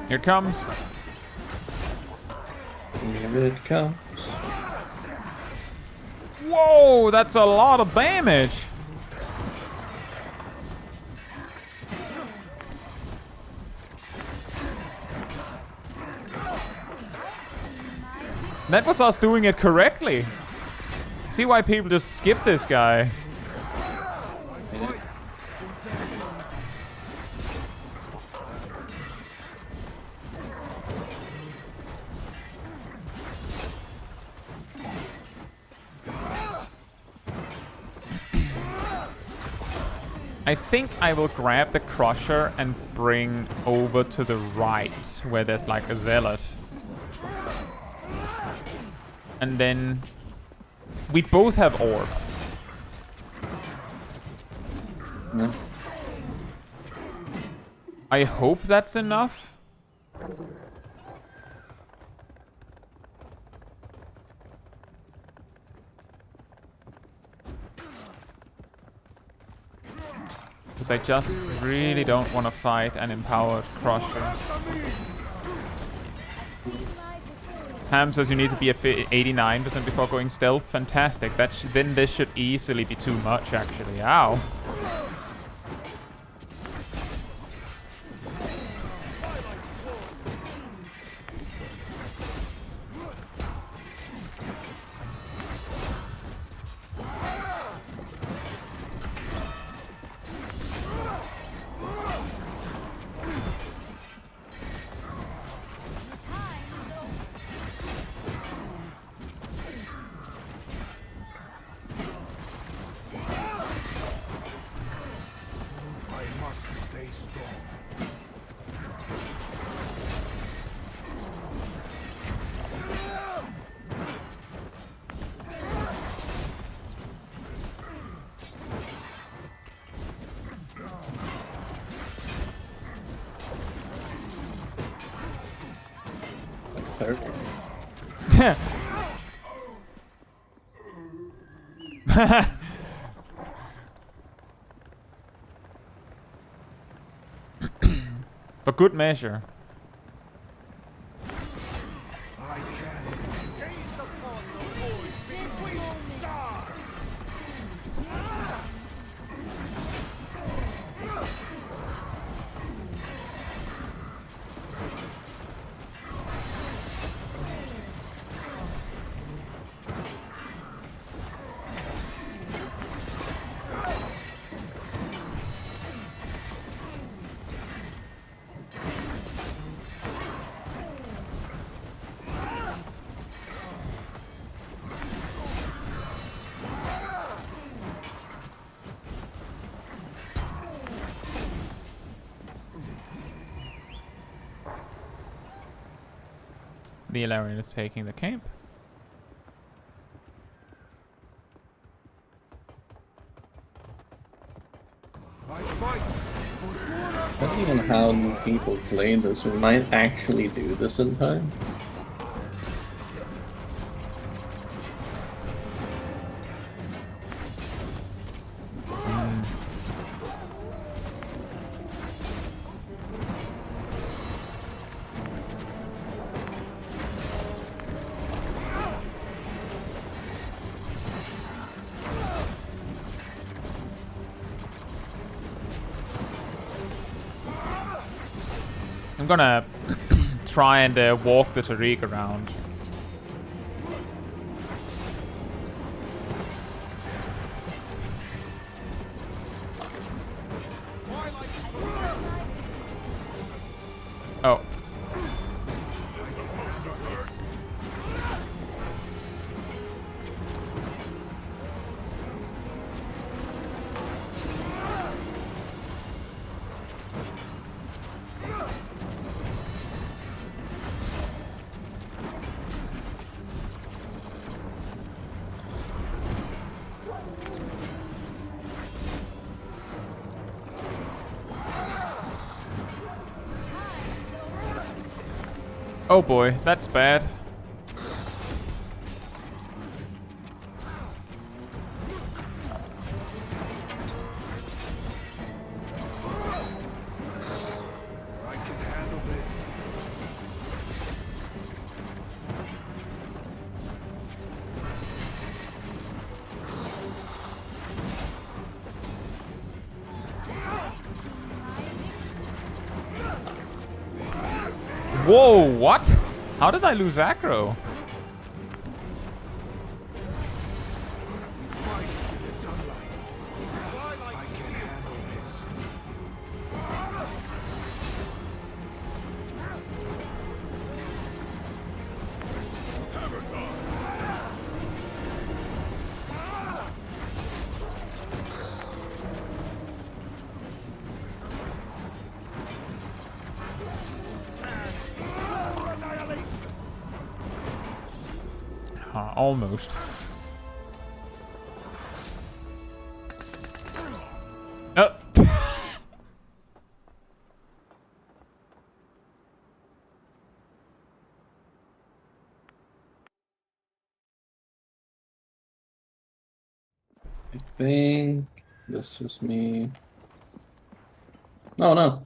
Here it comes. Here it comes. Whoa, that's a lot of damage. That was us doing it correctly. See why people just skip this guy. I think I will grab the Crusher and bring over to the right, where there's like a Zealot. And then we both have Orb. Yeah. I hope that's enough. Because I just really don't want to fight an empowered Crusher. Ham says you need to be at 89% before going stealth. Fantastic. Then this should easily be too much, actually. Ow. For good measure. The Ilarian is taking the camp. Depending on how people play this, we might actually do this in time. I'm gonna try and walk the Tariq around. Oh. Oh boy, that's bad. Whoa, what? How did I lose aggro? Almost. Oh, I think this was me. Oh no,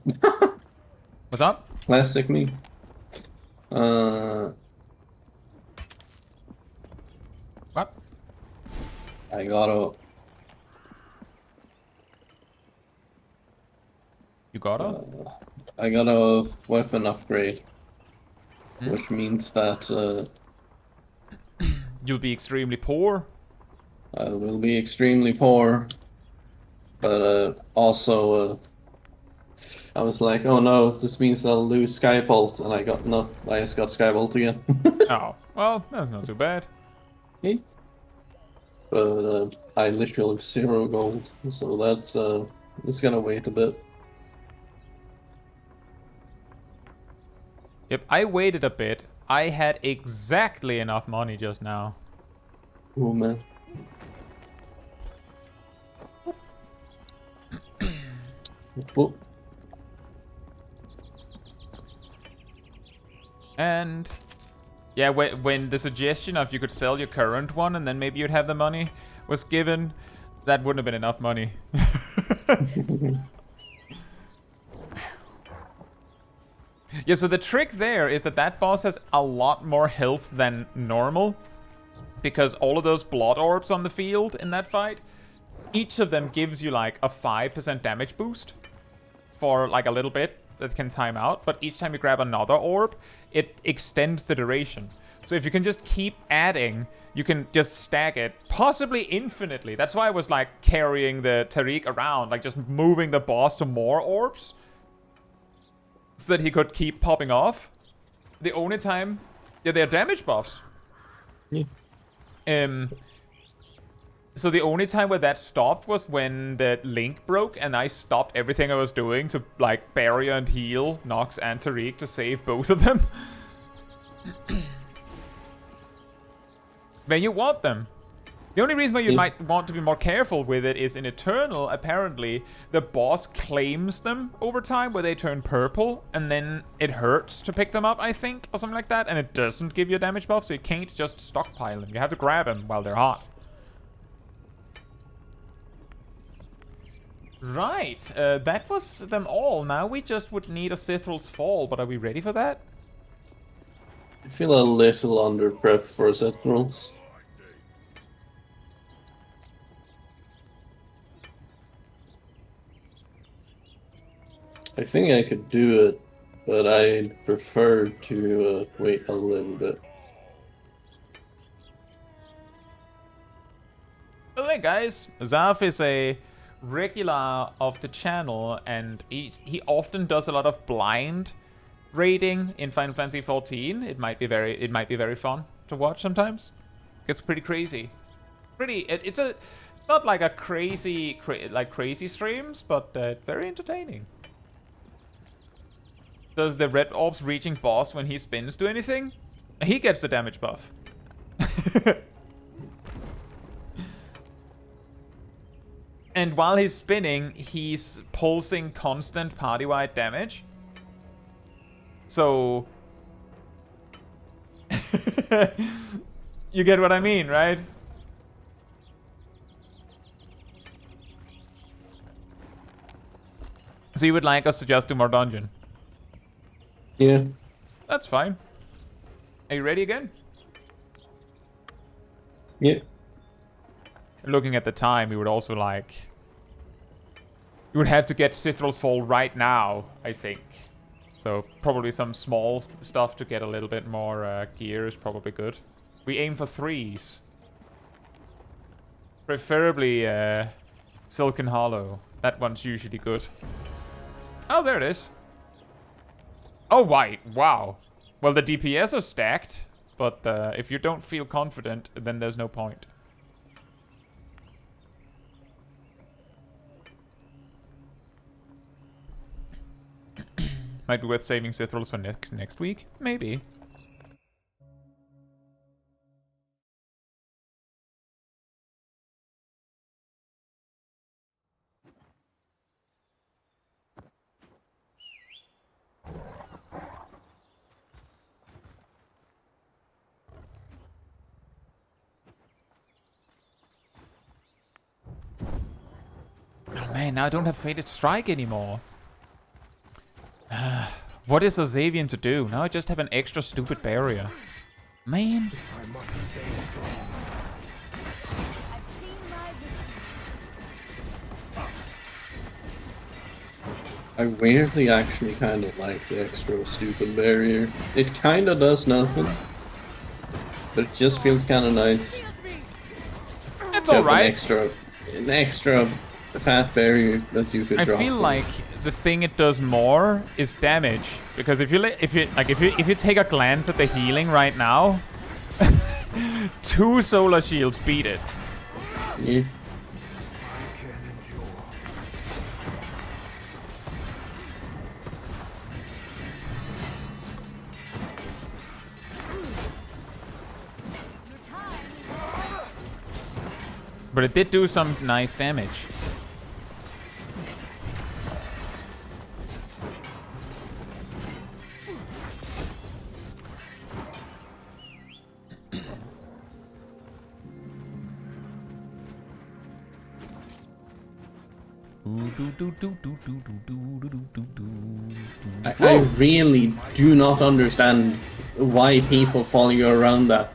What's up? classic me. Uh, What? I got a You got her? I got a weapon upgrade, Hmm? which means that You'll be extremely poor. I will be extremely poor. But also, I was like, oh no, this means I'll lose Skybolt, and I got no, I just got Skybolt again. Oh, well, that's not too bad. Okay. But I literally have 0 gold, so that's it's gonna wait a bit. Yep, I waited a bit. I had exactly enough money just now. Oh man. Whoop. And yeah, when the suggestion of you could sell your current one and then maybe you'd have the money was given, that wouldn't have been enough money. Yeah, so the trick there is that that boss has a lot more health than normal, because all of those blood orbs on the field in that fight, each of them gives you like a 5% damage boost for like a little bit that can time out, but each time you grab another orb, it extends the duration. So if you can just keep adding, you can just stack it, possibly infinitely. That's why I was like carrying the Tariq around, like just moving the boss to more orbs, so that he could keep popping off. The only time... Yeah, they're damage buffs. Yeah. So the only time where that stopped was when the link broke and I stopped everything I was doing to, like, barrier and heal Nox and Tariq to save both of them. When you want them. The only reason why you might want to be more careful with it is in Eternal, apparently, the boss claims them over time where they turn purple, and then it hurts to pick them up, I think, or something like that, and it doesn't give you a damage buff, so you can't just stockpile them. You have to grab them while they're hot. Right, that was them all. Now we just would need a Sithral's Fall, but are we ready for that? I feel a little under prep for Sentinels. I think I could do it, but I'd prefer to wait a little bit. Well, hey guys, Zaf is a regular of the channel, and he often does a lot of blind raiding in Final Fantasy XIV. It might be very fun to watch sometimes. It's pretty crazy. It's not like a crazy streams, but very entertaining. Does the red orbs reaching boss when he spins do anything? He gets the damage buff. And while he's spinning, he's pulsing constant party-wide damage. So... you get what I mean, right? So you would like us to just do more dungeon? Yeah. That's fine. Are you ready again? Yeah. Looking at the time, we would also like... You would have to get Sithral's Fall right now, I think. So probably some small stuff to get a little bit more gear is probably good. We aim for 3s. Preferably Silken Hollow. That one's usually good. Oh, there it is. Oh, right. Wow. Well, the DPS are stacked, but if you don't feel confident, then there's no point. Might be worth saving Sithrals for next week? Maybe. Man, now I don't have Fated Strike anymore. What is a Xavian to do? Now I just have an extra stupid barrier. Man. I've seen my victory. I weirdly actually kind of like the extra stupid barrier. It kind of does nothing, but it just feels kind of nice. It's To have alright. an extra fat barrier that you could I drop. feel like the thing it does more is damage, because if you take a glance at the healing right now, 2 solar shields beat it. Yeah. But it did do some nice damage. I really do not understand why people follow you around that.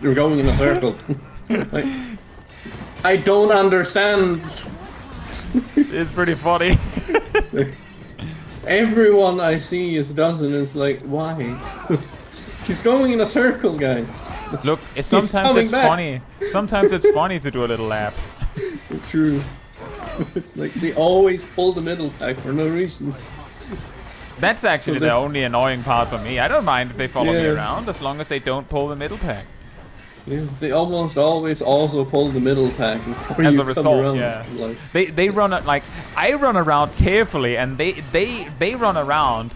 You're going in a circle. Like, I don't understand. It's pretty funny. Everyone I see is does it. It's like, why? He's going in a circle, guys. Look, sometimes coming it's back. funny. Sometimes it's funny to do a little lap. True. It's like they always pull the middle pack for no reason. That's actually the only annoying part for me. I don't mind if they follow me Yeah. around as long as they don't pull the middle pack. Yeah, they almost always also pull the middle pack before As you a come result, around. yeah. Like, They run like I run around carefully, and they run around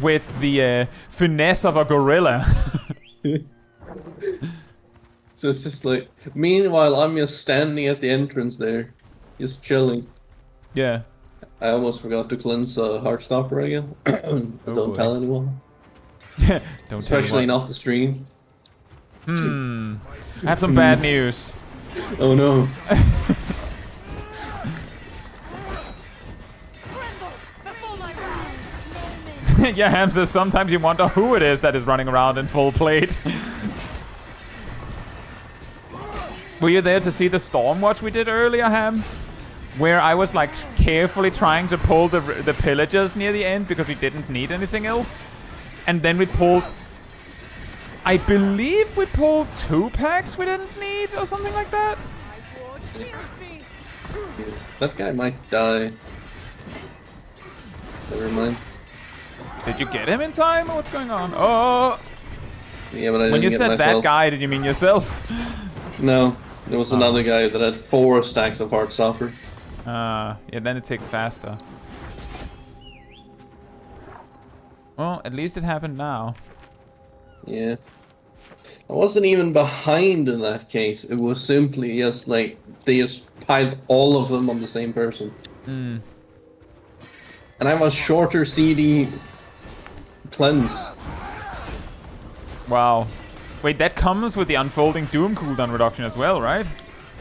with the finesse of a gorilla. so it's just like, meanwhile I'm just standing at the entrance there, just chilling. Yeah. I almost forgot to cleanse Heartstopper again. Oh, Don't boy. tell anyone. Don't Especially tell not the stream. I have some bad news. Oh no. Tremble before my wrath. Yeah, Ham says sometimes you wonder who it is that is running around in full plate. Were you there to see the Stormwatch we did earlier, Ham? Where I was like carefully trying to pull the pillagers near the end because we didn't need anything else. And then we pulled... I believe we pulled 2 packs we didn't need or something like that. My ward shields me. That guy might die. Never mind. Did you get him in time or what's going on? Oh! Yeah, but I When didn't you get said myself. that guy, did you mean yourself? No, there was another guy that had 4 stacks of Heartstopper. Yeah, then it takes faster. Well, at least it happened now. Yeah. I wasn't even behind in that case. It was simply just like they just piled all of them on the same person. And I was shorter CD cleanse. Wow. Wait, that comes with the unfolding Doom cooldown reduction as well, right?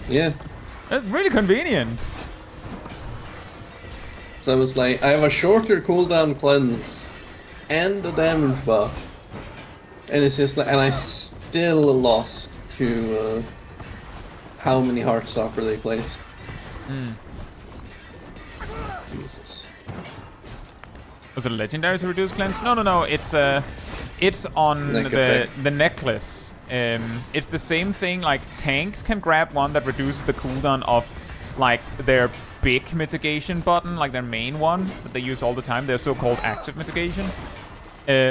Yeah. That's really convenient. So I was like, I have a shorter cooldown cleanse and a damage buff. And it's just like, and I still lost to how many Heartstopper they placed. Jesus. Was it a legendary to reduce cleanse? No. It's on Neck effect. the necklace. It's the same thing. Like tanks can grab one that reduces the cooldown of like their big mitigation button, like their main one that they use all the time. Their so-called active mitigation.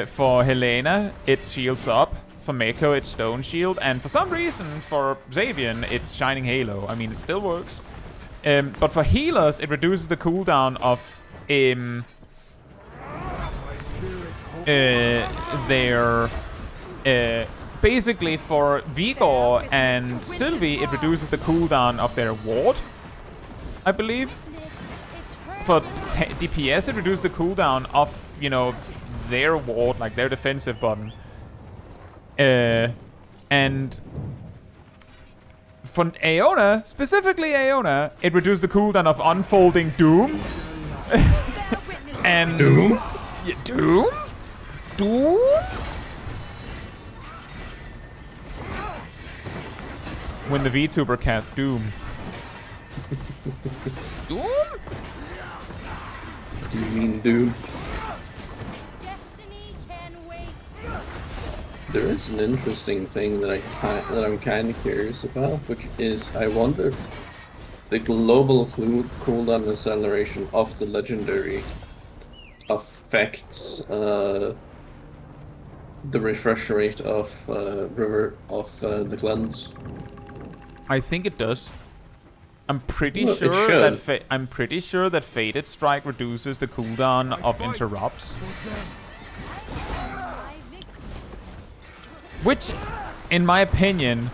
For Helena, it's shields up. For Mako, it's stone shield, and for some reason, for Xavian, it's shining halo. I mean, it still works. But for healers, it reduces the cooldown of their basically for Vigor and Sylvie, it reduces the cooldown of their ward, I believe. For DPS, it reduces the cooldown of, you know, their ward, like their defensive button. And for Aeona, specifically Aeona, it reduced the cooldown of unfolding Doom. And Doom? Yeah, Doom? Doom? When the VTuber cast Doom. Doom? Do you mean Doom? Destiny can wait. There is an interesting thing that I'm kind of curious about, which is I wonder if the global cooldown acceleration of the legendary affects the refresh rate of the cleanse. I think it does. I'm pretty Well, it sure should. that I'm pretty sure that Fated Strike reduces the cooldown of interrupts, My victory. which, in my opinion,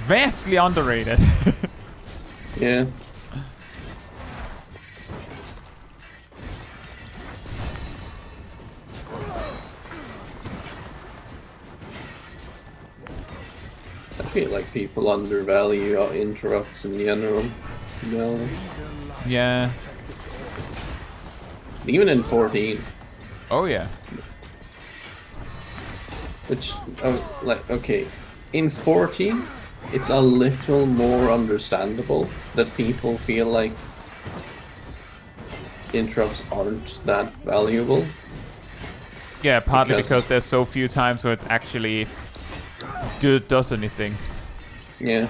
vastly underrated. Yeah. I feel like people undervalue interrupts in general. You know? Yeah. Even in 14. Oh yeah. Which, like, okay, in 14, it's a little more understandable that people feel like interrupts aren't that valuable. Yeah, partly Because- because there's so few times where it's actually does anything. Yeah.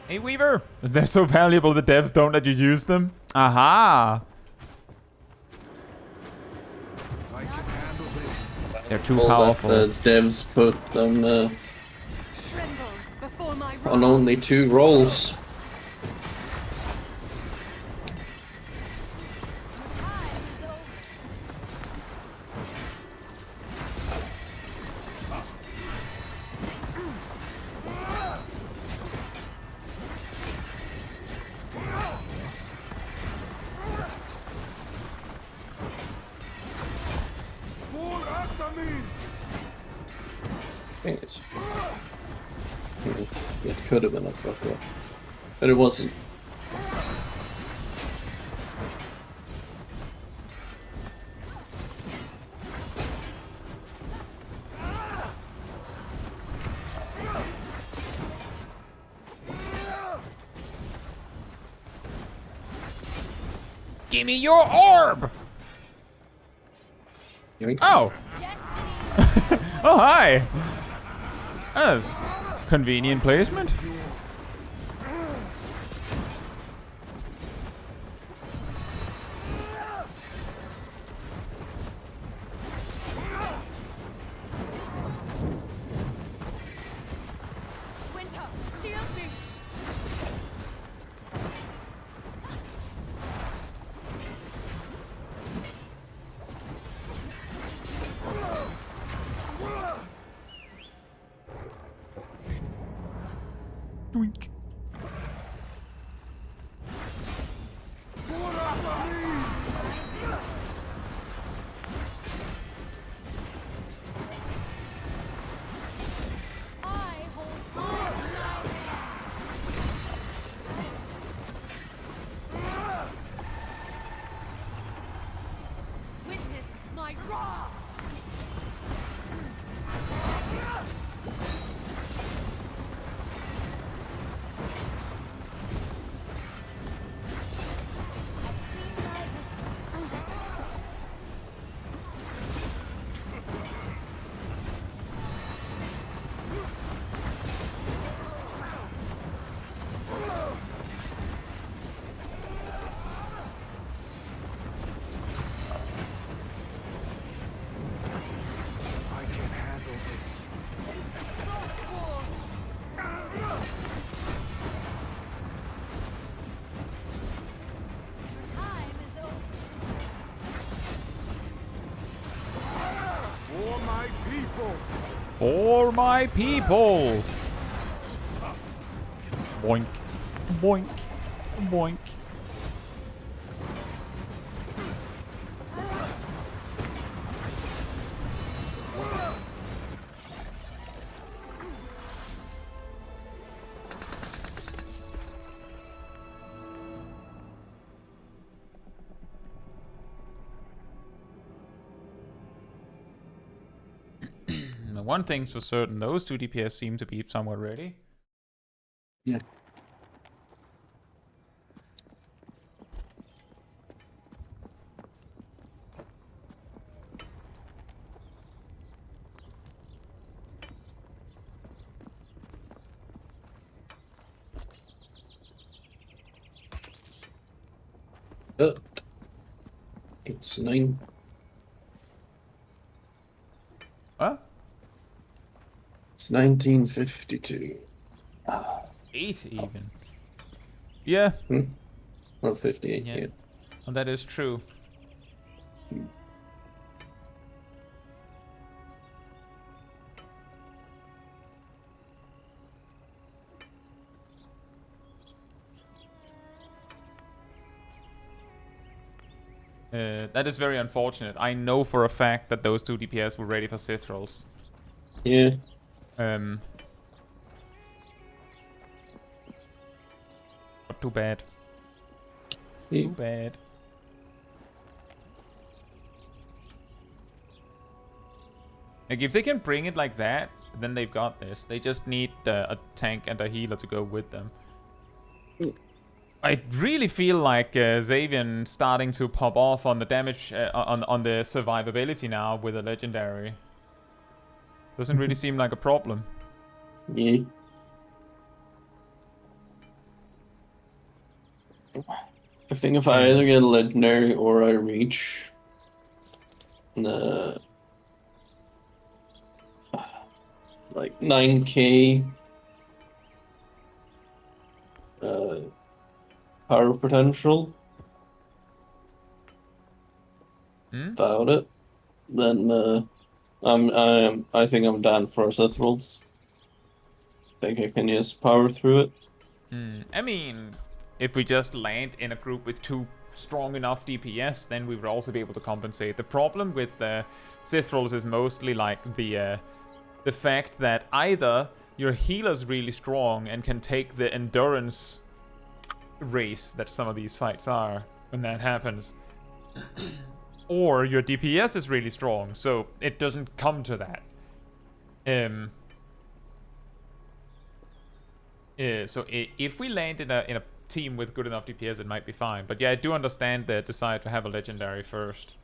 Hey Weaver! Is they're so valuable the devs don't let you use them? Aha! I can handle this. They're too All powerful. that the devs put them Tremble before my on wrath. only 2 rolls. Time is over. More after me. I think it's... It could have been a fuck up. But it wasn't. Give me your orb! Yoink. Oh! Destiny. Oh, hi! That's convenient placement. Winter, shield me. Doink. More after me. I hold time. Witness my wrath. I've seen my For my people! Boink. Boink. Boink. One thing's for certain, those two DPS seem to be somewhat ready. Yeah. It's 9. What? It's 1952. 8 even. Yeah. Or 58, Yeah. yeah. Well, that is true. That is very unfortunate. I know for a fact that those two DPS were ready for Sith rolls. Yeah. Not too bad. Yeah. Too bad. Like, if they can bring it like that, then they've got this. They just need a tank and a healer to go with them. I really feel like Xavian starting to pop off on the damage, on the survivability now with a legendary. Doesn't really seem like a problem. Yeah. I think if I either get a legendary or I reach like 9k power potential without it, then I think I'm down for Sith rolls. Think I can just power through it. I mean, if we just land in a group with two strong enough DPS, then we would also be able to compensate. The problem with Sith rolls is mostly like the fact that either your healer's really strong and can take the endurance race that some of these fights are when that happens, or your DPS is really strong, so it doesn't come to that. So if we land in a team with good enough DPS, it might be fine. But yeah, I do understand the desire to have a legendary first.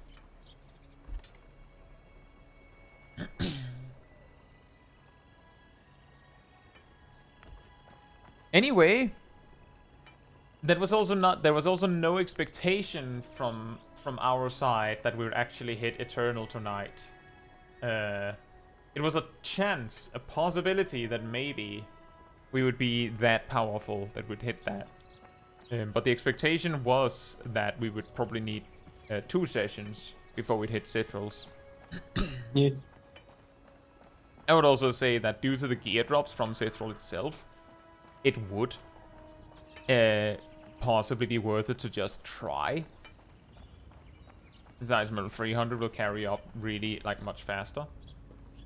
Anyway, there was also no expectation from our side that we would actually hit Eternal tonight. It was a chance, a possibility that maybe we would be that powerful that we'd hit that. But the expectation was that we would probably need 2 sessions before we'd hit Sith rolls. Yeah. I would also say that due to the gear drops from Sith roll itself, it would possibly be worth it to just try. Zeiss Metal 300 will carry up really like much faster.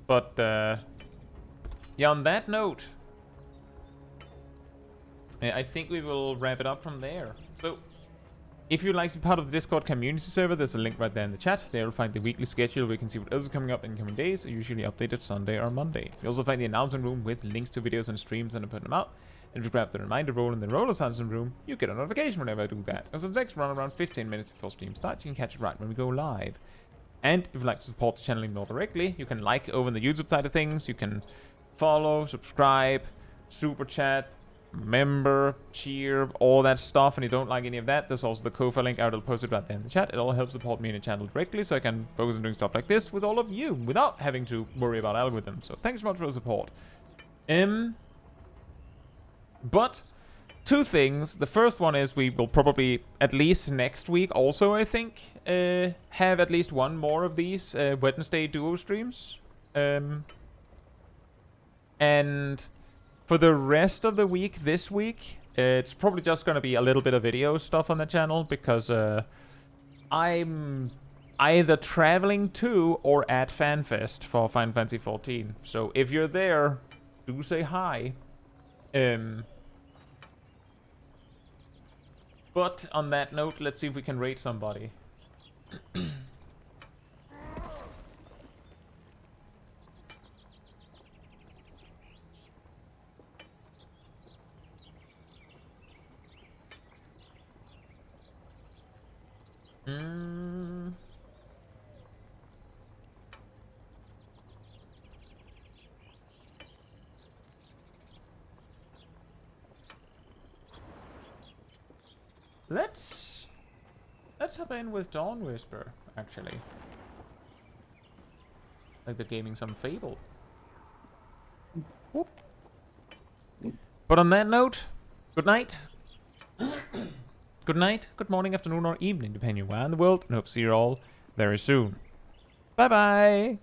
But yeah, on that note, I think we will wrap it up from there. So, if you'd like to be part of the Discord community server, there's a link right there in the chat. There you'll find the weekly schedule where you can see what else is coming up in coming days, usually updated Sunday or Monday. You also find the announcement room with links to videos and streams and I put them out. And if you grab the reminder roll in the roller announcement room, you get a notification whenever I do that. As the next run around 15 minutes before stream starts, you can catch it right when we go live. And if you'd like to support the channel even more directly, you can like over on the YouTube side of things, you can follow, subscribe, super chat, member, cheer, all that stuff. And if you don't like any of that, there's also the Ko-Fi link. I will post it right there in the chat. It all helps support me in the channel directly, so I can focus on doing stuff like this with all of you without having to worry about algorithms. So thanks so much for the support. But 2 things. The first one is we will probably, at least next week also, I think, have at least one more of these Wednesday duo streams. And for the rest of the week, this week, it's probably just going to be a little bit of video stuff on the channel because I'm either traveling to or at FanFest for Final Fantasy XIV. So if you're there, do say hi. But on that note, let's see if we can raid somebody. Let's hop in with Dawn Whisper, actually. Like they're gaming some Fable. Whoop. But on that note, good night. Good night, good morning, afternoon, or evening, depending where in the world, and hope to see you all very soon. Bye-bye!